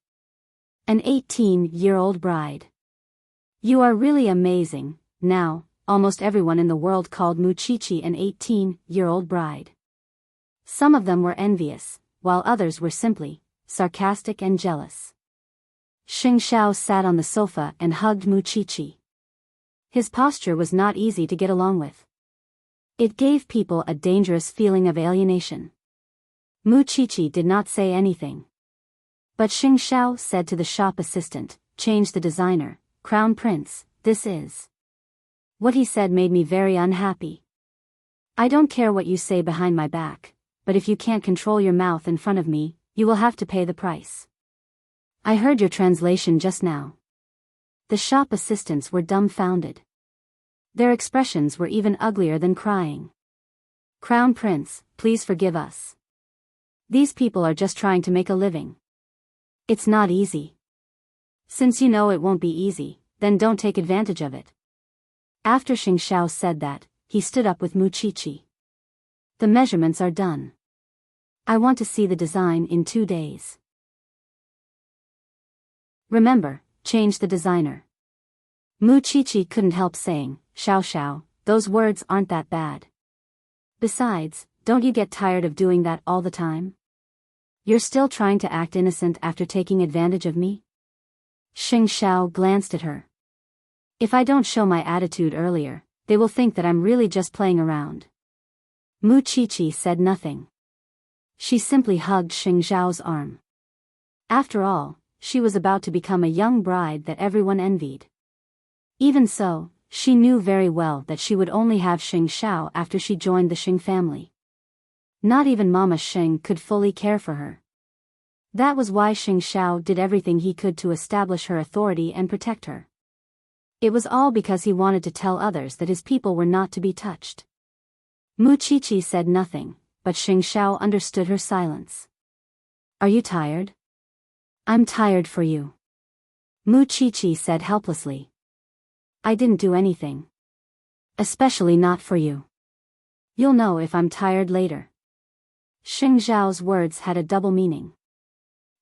Speaker 1: An 18-year-old bride. You are really amazing. Now, almost everyone in the world called Mu Qiqi an 18-year-old bride. Some of them were envious, while others were simply sarcastic and jealous. Xing Xiao sat on the sofa and hugged Mu Qiqi. His posture was not easy to get along with. It gave people a dangerous feeling of alienation. Mu Qiqi did not say anything. But Xing Xiao said to the shop assistant, change the designer, Crown Prince, this is. What he said made me very unhappy. I don't care what you say behind my back, but if you can't control your mouth in front of me, you will have to pay the price. I heard your translation just now. The shop assistants were dumbfounded. Their expressions were even uglier than crying. Crown Prince, please forgive us. These people are just trying to make a living. It's not easy. Since you know it won't be easy, then don't take advantage of it. After Xing Xiao said that, he stood up with Muqiqi. The measurements are done. I want to see the design in 2 days. Remember, change the designer. Muqiqi couldn't help saying, Xiao Xiao, those words aren't that bad. Besides, don't you get tired of doing that all the time? You're still trying to act innocent after taking advantage of me? Xing Xiao glanced at her. If I don't show my attitude earlier, they will think that I'm really just playing around. Muqiqi said nothing. She simply hugged Xing Xiao's arm. After all, she was about to become a young bride that everyone envied. Even so, she knew very well that she would only have Xing Xiao after she joined the Xing family. Not even Mama Xing could fully care for her. That was why Xing Xiao did everything he could to establish her authority and protect her. It was all because he wanted to tell others that his people were not to be touched. Muqiqi said nothing, but Xing Xiao understood her silence. Are you tired? I'm tired for you. Muqiqi said helplessly. I didn't do anything. Especially not for you. You'll know if I'm tired later. Xing Xiao's words had a double meaning.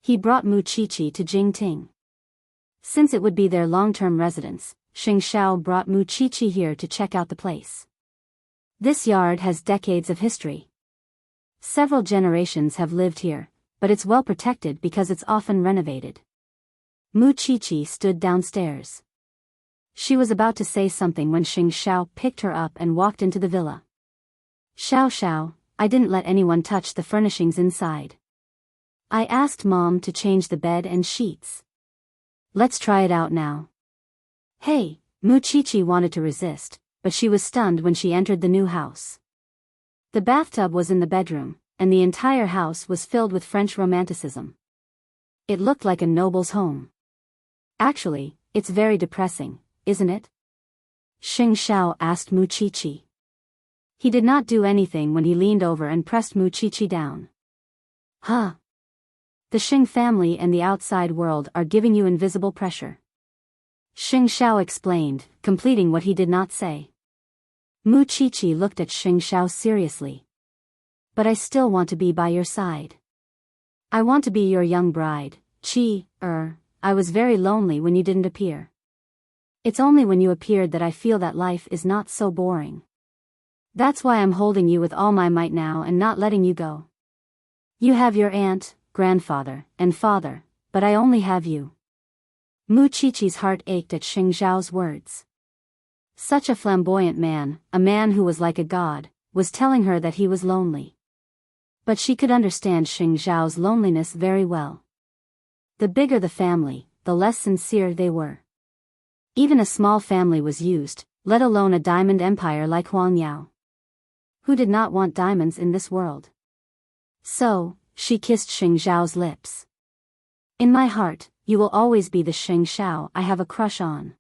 Speaker 1: He brought Muqiqi to Jingting. Since it would be their long-term residence, Xing Xiao brought Muqiqi here to check out the place. This yard has decades of history. Several generations have lived here, but it's well protected because it's often renovated. Muqiqi stood downstairs. She was about to say something when Xing Xiao picked her up and walked into the villa. Xiao Xiao, I didn't let anyone touch the furnishings inside. I asked Mom to change the bed and sheets. Let's try it out now. Hey, Muqiqi wanted to resist, but she was stunned when she entered the new house. The bathtub was in the bedroom, and the entire house was filled with French romanticism. It looked like a noble's home. Actually, it's very depressing, isn't it? Xing Xiao asked Muqiqi. He did not do anything when he leaned over and pressed Muqiqi down. Huh? The Xing family and the outside world are giving you invisible pressure. Xing Xiao explained, completing what he did not say. Muqiqi looked at Xing Xiao seriously. But I still want to be by your side. I want to be your young bride, I was very lonely when you didn't appear. It's only when you appeared that I feel that life is not so boring. That's why I'm holding you with all my might now and not letting you go. You have your aunt, grandfather, and father, but I only have you. Muqiqi's heart ached at Xing Xiao's words. Such a flamboyant man, a man who was like a god, was telling her that he was lonely. But she could understand Xing Xiao's loneliness very well. The bigger the family, the less sincere they were. Even a small family was used, let alone a diamond empire like Huang Yao. Who did not want diamonds in this world? So, she kissed Xing Xiao's lips. In my heart, you will always be the Xing Xiao I have a crush on.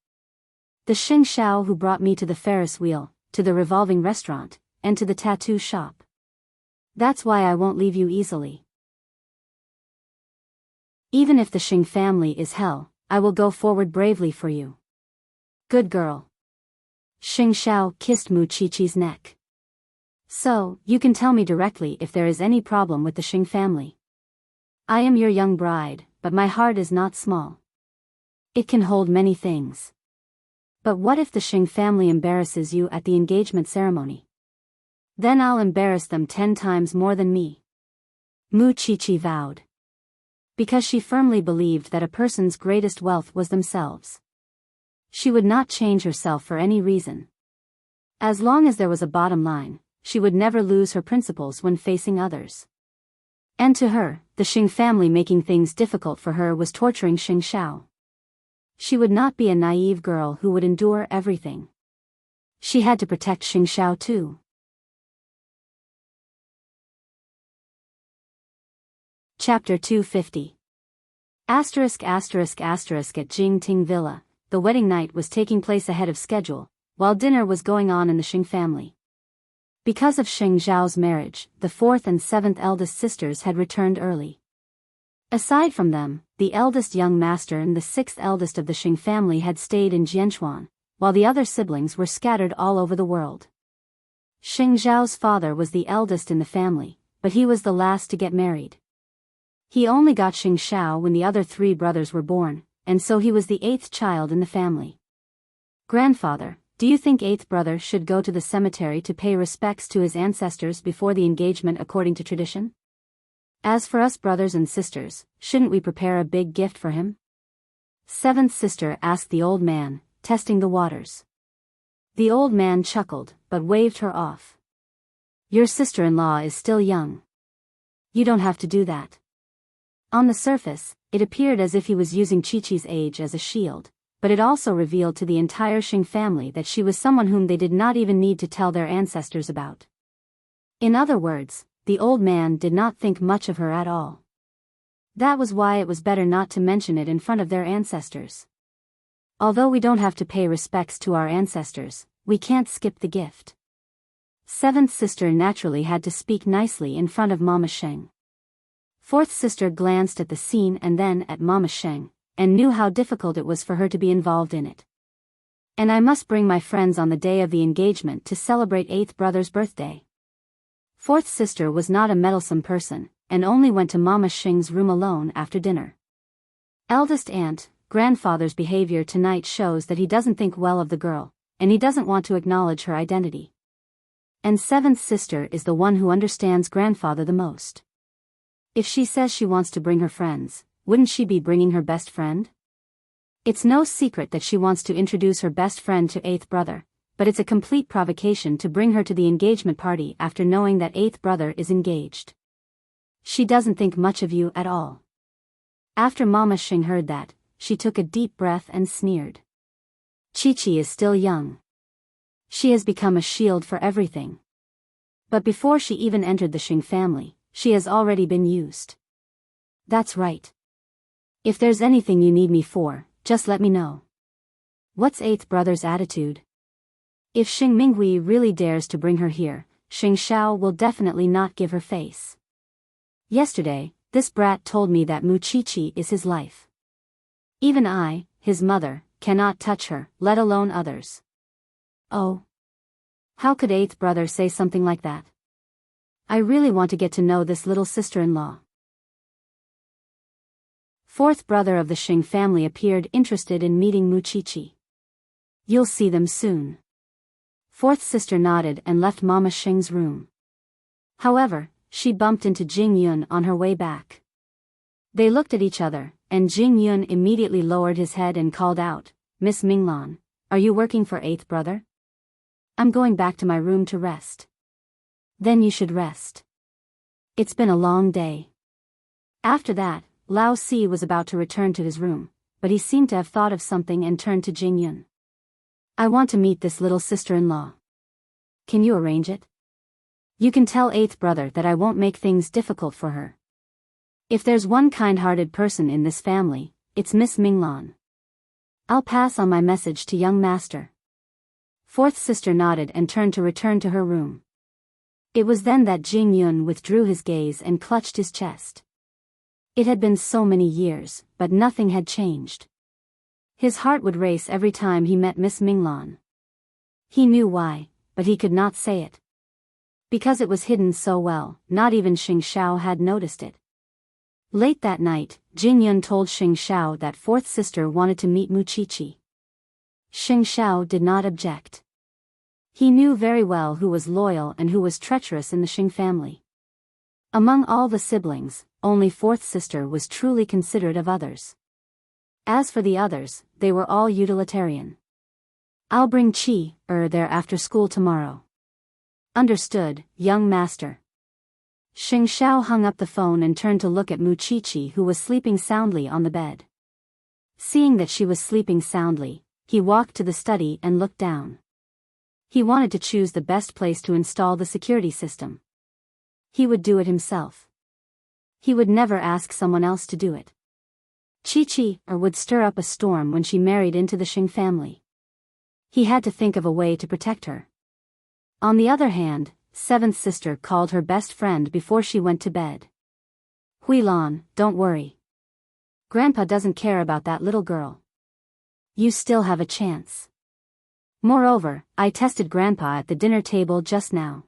Speaker 1: The Xing Xiao who brought me to the Ferris wheel, to the revolving restaurant, and to the tattoo shop. That's why I won't leave you easily. Even if the Xing family is hell, I will go forward bravely for you. Good girl. Xing Xiao kissed Muqiqi's neck. So, you can tell me directly if there is any problem with the Xing family. I am your young bride, but my heart is not small. It can hold many things. But what if the Xing family embarrasses you at the engagement ceremony? Then I'll embarrass them 10 times more than me. Muqiqi vowed. Because she firmly believed that a person's greatest wealth was themselves. She would not change herself for any reason. As long as there was a bottom line, she would never lose her principles when facing others. And to her, the Xing family making things difficult for her was torturing Xing Xiao. She would not be a naive girl who would endure everything. She had to protect Xing Xiao too. Chapter 250. At Jingting Villa, the wedding night was taking place ahead of schedule, while dinner was going on in the Xing family. Because of Xing Zhao's marriage, the fourth and seventh eldest sisters had returned early. Aside from them, the eldest young master and the sixth eldest of the Xing family had stayed in Jianchuan, while the other siblings were scattered all over the world. Xing Zhao's father was the eldest in the family, but he was the last to get married. He only got Xing Xiao when the other three brothers were born, and so he was the eighth child in the family. Grandfather, do you think eighth brother should go to the cemetery to pay respects to his ancestors before the engagement according to tradition? As for us brothers and sisters, shouldn't we prepare a big gift for him? Seventh sister asked the old man, testing the waters. The old man chuckled, but waved her off. Your sister-in-law is still young. You don't have to do that. On the surface, it appeared as if he was using Chi-Chi's age as a shield, but it also revealed to the entire Xing family that she was someone whom they did not even need to tell their ancestors about. In other words, the old man did not think much of her at all. That was why it was better not to mention it in front of their ancestors. Although we don't have to pay respects to our ancestors, we can't skip the gift. Seventh sister naturally had to speak nicely in front of Mama Sheng. Fourth sister glanced at the scene and then at Mama Sheng, and knew how difficult it was for her to be involved in it. And I must bring my friends on the day of the engagement to celebrate eighth brother's birthday. Fourth sister was not a meddlesome person, and only went to Mama Sheng's room alone after dinner. Eldest aunt, grandfather's behavior tonight shows that he doesn't think well of the girl, and he doesn't want to acknowledge her identity. And seventh sister is the one who understands grandfather the most. If she says she wants to bring her friends, wouldn't she be bringing her best friend? It's no secret that she wants to introduce her best friend to eighth brother, but it's a complete provocation to bring her to the engagement party after knowing that eighth brother is engaged. She doesn't think much of you at all. After Mama Xing heard that, she took a deep breath and sneered. Chi-Chi is still young. She has become a shield for everything. But before she even entered the Xing family, she has already been used. That's right. If there's anything you need me for, just let me know. What's eighth brother's attitude? If Xing Minghui really dares to bring her here, Xing Xiao will definitely not give her face. Yesterday, this brat told me that Mu Chi-Chi is his life. Even I, his mother, cannot touch her, let alone others. Oh. How could eighth brother say something like that? I really want to get to know this little sister-in-law. Fourth brother of the Xing family appeared interested in meeting Mu Chi-Chi. You'll see them soon. Fourth sister nodded and left Mama Xing's room. However, she bumped into Jing Yun on her way back. They looked at each other, and Jing Yun immediately lowered his head and called out, Miss Minglan, are you working for eighth brother? I'm going back to my room to rest. Then you should rest. It's been a long day. After that, Lao Si was about to return to his room, but he seemed to have thought of something and turned to Jing Yun. I want to meet this little sister-in-law. Can you arrange it? You can tell eighth brother that I won't make things difficult for her. If there's one kind-hearted person in this family, it's Miss Minglan. I'll pass on my message to young master. Fourth sister nodded and turned to return to her room. It was then that Jing Yun withdrew his gaze and clutched his chest. It had been so many years, but nothing had changed. His heart would race every time he met Miss Minglan. He knew why, but he could not say it. Because it was hidden so well, not even Xing Xiao had noticed it. Late that night, Jing Yun told Xing Xiao that fourth sister wanted to meet Mu Chi-Chi. Xing Xiao did not object. He knew very well who was loyal and who was treacherous in the Xing family. Among all the siblings, only fourth sister was truly considerate of others. As for the others, they were all utilitarian. I'll bring Chi, there after school tomorrow. Understood, young master. Xing Xiao hung up the phone and turned to look at Mu Chi-Chi, who was sleeping soundly on the bed. Seeing that she was sleeping soundly, he walked to the study and looked down. He wanted to choose the best place to install the security system. He would do it himself. He would never ask someone else to do it. Chi-Chi would stir up a storm when she married into the Xing family. He had to think of a way to protect her. On the other hand, seventh sister called her best friend before she went to bed. Huilan, don't worry. Grandpa doesn't care about that little girl. You still have a chance. Moreover, I tested Grandpa at the dinner table just now.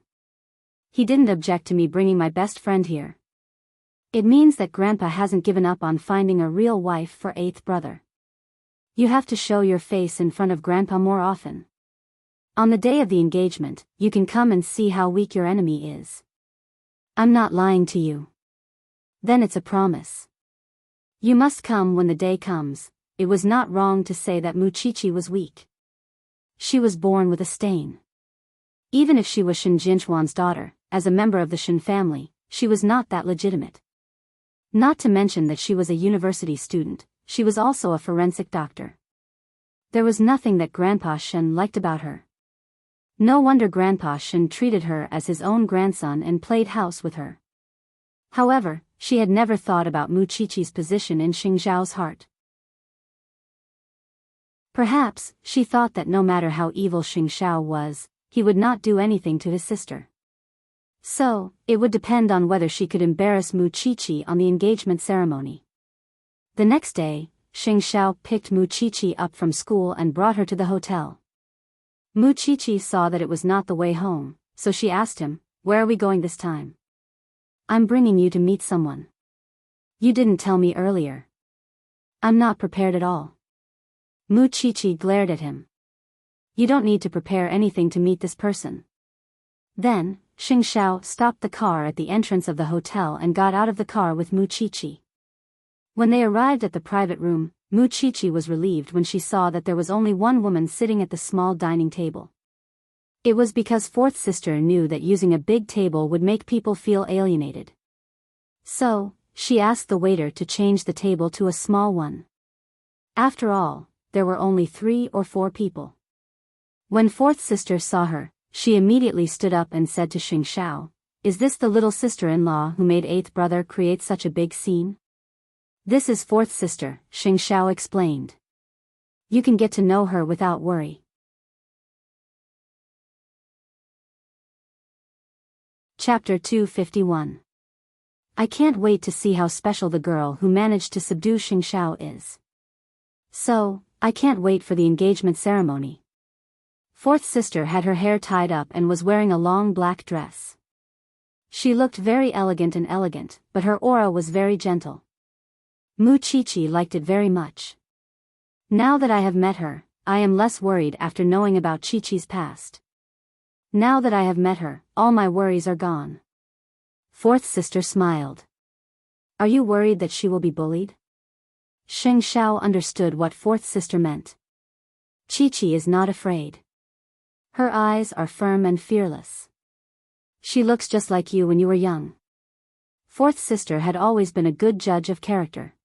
Speaker 1: He didn't object to me bringing my best friend here. It means that Grandpa hasn't given up on finding a real wife for eighth brother. You have to show your face in front of Grandpa more often. On the day of the engagement, you can come and see how weak your enemy is. I'm not lying to you. Then it's a promise. You must come when the day comes. It was not wrong to say that Chi-Chi was weak. She was born with a stain. Even if she was Shen Jinchuan's daughter, as a member of the Shen family, she was not that legitimate. Not to mention that she was a university student, she was also a forensic doctor. There was nothing that Grandpa Shen liked about her. No wonder Grandpa Shen treated her as his own grandson and played house with her. However, she had never thought about Chi-Chi's position in Xing Zhao's heart. Perhaps, she thought that no matter how evil Xing Zhao was, he would not do anything to his sister. So, it would depend on whether she could embarrass Chi-Chi on the engagement ceremony. The next day, Xing Zhao picked Chi-Chi up from school and brought her to the hotel. Chi-Chi saw that it was not the way home, so she asked him, "Where are we going this time?" "I'm bringing you to meet someone." "You didn't tell me earlier." "I'm not prepared at all." Chi-Chi glared at him. "You don't need to prepare anything to meet this person." Then, Xing Zhao stopped the car at the entrance of the hotel and got out of the car with Chi-Chi. When they arrived at the private room, Chi-Chi was relieved when she saw that there was only one woman sitting at the small dining table. It was because fourth sister knew that using a big table would make people feel alienated. So, she asked the waiter to change the table to a small one. After all, there were only 3 or 4 people. When fourth sister saw her, she immediately stood up and said to Xing Zhao, "Is this the little sister-in-law who made eighth brother create such a big scene?" "This is fourth sister," Xing Zhao explained. "You can get to know her without worry." Chapter 251. I can't wait to see how special the girl who managed to subdue Xing Zhao is. So, I can't wait for the engagement ceremony. Fourth sister had her hair tied up and was wearing a long black dress. She looked very elegant, but her aura was very gentle. Chi-Chi liked it very much. Now that I have met her, I am less worried after knowing about Chi-Chi's past. Now that I have met her, all my worries are gone. Fourth sister smiled. Are you worried that she will be bullied? Xing Zhao understood what fourth sister meant. Chi-Chi is not afraid. Her eyes are firm and fearless. She looks just like you when you were young. Fourth sister had always been a good judge of character.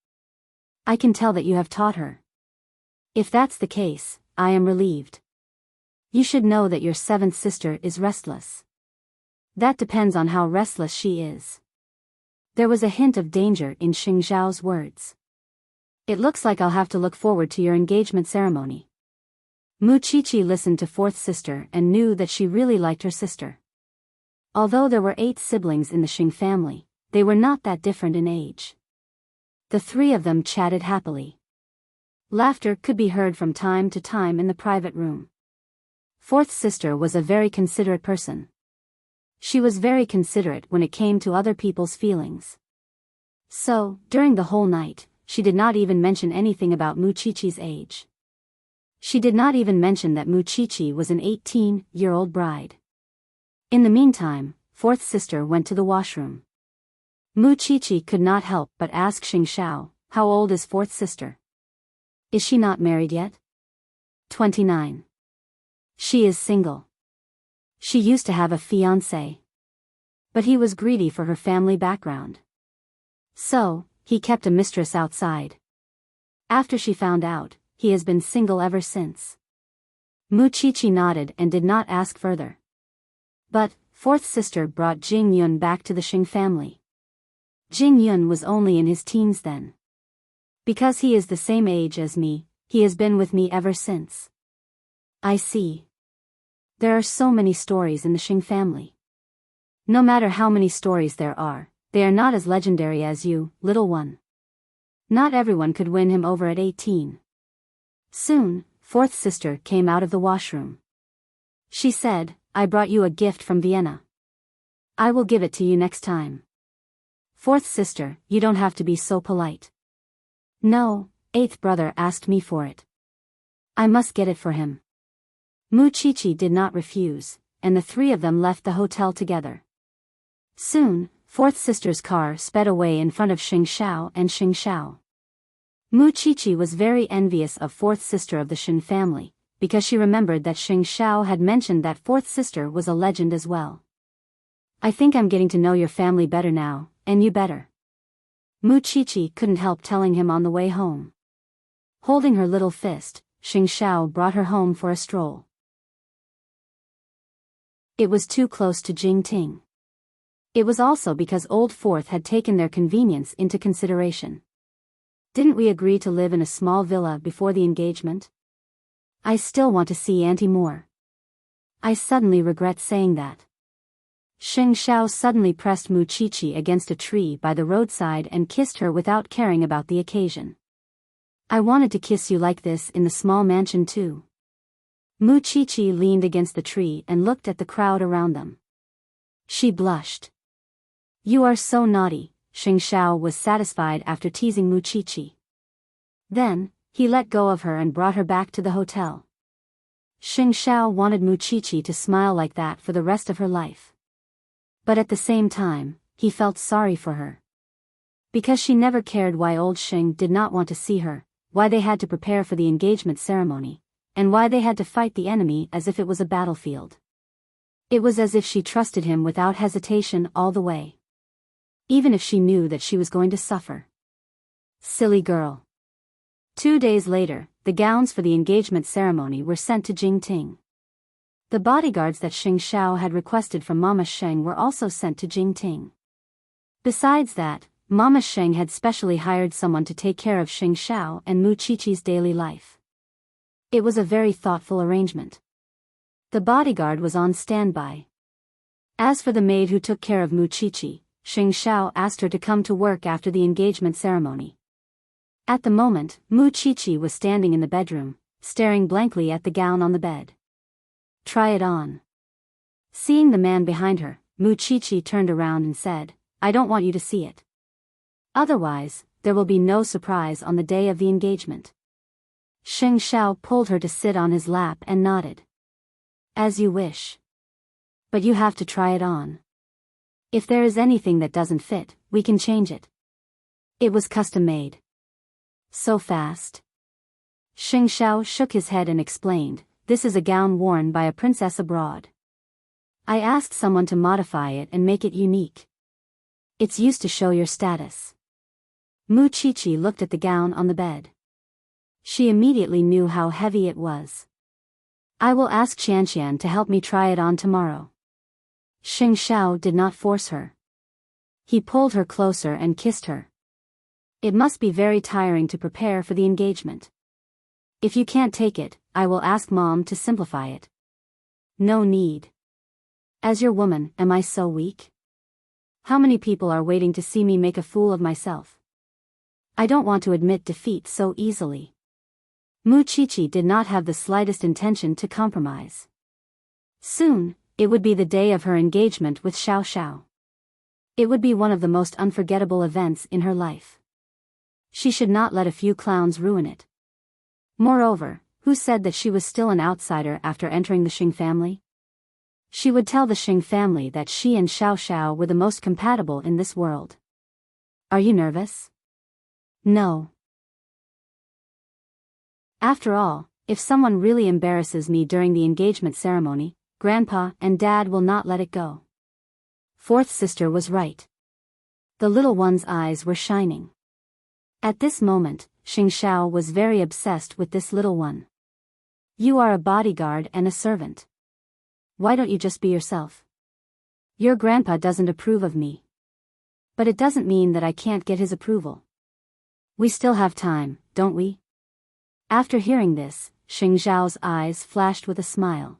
Speaker 1: I can tell that you have taught her. If that's the case, I am relieved. You should know that your seventh sister is restless. That depends on how restless she is. There was a hint of danger in Xing Zhao's words. It looks like I'll have to look forward to your engagement ceremony. Chi-Chi listened to fourth sister and knew that she really liked her sister. Although there were 8 siblings in the Xing family, they were not that different in age. The 3 of them chatted happily. Laughter could be heard from time to time in the private room. Fourth sister was a very considerate person. She was very considerate when it came to other people's feelings. So, during the whole night, she did not even mention anything about Chi-Chi's age. She did not even mention that Chi-Chi was an 18-year-old bride. In the meantime, fourth sister went to the washroom. Chi-Chi could not help but ask Xing Zhao, "How old is fourth sister? Is she not married yet?" 29. She is single. She used to have a fiancé. But he was greedy for her family background. So, he kept a mistress outside. After she found out, he has been single ever since. Chi-Chi nodded and did not ask further. But, fourth sister brought Jing Yun back to the Xing family. Jing Yun was only in his teens then. Because he is the same age as me, he has been with me ever since. I see. There are so many stories in the Xing family. No matter how many stories there are, they are not as legendary as you, little one. Not everyone could win him over at 18. Soon, fourth sister came out of the washroom. She said, I brought you a gift from Vienna. I will give it to you next time. Fourth sister, you don't have to be so polite. No, eighth brother asked me for it. I must get it for him. Mu Chichi did not refuse, and the three of them left the hotel together. Soon, fourth sister's car sped away in front of Xing Xiao and Xing Xiao. Mu Chichi was very envious of fourth sister of the Shin family, because she remembered that Xing Xiao had mentioned that fourth sister was a legend as well. I think I'm getting to know your family better now, and you better. Mu Chichi couldn't help telling him on the way home. Holding her little fist, Xing Xiao brought her home for a stroll. It was too close to Jingting. It was also because Old Fourth had taken their convenience into consideration. Didn't we agree to live in a small villa before the engagement? I still want to see Auntie more. I suddenly regret saying that. Xing Xiao suddenly pressed Mu Chichi against a tree by the roadside and kissed her without caring about the occasion. I wanted to kiss you like this in the small mansion too. Mu Chichi leaned against the tree and looked at the crowd around them. She blushed. You are so naughty, Xing Xiao was satisfied after teasing Mu Chichi. Then, he let go of her and brought her back to the hotel. Xing Xiao wanted Mu Chichi to smile like that for the rest of her life. But at the same time, he felt sorry for her. Because she never cared why old Xing did not want to see her, why they had to prepare for the engagement ceremony, and why they had to fight the enemy as if it was a battlefield. It was as if she trusted him without hesitation all the way. Even if she knew that she was going to suffer. Silly girl. 2 days later, the gowns for the engagement ceremony were sent to Jingting. The bodyguards that Xing Xiao had requested from Mama Sheng were also sent to Jingting. Besides that, Mama Sheng had specially hired someone to take care of Xing Xiao and Mu Chichi's daily life. It was a very thoughtful arrangement. The bodyguard was on standby. As for the maid who took care of Mu Chichi, Xing Xiao asked her to come to work after the engagement ceremony. At the moment, Mu Chichi was standing in the bedroom, staring blankly at the gown on the bed. Try it on. Seeing the man behind her, Mu Chichi turned around and said, I don't want you to see it. Otherwise, there will be no surprise on the day of the engagement. Xing Xiao pulled her to sit on his lap and nodded. As you wish. But you have to try it on. If there is anything that doesn't fit, we can change it. It was custom-made. So fast? Xing Xiao shook his head and explained, this is a gown worn by a princess abroad. I asked someone to modify it and make it unique. It's used to show your status. Mu Chichi looked at the gown on the bed. She immediately knew how heavy it was. I will ask Qianqian to help me try it on tomorrow. Xing Xiao did not force her. He pulled her closer and kissed her. It must be very tiring to prepare for the engagement. If you can't take it, I will ask Mom to simplify it. No need. As your woman, am I so weak? How many people are waiting to see me make a fool of myself? I don't want to admit defeat so easily. Mu Chichi did not have the slightest intention to compromise. Soon, it would be the day of her engagement with Xiao Xiao. It would be one of the most unforgettable events in her life. She should not let a few clowns ruin it. Moreover, who said that she was still an outsider after entering the Xing family? She would tell the Xing family that she and Xiao Xiao were the most compatible in this world. Are you nervous? No. After all, if someone really embarrasses me during the engagement ceremony, Grandpa and Dad will not let it go. Fourth sister was right. The little one's eyes were shining. At this moment, Xing Xiao was very obsessed with this little one. You are a bodyguard and a servant. Why don't you just be yourself? Your grandpa doesn't approve of me. But it doesn't mean that I can't get his approval. We still have time, don't we? After hearing this, Xing Zhao's eyes flashed with a smile.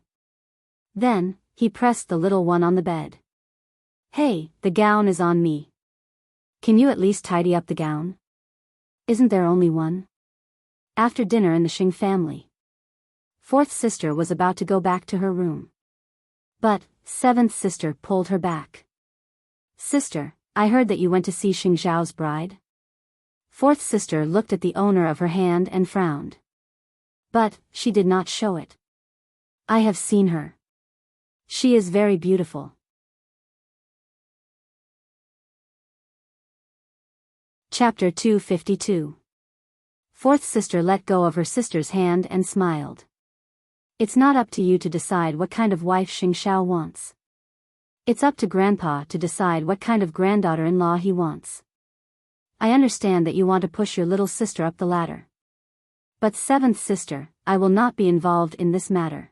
Speaker 1: Then, he pressed the little one on the bed. Hey, the gown is on me. Can you at least tidy up the gown? Isn't there only one? After dinner in the Xing family, fourth sister was about to go back to her room. But, seventh sister pulled her back. Sister, I heard that you went to see Xing Zhao's bride. Fourth sister looked at the owner of her hand and frowned. But, she did not show it. I have seen her. She is very beautiful. Chapter 252. Fourth sister let go of her sister's hand and smiled. It's not up to you to decide what kind of wife Xing Zhao wants. It's up to Grandpa to decide what kind of granddaughter-in-law he wants. I understand that you want to push your little sister up the ladder. But seventh sister, I will not be involved in this matter.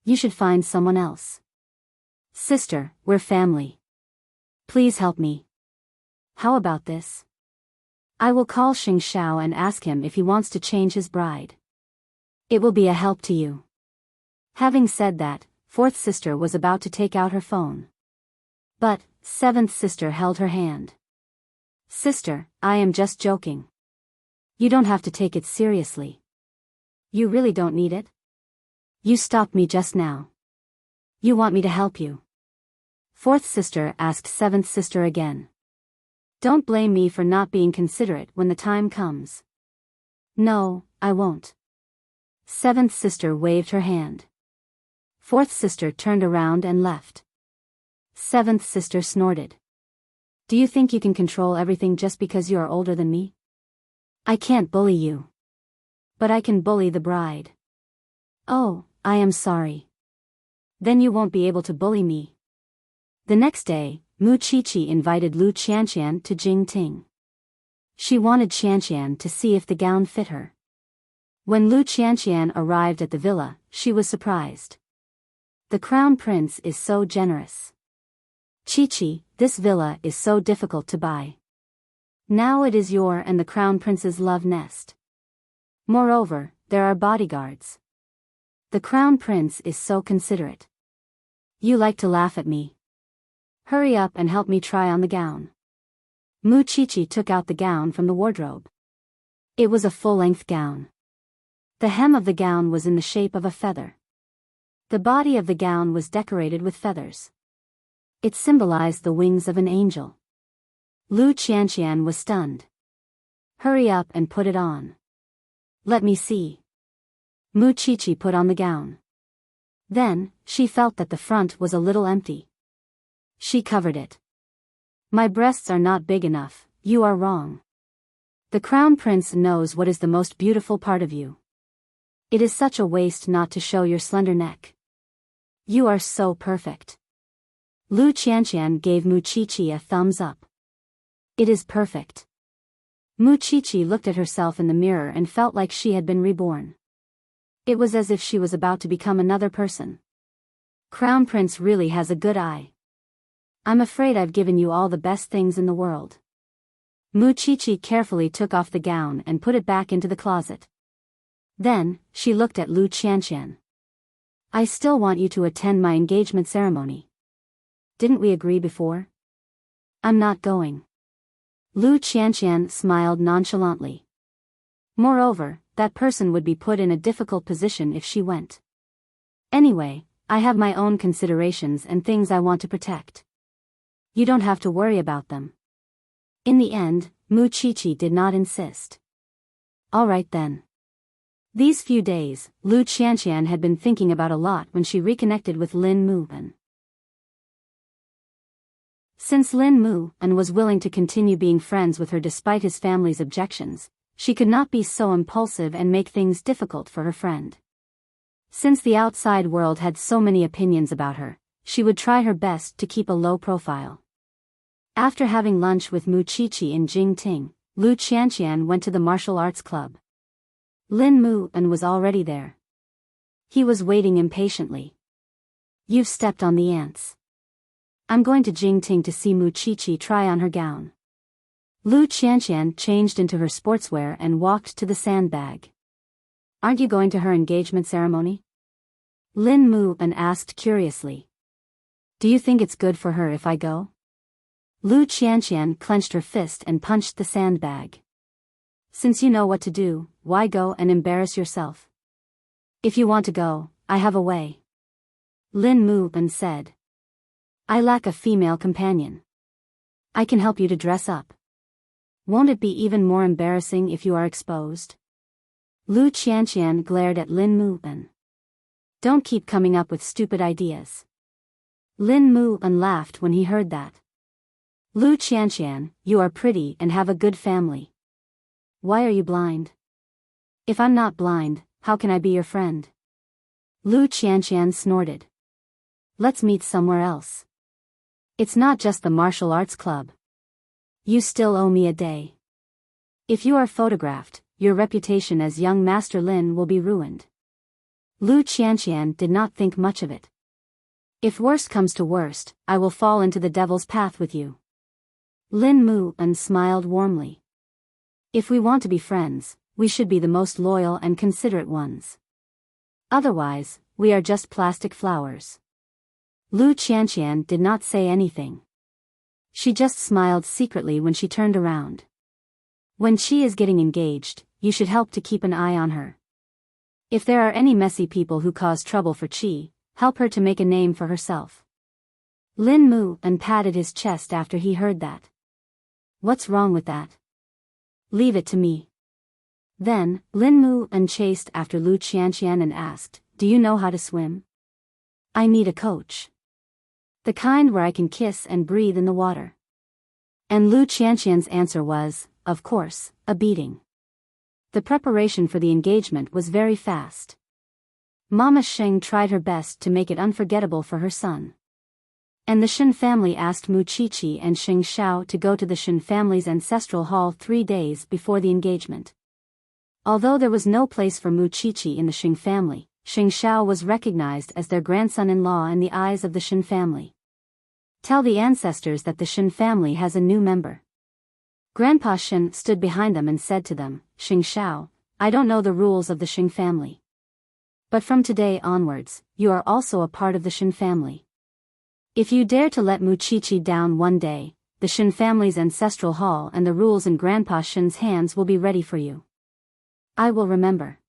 Speaker 1: You should find someone else. Sister, we're family. Please help me. How about this? I will call Xing Zhao and ask him if he wants to change his bride. It will be a help to you. Having said that, fourth sister was about to take out her phone. But, seventh sister held her hand. Sister, I am just joking. You don't have to take it seriously. You really don't need it? You stopped me just now. You want me to help you? Fourth sister asked seventh sister again. Don't blame me for not being considerate when the time comes. No, I won't. Seventh sister waved her hand. Fourth sister turned around and left. Seventh sister snorted. Do you think you can control everything just because you are older than me? I can't bully you. But I can bully the bride. Oh, I am sorry. Then you won't be able to bully me. The next day, Mu Qiqi invited Lu Qianqian to Jingting. She wanted Qianqian to see if the gown fit her. When Lu Qianqian arrived at the villa, she was surprised. The crown prince is so generous. Qiqi, this villa is so difficult to buy. Now it is your and the crown prince's love nest. Moreover, there are bodyguards. The crown prince is so considerate. You like to laugh at me. Hurry up and help me try on the gown. Mu Qiqi took out the gown from the wardrobe. It was a full-length gown. The hem of the gown was in the shape of a feather. The body of the gown was decorated with feathers. It symbolized the wings of an angel. Lu Qianqian was stunned. Hurry up and put it on. Let me see. Mu Qiqi put on the gown. Then, she felt that the front was a little empty. She covered it. My breasts are not big enough, you are wrong. The crown prince knows what is the most beautiful part of you. It is such a waste not to show your slender neck. You are so perfect. Lu Qianqian gave Mu Qiqi a thumbs up. It is perfect. Mu Qiqi looked at herself in the mirror and felt like she had been reborn. It was as if she was about to become another person. Crown Prince really has a good eye. I'm afraid I've given you all the best things in the world. Mu Qiqi carefully took off the gown and put it back into the closet. Then, she looked at Lu Qianqian. I still want you to attend my engagement ceremony. Didn't we agree before? I'm not going. Lu Qianqian smiled nonchalantly. Moreover, that person would be put in a difficult position if she went. Anyway, I have my own considerations and things I want to protect. You don't have to worry about them. In the end, Mu Qiqi did not insist. All right then. These few days, Lu Qianqian had been thinking about a lot when she reconnected with Lin Muan. Since Lin Muan was willing to continue being friends with her despite his family's objections, she could not be so impulsive and make things difficult for her friend. Since the outside world had so many opinions about her, she would try her best to keep a low profile. After having lunch with Mu Qiqi in Jingting, Lu Qianqian went to the martial arts club. Lin Muan was already there. He was waiting impatiently. You've stepped on the ants. I'm going to Jingting to see Mu Qiqi try on her gown. Lu Qianqian changed into her sportswear and walked to the sandbag. Aren't you going to her engagement ceremony? Lin Muan asked curiously. Do you think it's good for her if I go? Lu Qianqian clenched her fist and punched the sandbag. Since you know what to do, why go and embarrass yourself? If you want to go, I have a way. Lin Muan said. I lack a female companion. I can help you to dress up. Won't it be even more embarrassing if you are exposed? Lu Qianqian glared at Lin Muan. Don't keep coming up with stupid ideas. Lin Muan laughed when he heard that. Lu Qianqian, you are pretty and have a good family. Why are you blind? If I'm not blind, how can I be your friend? Lu Qianqian snorted. Let's meet somewhere else. It's not just the martial arts club. You still owe me a day. If you are photographed, your reputation as young Master Lin will be ruined. Lu Qianqian did not think much of it. If worst comes to worst, I will fall into the devil's path with you. Lin Muan smiled warmly. If we want to be friends, we should be the most loyal and considerate ones. Otherwise, we are just plastic flowers. Lu Qianqian did not say anything. She just smiled secretly when she turned around. When she is getting engaged, you should help to keep an eye on her. If there are any messy people who cause trouble for Qi, help her to make a name for herself. Lin Muan patted his chest after he heard that. What's wrong with that? Leave it to me. Then, Lin Muan chased after Lu Qianqian and asked, Do you know how to swim? I need a coach. The kind where I can kiss and breathe in the water. And Lu Qianqian's answer was, of course, a beating. The preparation for the engagement was very fast. Mama Sheng tried her best to make it unforgettable for her son. And the Shen family asked Mu Qiqi and Xing Xiao to go to the Shen family's ancestral hall 3 days before the engagement. Although there was no place for Mu Qiqi in the Xing family, Xing Xiao was recognized as their grandson-in-law in the eyes of the Shen family. Tell the ancestors that the Shen family has a new member. Grandpa Shen stood behind them and said to them, Xing Xiao, I don't know the rules of the Xing family. But from today onwards, you are also a part of the Shen family. If you dare to let Mu Qiqi down one day, the Shen family's ancestral hall and the rules in Grandpa Shen's hands will be ready for you. I will remember.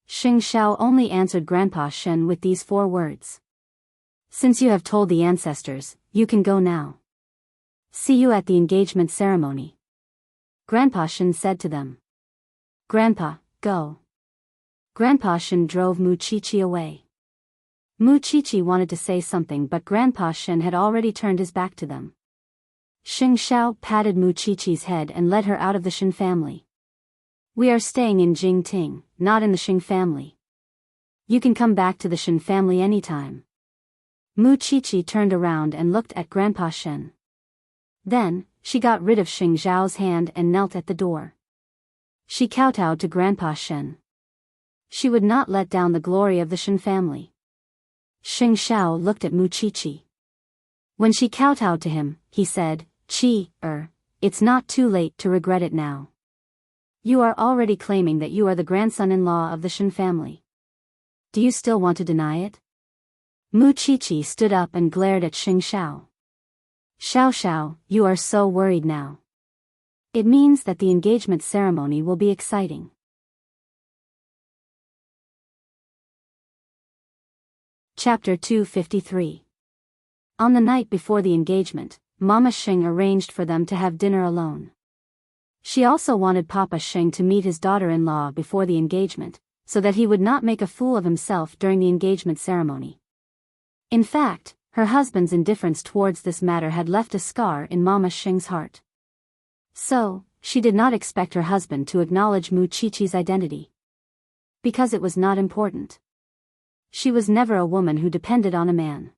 Speaker 1: Xing Xiao only answered Grandpa Shen with these 4 words. Since you have told the ancestors, you can go now. See you at the engagement ceremony. Grandpa Shen said to them. Grandpa, go. Grandpa Shen drove Mu Qiqi away. Mu Qiqi wanted to say something but Grandpa Shen had already turned his back to them. Xing Xiao patted Mu Qiqi's head and led her out of the Shen family. We are staying in Jingting, not in the Xing family. You can come back to the Shen family anytime. Mu Qiqi turned around and looked at Grandpa Shen. Then, she got rid of Xing Xiao's hand and knelt at the door. She kowtowed to Grandpa Shen. She would not let down the glory of the Shen family. Xing Xiao looked at Mu Qiqi. When she kowtowed to him, he said, it's not too late to regret it now. You are already claiming that you are the grandson-in-law of the Shen family. Do you still want to deny it? Mu Qiqi stood up and glared at Xing Xiao. Xiao, you are so worried now. It means that the engagement ceremony will be exciting. Chapter 253. On the night before the engagement, Mama Sheng arranged for them to have dinner alone. She also wanted Papa Sheng to meet his daughter-in-law before the engagement, so that he would not make a fool of himself during the engagement ceremony. In fact, her husband's indifference towards this matter had left a scar in Mama Sheng's heart. So, she did not expect her husband to acknowledge Mu Qiqi's identity. Because it was not important. She was never a woman who depended on a man.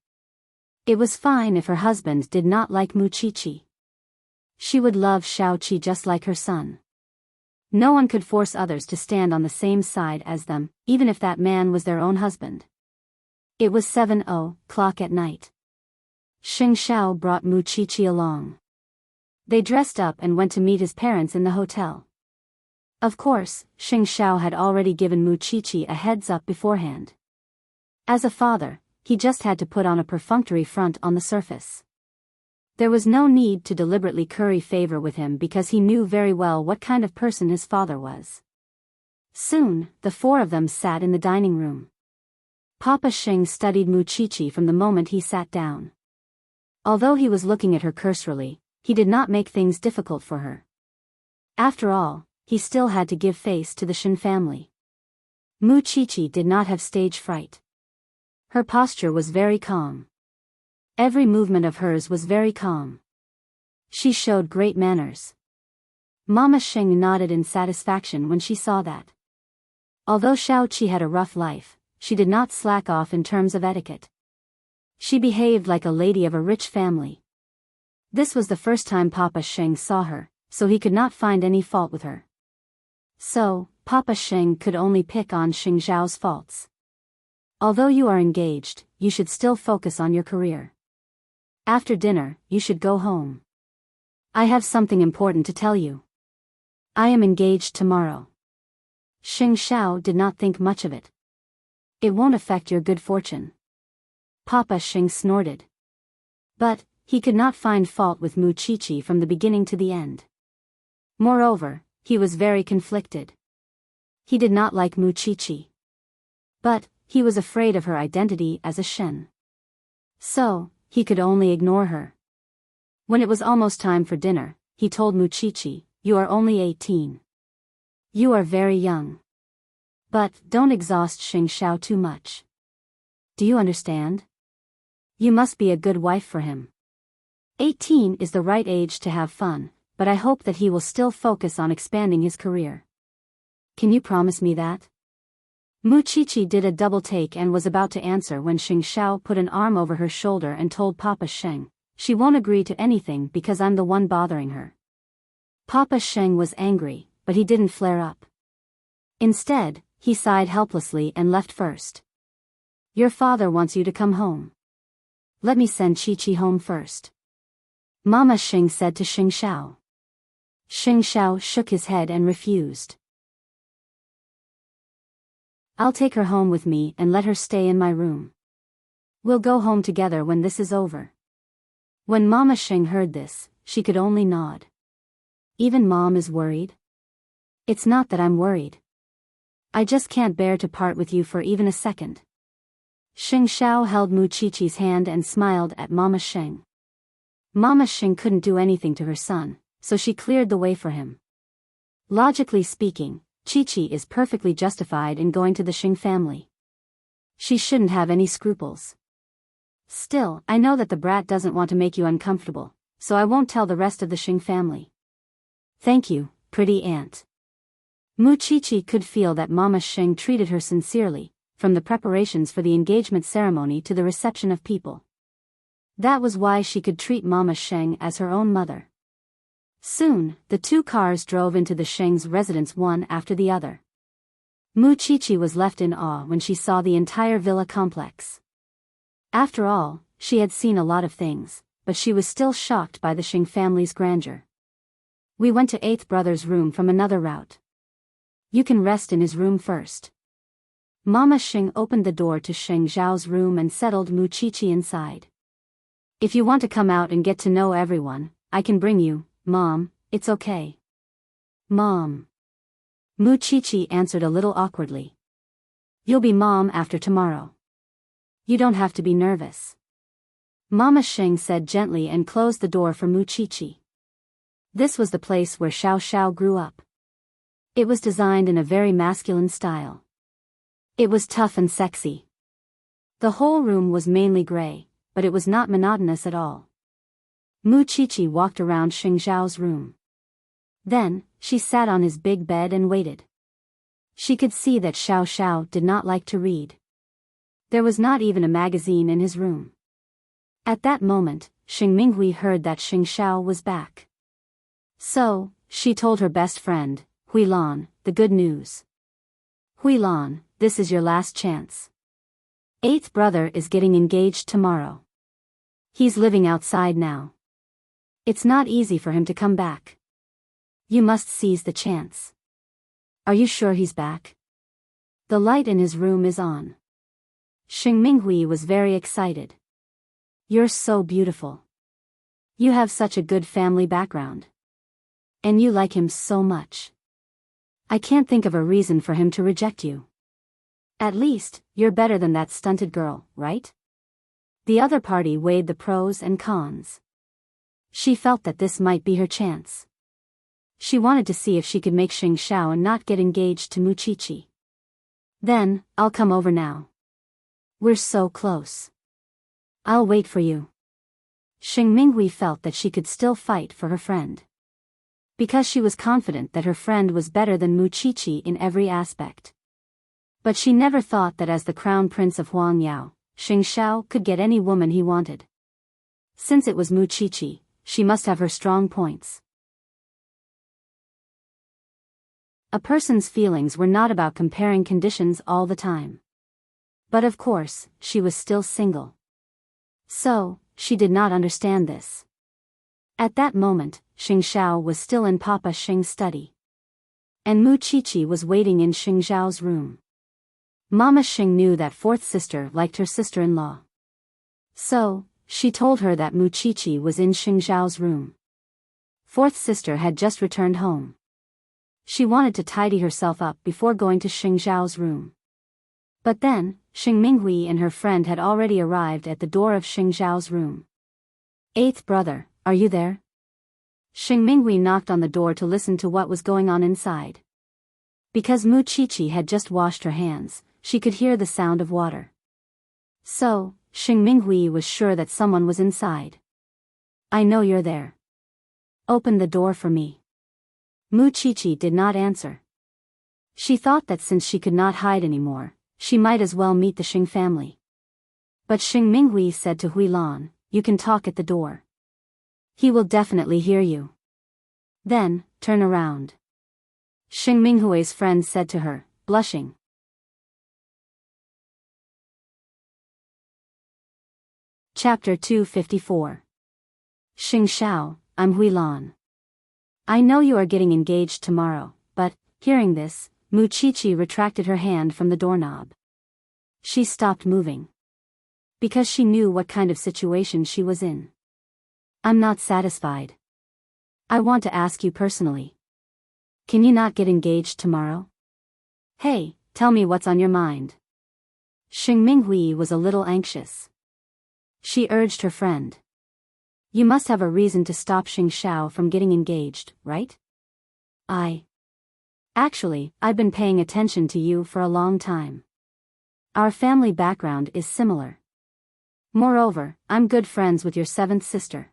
Speaker 1: It was fine if her husband did not like Mu Qiqi. She would love Xiao Qi just like her son. No one could force others to stand on the same side as them, even if that man was their own husband. It was 7:00 at night. Xing Xiao brought Mu Qiqi along. They dressed up and went to meet his parents in the hotel. Of course, Xing Xiao had already given Mu Qiqi a heads up beforehand. As a father, he just had to put on a perfunctory front on the surface. There was no need to deliberately curry favor with him because he knew very well what kind of person his father was. Soon, the four of them sat in the dining room. Papa Xing studied Mu Qiqi from the moment he sat down. Although he was looking at her cursorily, he did not make things difficult for her. After all, he still had to give face to the Shen family. Mu Qiqi did not have stage fright. Her posture was very calm. Every movement of hers was very calm. She showed great manners. Mama Xing nodded in satisfaction when she saw that. Although Xiao Qi had a rough life, she did not slack off in terms of etiquette. She behaved like a lady of a rich family. This was the first time Papa Xing saw her, so he could not find any fault with her. So, Papa Xing could only pick on Xing Zhao's faults. Although you are engaged, you should still focus on your career. After dinner, you should go home. I have something important to tell you. I am engaged tomorrow. Xing Xiao did not think much of it. It won't affect your good fortune. Papa Xing snorted. But, he could not find fault with Mu Qiqi from the beginning to the end. Moreover, he was very conflicted. He did not like Mu Qiqi. But, he was afraid of her identity as a Shen. So, he could only ignore her. When it was almost time for dinner, he told Mu Qiqi, "You are only 18. You are very young. But, don't exhaust Xing Xiao too much. Do you understand? You must be a good wife for him. 18 is the right age to have fun, but I hope that he will still focus on expanding his career. Can you promise me that?" Mu Qiqi did a double take and was about to answer when Xing Xiao put an arm over her shoulder and told Papa Xing, "She won't agree to anything because I'm the one bothering her." Papa Xing was angry, but he didn't flare up. Instead, he sighed helplessly and left first. "Your father wants you to come home. Let me send Qiqi home first," Mama Xing said to Xing Xiao. Xing Xiao shook his head and refused. "I'll take her home with me and let her stay in my room. We'll go home together when this is over." When Mama Xing heard this, she could only nod. "Even Mom is worried?" "It's not that I'm worried. I just can't bear to part with you for even a second." Xing Xiao held Mu Qiqi's hand and smiled at Mama Xing. Mama Xing couldn't do anything to her son, so she cleared the way for him. Logically speaking, Qiqi is perfectly justified in going to the Xing family. She shouldn't have any scruples. Still, I know that the brat doesn't want to make you uncomfortable, so I won't tell the rest of the Xing family. Thank you, pretty aunt. Mu Qiqi could feel that Mama Xing treated her sincerely, from the preparations for the engagement ceremony to the reception of people. That was why she could treat Mama Xing as her own mother. Soon, the two cars drove into the Xing's residence one after the other. Mu Qiqi was left in awe when she saw the entire villa complex. After all, she had seen a lot of things, but she was still shocked by the Xing family's grandeur. "We went to Eighth Brother's room from another route. You can rest in his room first." Mama Xing opened the door to Xing Zhao's room and settled Mu Qiqi inside. "If you want to come out and get to know everyone, I can bring you, Mom, it's okay." "Mom." Mu Qiqi answered a little awkwardly. "You'll be Mom after tomorrow. You don't have to be nervous." Mama Xing said gently and closed the door for Mu Qiqi. This was the place where Xiao Xiao grew up. It was designed in a very masculine style. It was tough and sexy. The whole room was mainly gray, but it was not monotonous at all. Mu Qiqi walked around Xing Zhao's room. Then, she sat on his big bed and waited. She could see that Xiao Xiao did not like to read. There was not even a magazine in his room. At that moment, Xing Minghui heard that Xing Xiao was back. So, she told her best friend, Huilan, the good news. "Huilan, this is your last chance. Eighth brother is getting engaged tomorrow. He's living outside now. It's not easy for him to come back. You must seize the chance. Are you sure he's back? The light in his room is on. Xing Minghui was very excited. You're so beautiful. You have such a good family background. And you like him so much. I can't think of a reason for him to reject you. At least, you're better than that stunted girl, right? The other party weighed the pros and cons. She felt that this might be her chance. She wanted to see if she could make Xing Xiao and not get engaged to Muqiqi. Then, I'll come over now. We're so close. I'll wait for you. Xing Minghui felt that she could still fight for her friend. Because she was confident that her friend was better than Muqiqi in every aspect. But she never thought that as the crown prince of Huangyao, Xing Xiao could get any woman he wanted. Since it was Muqiqi, she must have her strong points. A person's feelings were not about comparing conditions all the time. But of course, she was still single. So, she did not understand this. At that moment, Xing Xiao was still in Papa Xing's study. And Muqiqi was waiting in Xing Xiao's room. Mama Xing knew that fourth sister liked her sister-in-law. So, she told her that Muqiqi was in Xing Xiao's room. Fourth sister had just returned home. She wanted to tidy herself up before going to Xing Xiao's room. But then, Xing Minghui and her friend had already arrived at the door of Xing Xiao's room. Eighth brother, are you there? Xing Minghui knocked on the door to listen to what was going on inside. Because Muqiqi had just washed her hands, she could hear the sound of water. So, Xing Minghui was sure that someone was inside. I know you're there. Open the door for me. Muqiqi did not answer. She thought that since she could not hide anymore, she might as well meet the Xing family. But Xing Minghui said to Huilan, you can talk at the door. He will definitely hear you. Then, turn around. Xing Minghui's friend said to her, blushing. Chapter 254. Xing Xiao, I'm Huilan. I know you are getting engaged tomorrow, but, hearing this, Muqiqi retracted her hand from the doorknob. She stopped moving. Because she knew what kind of situation she was in. I'm not satisfied. I want to ask you personally. Can you not get engaged tomorrow? Hey, tell me what's on your mind. Xing Minghui was a little anxious. She urged her friend. You must have a reason to stop Xing Xiao from getting engaged, right? Actually, I've been paying attention to you for a long time. Our family background is similar. Moreover, I'm good friends with your seventh sister.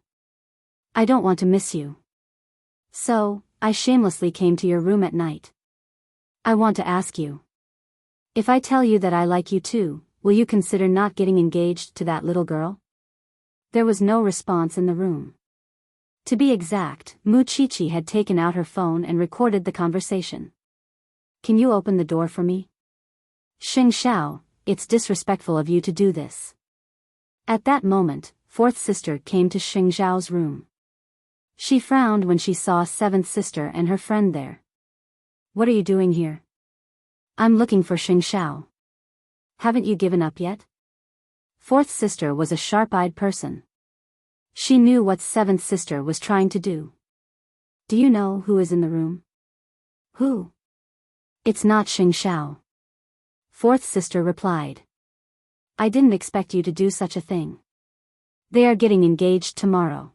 Speaker 1: I don't want to miss you. So, I shamelessly came to your room at night. I want to ask you. If I tell you that I like you too, will you consider not getting engaged to that little girl? There was no response in the room. To be exact, Muqiqi had taken out her phone and recorded the conversation. Can you open the door for me? Xing Xiao, it's disrespectful of you to do this. At that moment, fourth sister came to Xing Xiao's room. She frowned when she saw seventh sister and her friend there. What are you doing here? I'm looking for Xing Xiao. Haven't you given up yet? Fourth sister was a sharp-eyed person. She knew what seventh sister was trying to do. Do you know who is in the room? Who? It's not Xing Xiao. Fourth sister replied. I didn't expect you to do such a thing. They are getting engaged tomorrow.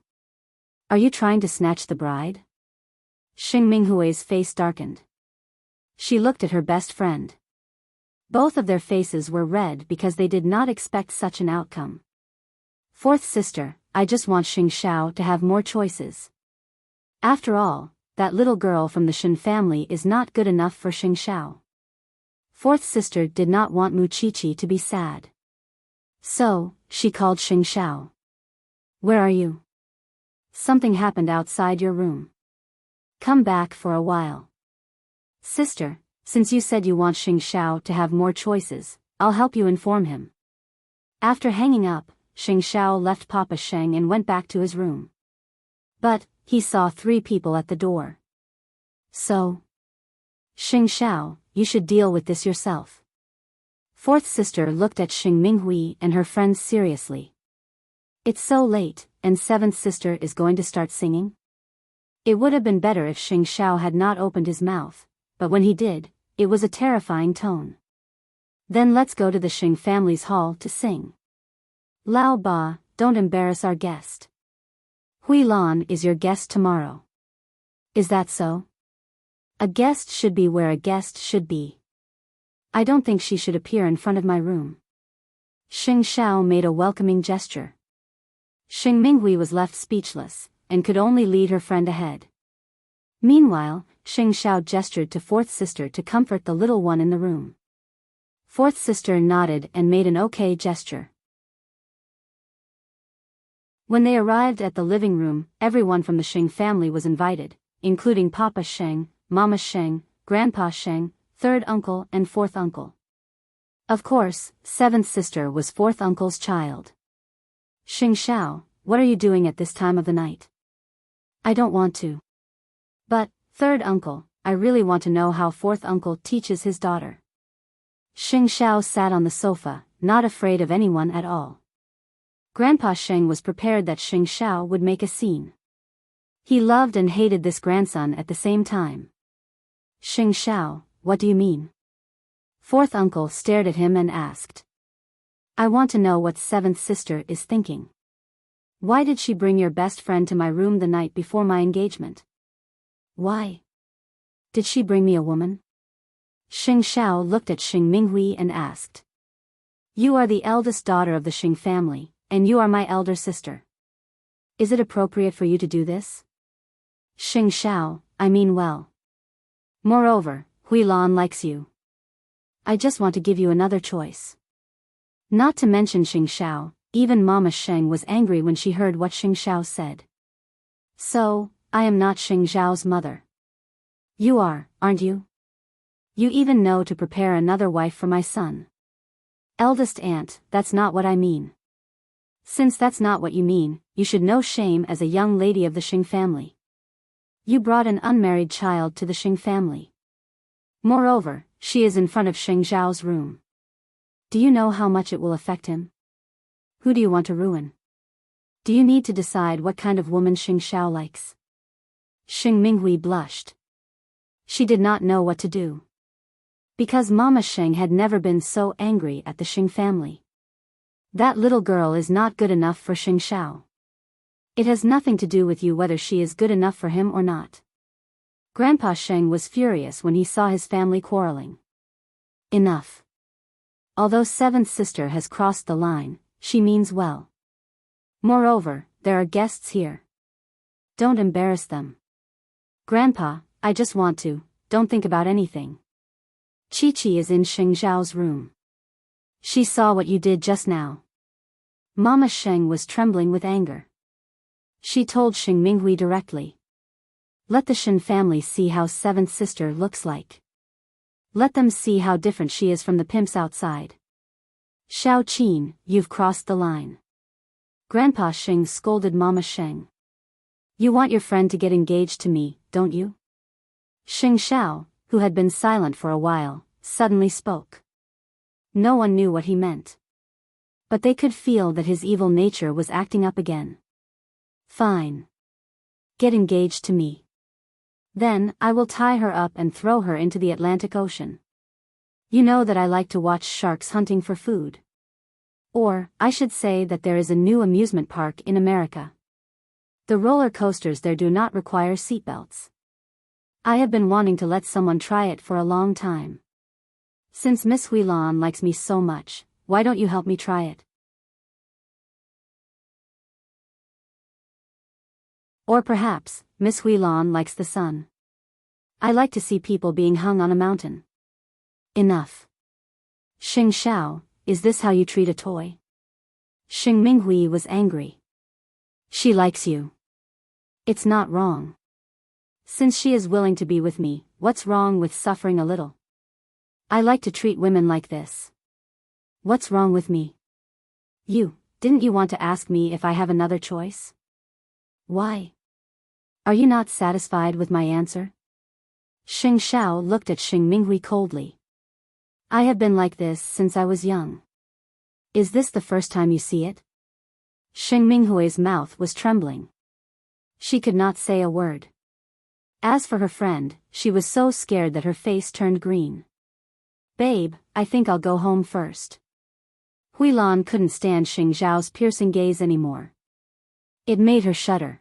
Speaker 1: Are you trying to snatch the bride? Xing Minghui's face darkened. She looked at her best friend. Both of their faces were red because they did not expect such an outcome. Fourth sister, I just want Xing Xiao to have more choices. After all, that little girl from the Shen family is not good enough for Xing Xiao. Fourth sister did not want Muqiqi to be sad. So, she called Xing Xiao. Where are you? Something happened outside your room. Come back for a while. Sister, since you said you want Xing Xiao to have more choices, I'll help you inform him. After hanging up, Xing Xiao left Papa Sheng and went back to his room. But he saw 3 people at the door. So, Xing Xiao, you should deal with this yourself. Fourth sister looked at Xing Minghui and her friends seriously. It's so late, and seventh sister is going to start singing? It would have been better if Xing Xiao had not opened his mouth, but when he did, it was a terrifying tone. Then let's go to the Xing family's hall to sing. Lao Ba, don't embarrass our guest. Hui Lan is your guest tomorrow. Is that so? A guest should be where a guest should be. I don't think she should appear in front of my room. Xing Xiao made a welcoming gesture. Xing Minghui was left speechless, and could only lead her friend ahead. Meanwhile, Xing Xiao gestured to fourth sister to comfort the little one in the room. Fourth sister nodded and made an okay gesture. When they arrived at the living room, everyone from the Xing family was invited, including Papa Sheng, Mama Sheng, Grandpa Sheng, third uncle and fourth uncle. Of course, seventh sister was fourth uncle's child. Xing Xiao, what are you doing at this time of the night? I don't want to. But, third uncle, I really want to know how fourth uncle teaches his daughter. Xing Xiao sat on the sofa, not afraid of anyone at all. Grandpa Sheng was prepared that Xing Xiao would make a scene. He loved and hated this grandson at the same time. Xing Xiao, what do you mean? Fourth uncle stared at him and asked. I want to know what seventh sister is thinking. Why did she bring your best friend to my room the night before my engagement? Why? Did she bring me a woman? Xing Xiao looked at Xing Minghui and asked. You are the eldest daughter of the Xing family, and you are my elder sister. Is it appropriate for you to do this? Xing Xiao, I mean well. Moreover, Hui Lan likes you. I just want to give you another choice. Not to mention Xing Xiao, even Mama Sheng was angry when she heard what Xing Xiao said. So, I am not Xing Xiao's mother. You are, aren't you? You even know to prepare another wife for my son. Eldest aunt, that's not what I mean. Since that's not what you mean, you should know shame as a young lady of the Xing family. You brought an unmarried child to the Xing family. Moreover, she is in front of Xing Zhao's room. Do you know how much it will affect him? Who do you want to ruin? Do you need to decide what kind of woman Xing Xiao likes? Xing Minghui blushed. She did not know what to do. Because Mama Sheng had never been so angry at the Xing family. That little girl is not good enough for Xing Xiao. It has nothing to do with you whether she is good enough for him or not. Grandpa Sheng was furious when he saw his family quarreling. Enough. Although seventh sister has crossed the line, she means well. Moreover, there are guests here. Don't embarrass them. Grandpa, I just want to, don't think about anything. Chi-Chi is in Xing Zhao's room. She saw what you did just now. Mama Sheng was trembling with anger. She told Xing Minghui directly. Let the Shen family see how seventh sister looks like. Let them see how different she is from the pimps outside. Xiao Qin, you've crossed the line. Grandpa Sheng scolded Mama Sheng. You want your friend to get engaged to me, don't you? Xing Xiao, who had been silent for a while, suddenly spoke. No one knew what he meant. But they could feel that his evil nature was acting up again. Fine. Get engaged to me. Then, I will tie her up and throw her into the Atlantic Ocean. You know that I like to watch sharks hunting for food. Or, I should say that there is a new amusement park in America. The roller coasters there do not require seatbelts. I have been wanting to let someone try it for a long time. Since Miss Hui Lan likes me so much, why don't you help me try it? Or perhaps, Miss Hui Lan likes the sun. I like to see people being hung on a mountain. Enough. Xing Xiao, is this how you treat a toy? Xing Minghui was angry. She likes you. It's not wrong. Since she is willing to be with me, what's wrong with suffering a little? I like to treat women like this. What's wrong with me? Didn't you want to ask me if I have another choice? Why? Are you not satisfied with my answer? Xing Xiao looked at Xing Minghui coldly. I have been like this since I was young. Is this the first time you see it? Xing Minghui's mouth was trembling. She could not say a word. As for her friend, she was so scared that her face turned green. Babe, I think I'll go home first. Huilan couldn't stand Xing Xiao's piercing gaze anymore. It made her shudder.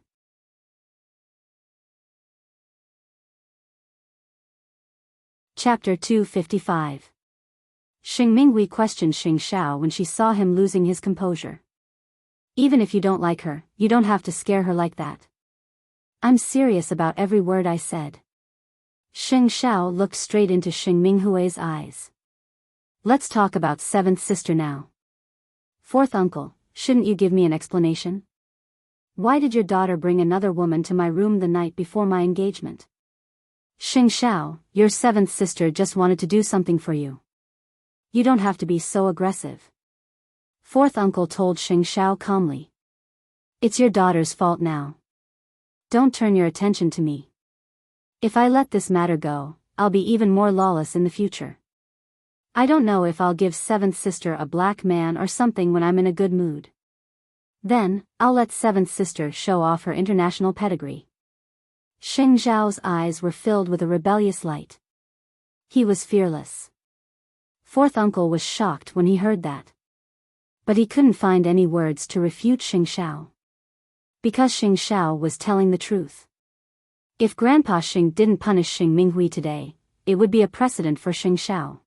Speaker 1: Chapter 255. Xing Minghui questioned Xing Xiao when she saw him losing his composure. Even if you don't like her, you don't have to scare her like that. I'm serious about every word I said. Xing Xiao looked straight into Xing Minghui's eyes. Let's talk about seventh sister now. Fourth uncle, shouldn't you give me an explanation? Why did your daughter bring another woman to my room the night before my engagement? Xing Xiao, your seventh sister just wanted to do something for you. You don't have to be so aggressive. Fourth uncle told Xing Xiao calmly. It's your daughter's fault now. Don't turn your attention to me. If I let this matter go, I'll be even more lawless in the future. I don't know if I'll give seventh sister a black man or something when I'm in a good mood. Then, I'll let seventh sister show off her international pedigree. Xing Xiao's eyes were filled with a rebellious light. He was fearless. Fourth uncle was shocked when he heard that. But he couldn't find any words to refute Xing Xiao. Because Xing Xiao was telling the truth. If Grandpa Xing didn't punish Xing Minghui today, it would be a precedent for Xing Xiao.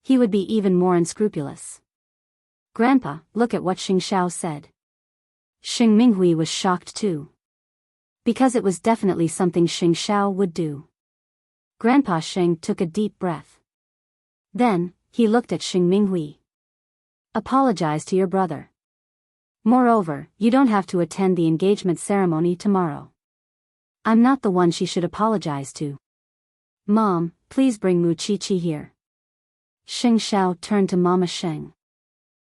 Speaker 1: He would be even more unscrupulous. Grandpa, look at what Xing Xiao said. Xing Minghui was shocked too. Because it was definitely something Xing Xiao would do. Grandpa Xing took a deep breath. Then, he looked at Xing Minghui. Apologize to your brother. Moreover, you don't have to attend the engagement ceremony tomorrow. I'm not the one she should apologize to. Mom, please bring Mu Chi-Chi here. Xing Xiao turned to Mama Xing.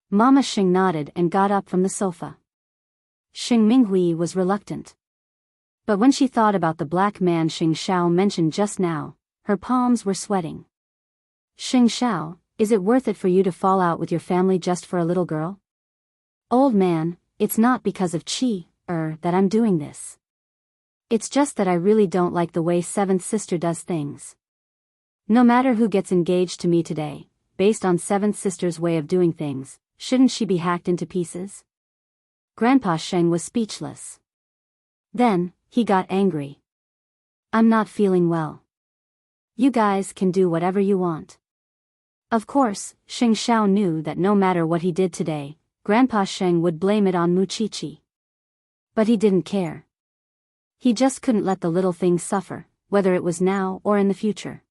Speaker 1: Mama Xing nodded and got up from the sofa. Xing Minghui was reluctant. But when she thought about the black man Xing Xiao mentioned just now, her palms were sweating. Xing Xiao, is it worth it for you to fall out with your family just for a little girl? Old man, it's not because of that I'm doing this. It's just that I really don't like the way seventh sister does things. No matter who gets engaged to me today, based on seventh sister's way of doing things, shouldn't she be hacked into pieces? Grandpa Sheng was speechless. Then, he got angry. I'm not feeling well. You guys can do whatever you want. Of course, Xing Xiao knew that no matter what he did today, Grandpa Sheng would blame it on Mu Chi-Chi. But he didn't care. He just couldn't let the little things suffer, whether it was now or in the future.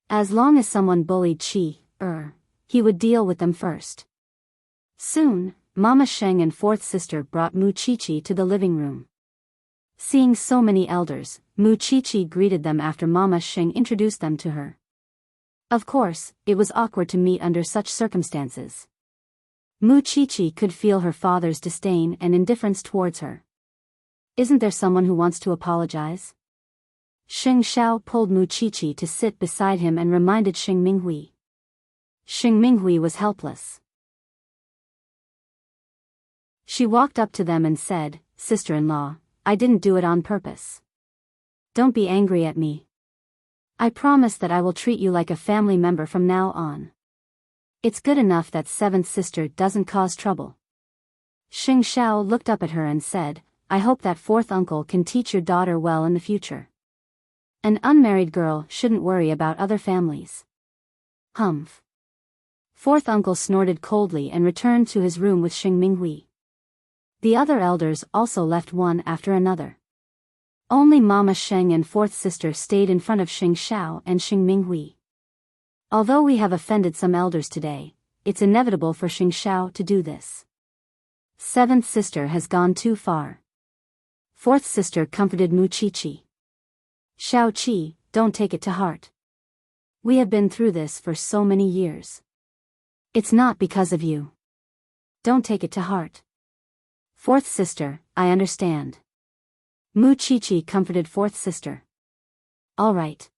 Speaker 1: As long as someone bullied he would deal with them first. Soon, Mama Sheng and fourth sister brought Mu Chi-Chi to the living room. Seeing so many elders, Mu Chi-Chi greeted them after Mama Sheng introduced them to her. Of course, it was awkward to meet under such circumstances. Mu Chi-Chi could feel her father's disdain and indifference towards her. Isn't there someone who wants to apologize? Xing Xiao pulled Mu Chi-Chi to sit beside him and reminded Xing Minghui. Xing Minghui was helpless. She walked up to them and said, "Sister-in-law, I didn't do it on purpose. Don't be angry at me. I promise that I will treat you like a family member from now on. It's good enough that seventh sister doesn't cause trouble." Xing Xiao looked up at her and said, "I hope that fourth uncle can teach your daughter well in the future. An unmarried girl shouldn't worry about other families." Humph. Fourth uncle snorted coldly and returned to his room with Xing Minghui. The other elders also left one after another. Only Mama Sheng and fourth sister stayed in front of Xing Xiao and Xing Minghui. Although we have offended some elders today, it's inevitable for Xing Xiao to do this. Seventh sister has gone too far. Fourth sister comforted Mu Chi-Chi. "Xiao Qi, don't take it to heart. We have been through this for so many years. It's not because of you. don't take it to heart. Fourth sister, I understand. Mu Chi comforted fourth sister. All right.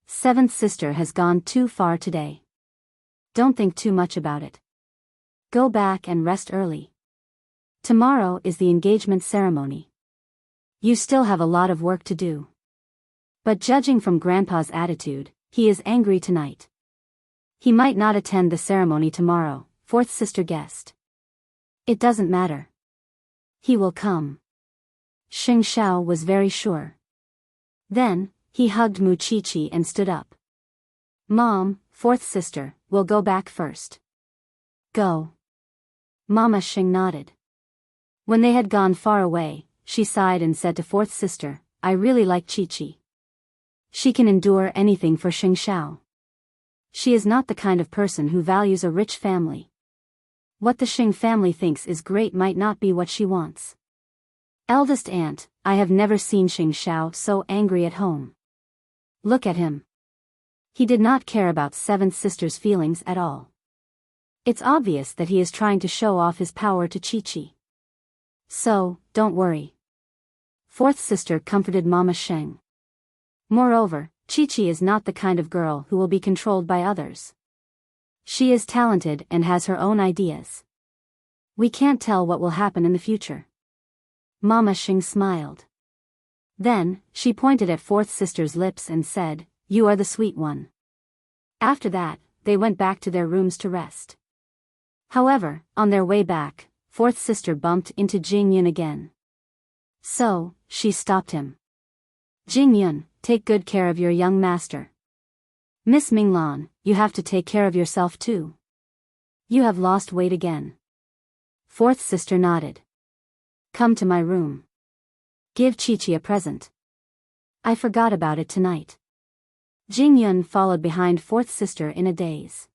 Speaker 1: Seventh sister has gone too far today. Don't think too much about it. Go back and rest early. Tomorrow is the engagement ceremony. You still have a lot of work to do. But judging from Grandpa's attitude, he is angry tonight. He might not attend the ceremony tomorrow, fourth sister guessed. It doesn't matter. He will come. Xing Xiao was very sure. Then, he hugged Mu Chi and stood up. Mom, fourth sister, we'll go back first. Go. Mama Xing nodded. When they had gone far away, she sighed and said to fourth sister, I really like Chi. She can endure anything for Xing Xiao. She is not the kind of person who values a rich family. What the Xing family thinks is great might not be what she wants. Eldest aunt, I have never seen Xing Xiao so angry at home. Look at him. He did not care about seventh sister's feelings at all. It's obvious that he is trying to show off his power to Chi. So, don't worry. Fourth sister comforted Mama Sheng. Moreover, Chi is not the kind of girl who will be controlled by others. She is talented and has her own ideas. We can't tell what will happen in the future. Mama Xing smiled. Then, she pointed at fourth sister's lips and said, You are the sweet one. After that, they went back to their rooms to rest. However, on their way back, fourth sister bumped into Jing Yun again. So, she stopped him. Jing Yun, take good care of your young master. Miss Minglan, you have to take care of yourself too. You have lost weight again. Fourth sister nodded. Come to my room. Give Chi a present. I forgot about it tonight. Jing Yun followed behind fourth sister in a daze.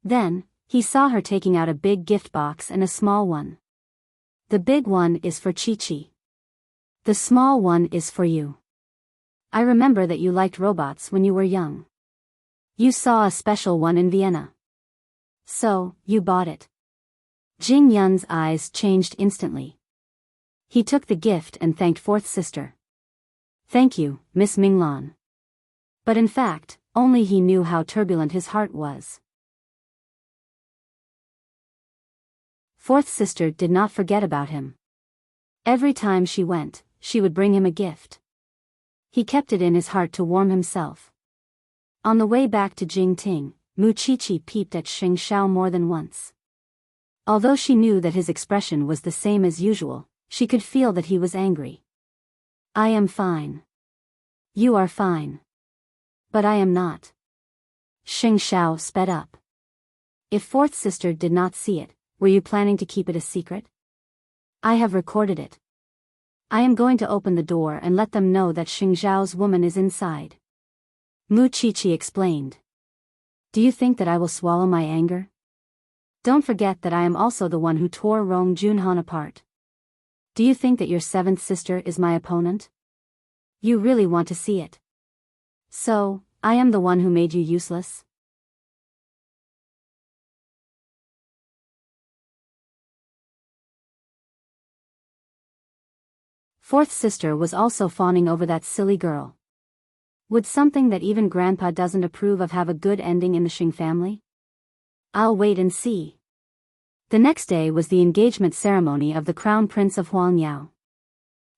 Speaker 1: Then, he saw her taking out a big gift box and a small one. The big one is for Chi. The small one is for you. I remember that you liked robots when you were young. You saw a special one in Vienna. So, you bought it. Jing Yun's eyes changed instantly. He took the gift and thanked fourth sister. Thank you, Miss Minglan. But in fact, only he knew how turbulent his heart was. Fourth sister did not forget about him. Every time she went, she would bring him a gift. He kept it in his heart to warm himself. On the way back to Jingting, Mu Chi peeped at Xing Xiao more than once. Although she knew that his expression was the same as usual, she could feel that he was angry. I am fine. You are fine. But I am not. Xing Xiao sped up. If fourth sister did not see it, were you planning to keep it a secret? I have recorded it. I am going to open the door and let them know that Xing Xiao's woman is inside. Mu Chi explained. Do you think that I will swallow my anger? Don't forget that I am also the one who tore Rong Junhan apart. Do you think that your seventh sister is my opponent? You really want to see it. So, I am the one who made you useless? Fourth sister was also fawning over that silly girl. Would something that even Grandpa doesn't approve of have a good ending in the Xing family? I'll wait and see. The next day was the engagement ceremony of the Crown Prince of Huangyao.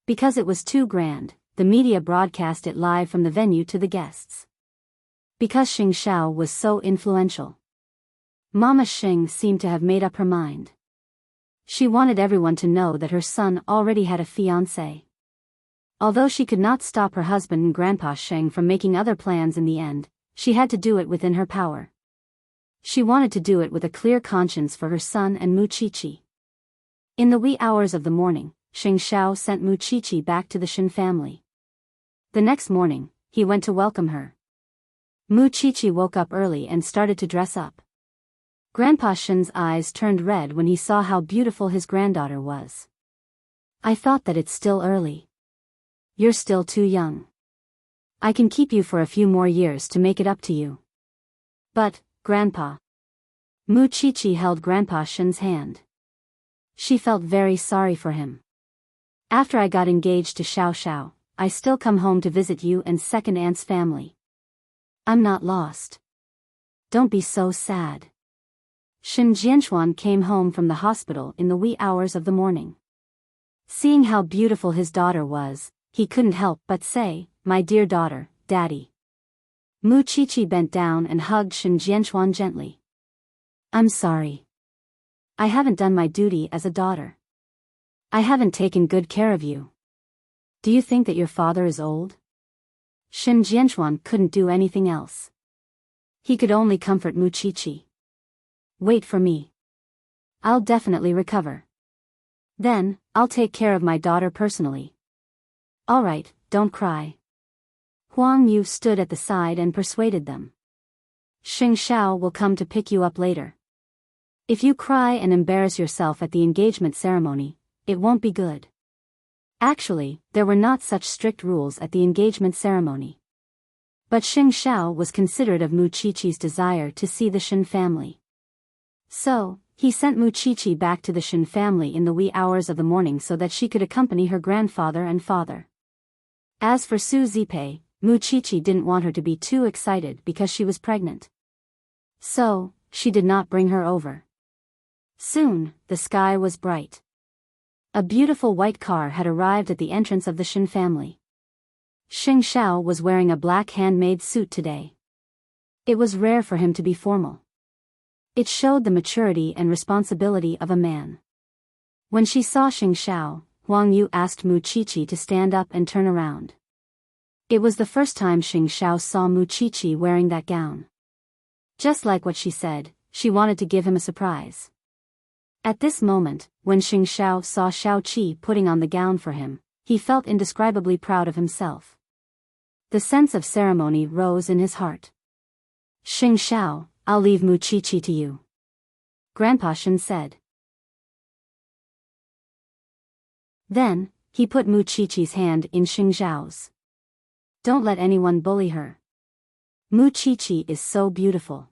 Speaker 1: Because it was too grand, the media broadcast it live from the venue to the guests. Because Xing Xiao was so influential. Mama Xing seemed to have made up her mind. She wanted everyone to know that her son already had a fiancé. Although she could not stop her husband and Grandpa Sheng from making other plans in the end, she had to do it within her power. She wanted to do it with a clear conscience for her son and Mu Chi. In the wee hours of the morning, Xing Xiao sent Mu Chi back to the Shin family. The next morning, he went to welcome her. Mu Chi woke up early and started to dress up. Grandpa Shin's eyes turned red when he saw how beautiful his granddaughter was. I thought that it's still early. You're still too young. I can keep you for a few more years to make it up to you. But, Grandpa. Mu Chi held Grandpa Shin's hand. She felt very sorry for him. After I got engaged to Xiao Xiao, I still come home to visit you and second aunt's family. I'm not lost. Don't be so sad. Shen Jianchuan came home from the hospital in the wee hours of the morning. Seeing how beautiful his daughter was, he couldn't help but say, "My dear daughter, Daddy." Mu Qiqi bent down and hugged Shen Jianchuan gently. I'm sorry. I haven't done my duty as a daughter. I haven't taken good care of you. Do you think that your father is old? Shen Jianchuan couldn't do anything else. He could only comfort Mu Qiqi. Wait for me. I'll definitely recover. Then, I'll take care of my daughter personally. All right, don't cry. Huang Yu stood at the side and persuaded them. Xing Xiao will come to pick you up later. If you cry and embarrass yourself at the engagement ceremony, it won't be good. Actually, there were not such strict rules at the engagement ceremony. But Xing Xiao was considerate of Mu Qiqi's desire to see the Shen family. So, he sent Mu Qiqi back to the Shen family in the wee hours of the morning so that she could accompany her grandfather and father. As for Su Zipei, Mu Qiqi didn't want her to be too excited because she was pregnant. So, she did not bring her over. Soon, the sky was bright. A beautiful white car had arrived at the entrance of the Shen family. Xing Xiao was wearing a black handmade suit today. It was rare for him to be formal. It showed the maturity and responsibility of a man. When she saw Xing Xiao, Huang Yu asked Mu Qiqi to stand up and turn around. It was the first time Xing Xiao saw Mu Qiqi wearing that gown. Just like what she said, she wanted to give him a surprise. At this moment, when Xing Xiao saw Xiao Qi putting on the gown for him, he felt indescribably proud of himself. The sense of ceremony rose in his heart. Xing Xiao, I'll leave Mu Qiqi to you. Grandpa Shen said. Then, he put Mu Qiqi's hand in Xing Xiao's. Don't let anyone bully her. Mu Qiqi is so beautiful.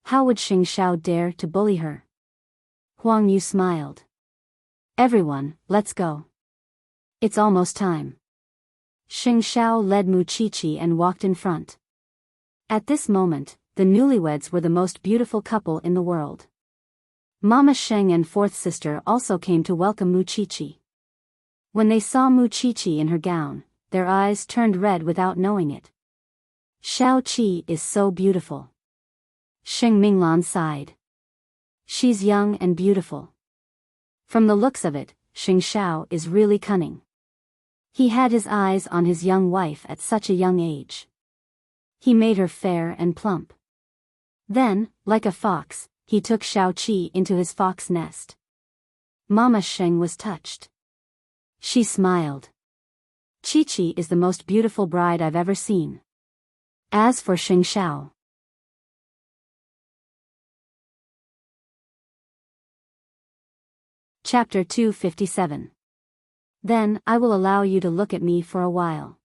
Speaker 1: How would Xing Xiao dare to bully her? Huang Yu smiled. Everyone, let's go. It's almost time. Xing Xiao led Mu Qiqi and walked in front. At this moment, the newlyweds were the most beautiful couple in the world. Mama Sheng and fourth sister also came to welcome Mu Qiqi. When they saw Mu Qiqi in her gown, their eyes turned red without knowing it. Xiao Qi is so beautiful. Xing Minglan sighed. She's young and beautiful. From the looks of it, Xing Xiao is really cunning. He had his eyes on his young wife at such a young age. He made her fair and plump. Then, like a fox, he took Xiao Qi into his fox nest. Mama Sheng was touched. She smiled. Qiqi is the most beautiful bride I've ever seen. As for Xing Xiao. Chapter 257. Then I will allow you to look at me for a while.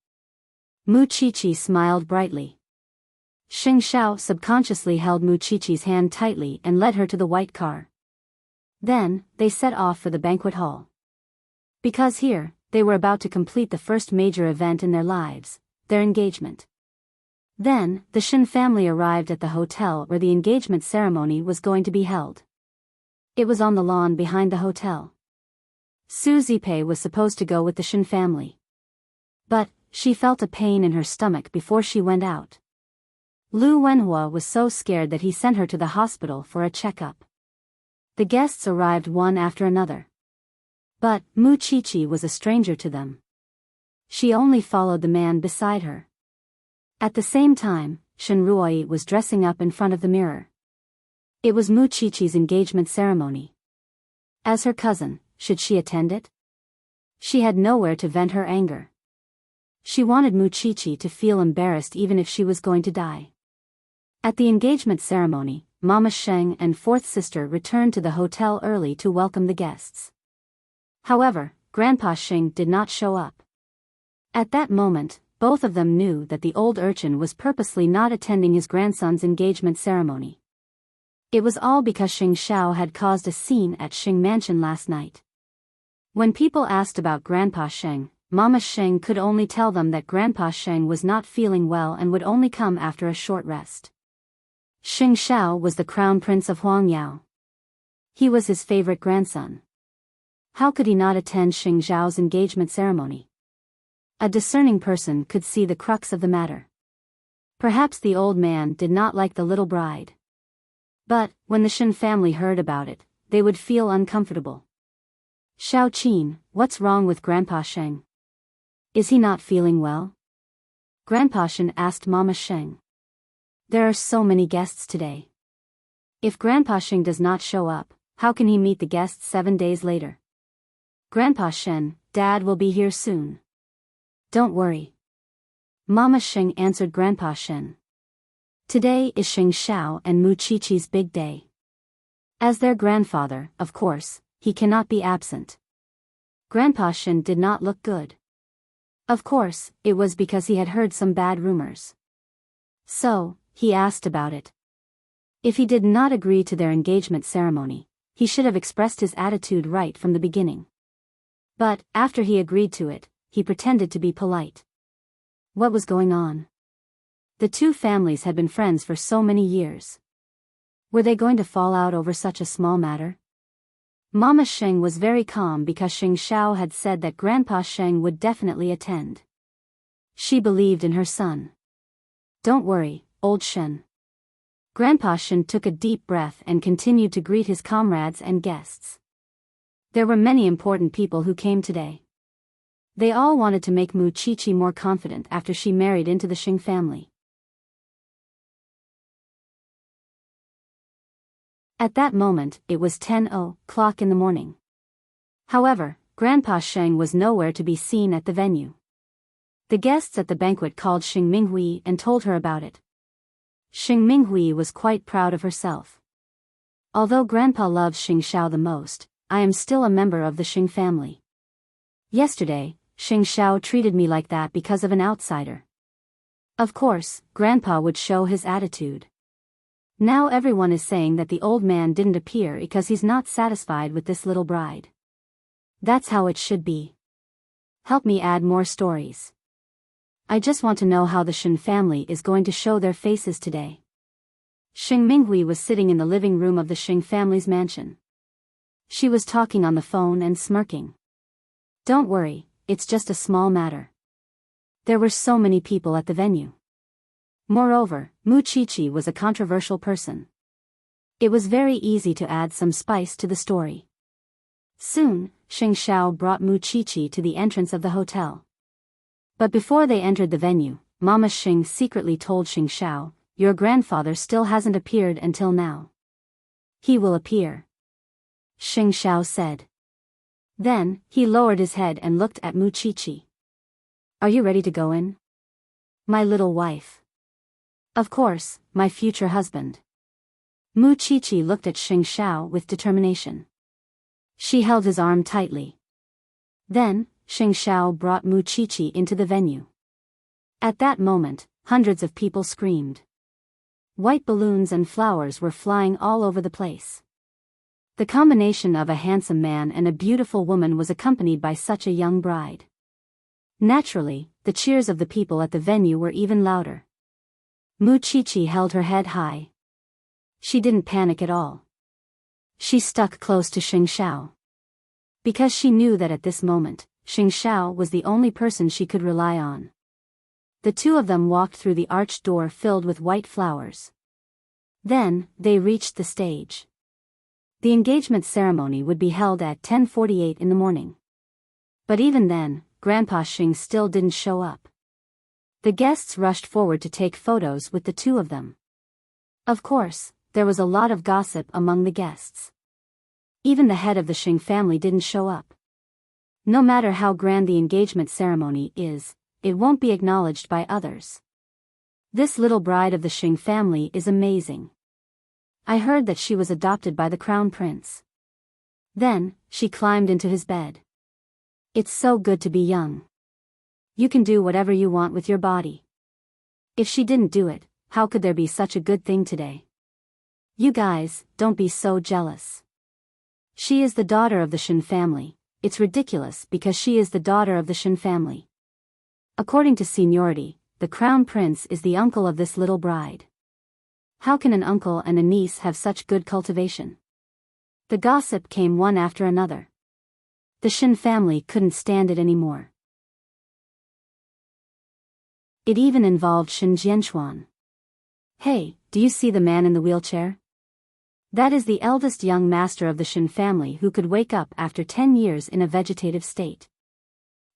Speaker 1: Mu Qiqi smiled brightly. Xing Xiao subconsciously held Mu Qiqi's hand tightly and led her to the white car. Then, they set off for the banquet hall. Because here, they were about to complete the first major event in their lives, their engagement. Then, the Shen family arrived at the hotel where the engagement ceremony was going to be held. It was on the lawn behind the hotel. Su Zipei was supposed to go with the Shen family. But, she felt a pain in her stomach before she went out. Lu Wenhua was so scared that he sent her to the hospital for a checkup. The guests arrived one after another. But, Mu Qiqi was a stranger to them. She only followed the man beside her. At the same time, Shen Ruoi was dressing up in front of the mirror. It was Mu Qiqi's engagement ceremony. As her cousin, should she attend it? She had nowhere to vent her anger. She wanted Mu Qiqi to feel embarrassed even if she was going to die. At the engagement ceremony, Mama Sheng and fourth sister returned to the hotel early to welcome the guests. However, Grandpa Xing did not show up. At that moment, both of them knew that the old urchin was purposely not attending his grandson's engagement ceremony. It was all because Xing Xiao had caused a scene at Xing Mansion last night. When people asked about Grandpa Sheng, Mama Sheng could only tell them that Grandpa Sheng was not feeling well and would only come after a short rest. Xing Xiao was the crown prince of Huangyao. He was his favorite grandson. How could he not attend Xing Xiao's engagement ceremony? A discerning person could see the crux of the matter. Perhaps the old man did not like the little bride. But, when the Shen family heard about it, they would feel uncomfortable. Xiao Qin, what's wrong with Grandpa Sheng? Is he not feeling well? Grandpa Shen asked Mama Sheng. There are so many guests today. If Grandpa Sheng does not show up, how can he meet the guests 7 days later? Grandpa Shen, Dad will be here soon. Don't worry. Mama Sheng answered Grandpa Shen. Today is Xing Xiao and Mu Qiqi's big day. As their grandfather, of course, he cannot be absent. Grandpa Shen did not look good. Of course, it was because he had heard some bad rumors. So, he asked about it. If he did not agree to their engagement ceremony, he should have expressed his attitude right from the beginning. But, after he agreed to it, he pretended to be polite. What was going on? The two families had been friends for so many years. Were they going to fall out over such a small matter? Mama Sheng was very calm because Xing Xiao had said that Grandpa Sheng would definitely attend. She believed in her son. Don't worry, old Shen. Grandpa Shen took a deep breath and continued to greet his comrades and guests. There were many important people who came today. They all wanted to make Mu Qiqi more confident after she married into the Xing family. At that moment, it was 10:00 in the morning. However, Grandpa Sheng was nowhere to be seen at the venue. The guests at the banquet called Xing Minghui and told her about it. Xing Minghui was quite proud of herself. Although Grandpa loves Xing Xiao the most, I am still a member of the Xing family. Yesterday, Xing Xiao treated me like that because of an outsider. Of course, Grandpa would show his attitude. Now everyone is saying that the old man didn't appear because he's not satisfied with this little bride. That's how it should be. Help me add more stories. I just want to know how the Shen family is going to show their faces today. Xing Minghui was sitting in the living room of the Xing family's mansion. She was talking on the phone and smirking. Don't worry, it's just a small matter. There were so many people at the venue. Moreover, Mu Qiqi was a controversial person. It was very easy to add some spice to the story. Soon, Xing Xiao brought Mu Qiqi to the entrance of the hotel. But before they entered the venue, Mama Xing secretly told Xing Xiao, "Your grandfather still hasn't appeared until now." "He will appear," Xing Xiao said. Then, he lowered his head and looked at Mu Qiqi. "Are you ready to go in? My little wife." "Of course, my future husband." Mu Qiqi looked at Xing Xiao with determination. She held his arm tightly. Then, Xing Xiao brought Mu Qiqi into the venue. At that moment, hundreds of people screamed. White balloons and flowers were flying all over the place. The combination of a handsome man and a beautiful woman was accompanied by such a young bride. Naturally, the cheers of the people at the venue were even louder. Mu Qiqi held her head high. She didn't panic at all. She stuck close to Xing Xiao. Because she knew that at this moment, Xing Xiao was the only person she could rely on. The two of them walked through the arched door filled with white flowers. Then, they reached the stage. The engagement ceremony would be held at 10:48 in the morning. But even then, Grandpa Xing still didn't show up. The guests rushed forward to take photos with the two of them. Of course, there was a lot of gossip among the guests. Even the head of the Xing family didn't show up. No matter how grand the engagement ceremony is, it won't be acknowledged by others. This little bride of the Xing family is amazing. I heard that she was adopted by the crown prince. Then, she climbed into his bed. It's so good to be young. You can do whatever you want with your body. If she didn't do it, how could there be such a good thing today? You guys, don't be so jealous. She is the daughter of the Shin family. It's ridiculous because she is the daughter of the Shin family. According to seniority, the crown prince is the uncle of this little bride. How can an uncle and a niece have such good cultivation? The gossip came one after another. The Shin family couldn't stand it anymore. It even involved Shin Jianchuan. Hey, do you see the man in the wheelchair? That is the eldest young master of the Shin family who could wake up after 10 years in a vegetative state.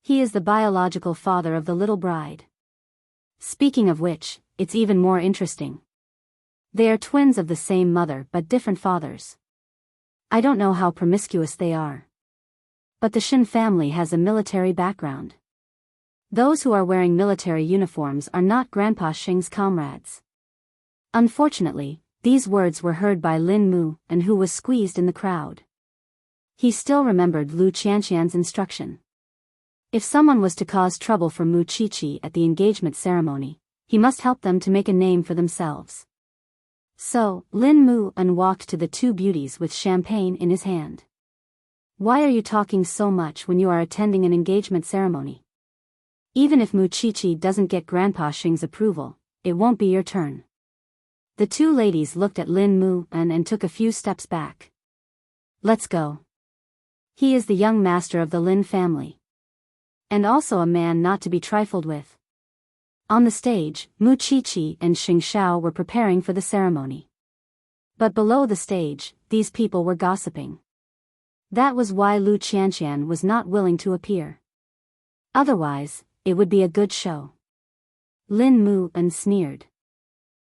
Speaker 1: He is the biological father of the little bride. Speaking of which, it's even more interesting. They are twins of the same mother but different fathers. I don't know how promiscuous they are. But the Shin family has a military background. Those who are wearing military uniforms are not Grandpa Shing's comrades. Unfortunately, these words were heard by Lin Mu, and who was squeezed in the crowd. He still remembered Lu Qianqian's instruction. If someone was to cause trouble for Mu Qiqi at the engagement ceremony, he must help them to make a name for themselves. So, Lin Mu walked to the two beauties with champagne in his hand. Why are you talking so much when you are attending an engagement ceremony? Even if Mu Qiqi doesn't get Grandpa Shing's approval, it won't be your turn. The two ladies looked at Lin Mu and took a few steps back. Let's go. He is the young master of the Lin family. And also a man not to be trifled with. On the stage, Mu Qiqi and Xing Shao were preparing for the ceremony. But below the stage, these people were gossiping. That was why Lu Qianqian was not willing to appear. Otherwise, it would be a good show. Lin Mu sneered.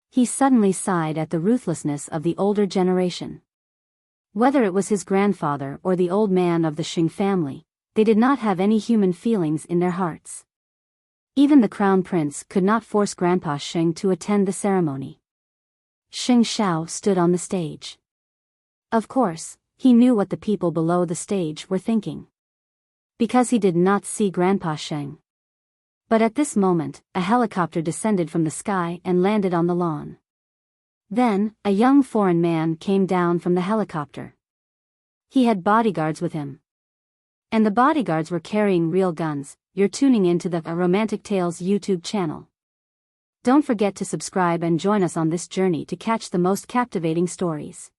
Speaker 1: He suddenly sighed at the ruthlessness of the older generation. Whether it was his grandfather or the old man of the Xing family, they did not have any human feelings in their hearts. Even the crown prince could not force Grandpa Shing to attend the ceremony. Xing Shao stood on the stage. Of course, he knew what the people below the stage were thinking. Because he did not see Grandpa Shing. But at this moment, a helicopter descended from the sky and landed on the lawn. Then, a young foreign man came down from the helicopter. He had bodyguards with him. And the bodyguards were carrying real guns. You're tuning into the Romantic Tales YouTube channel. Don't forget to subscribe and join us on this journey to catch the most captivating stories.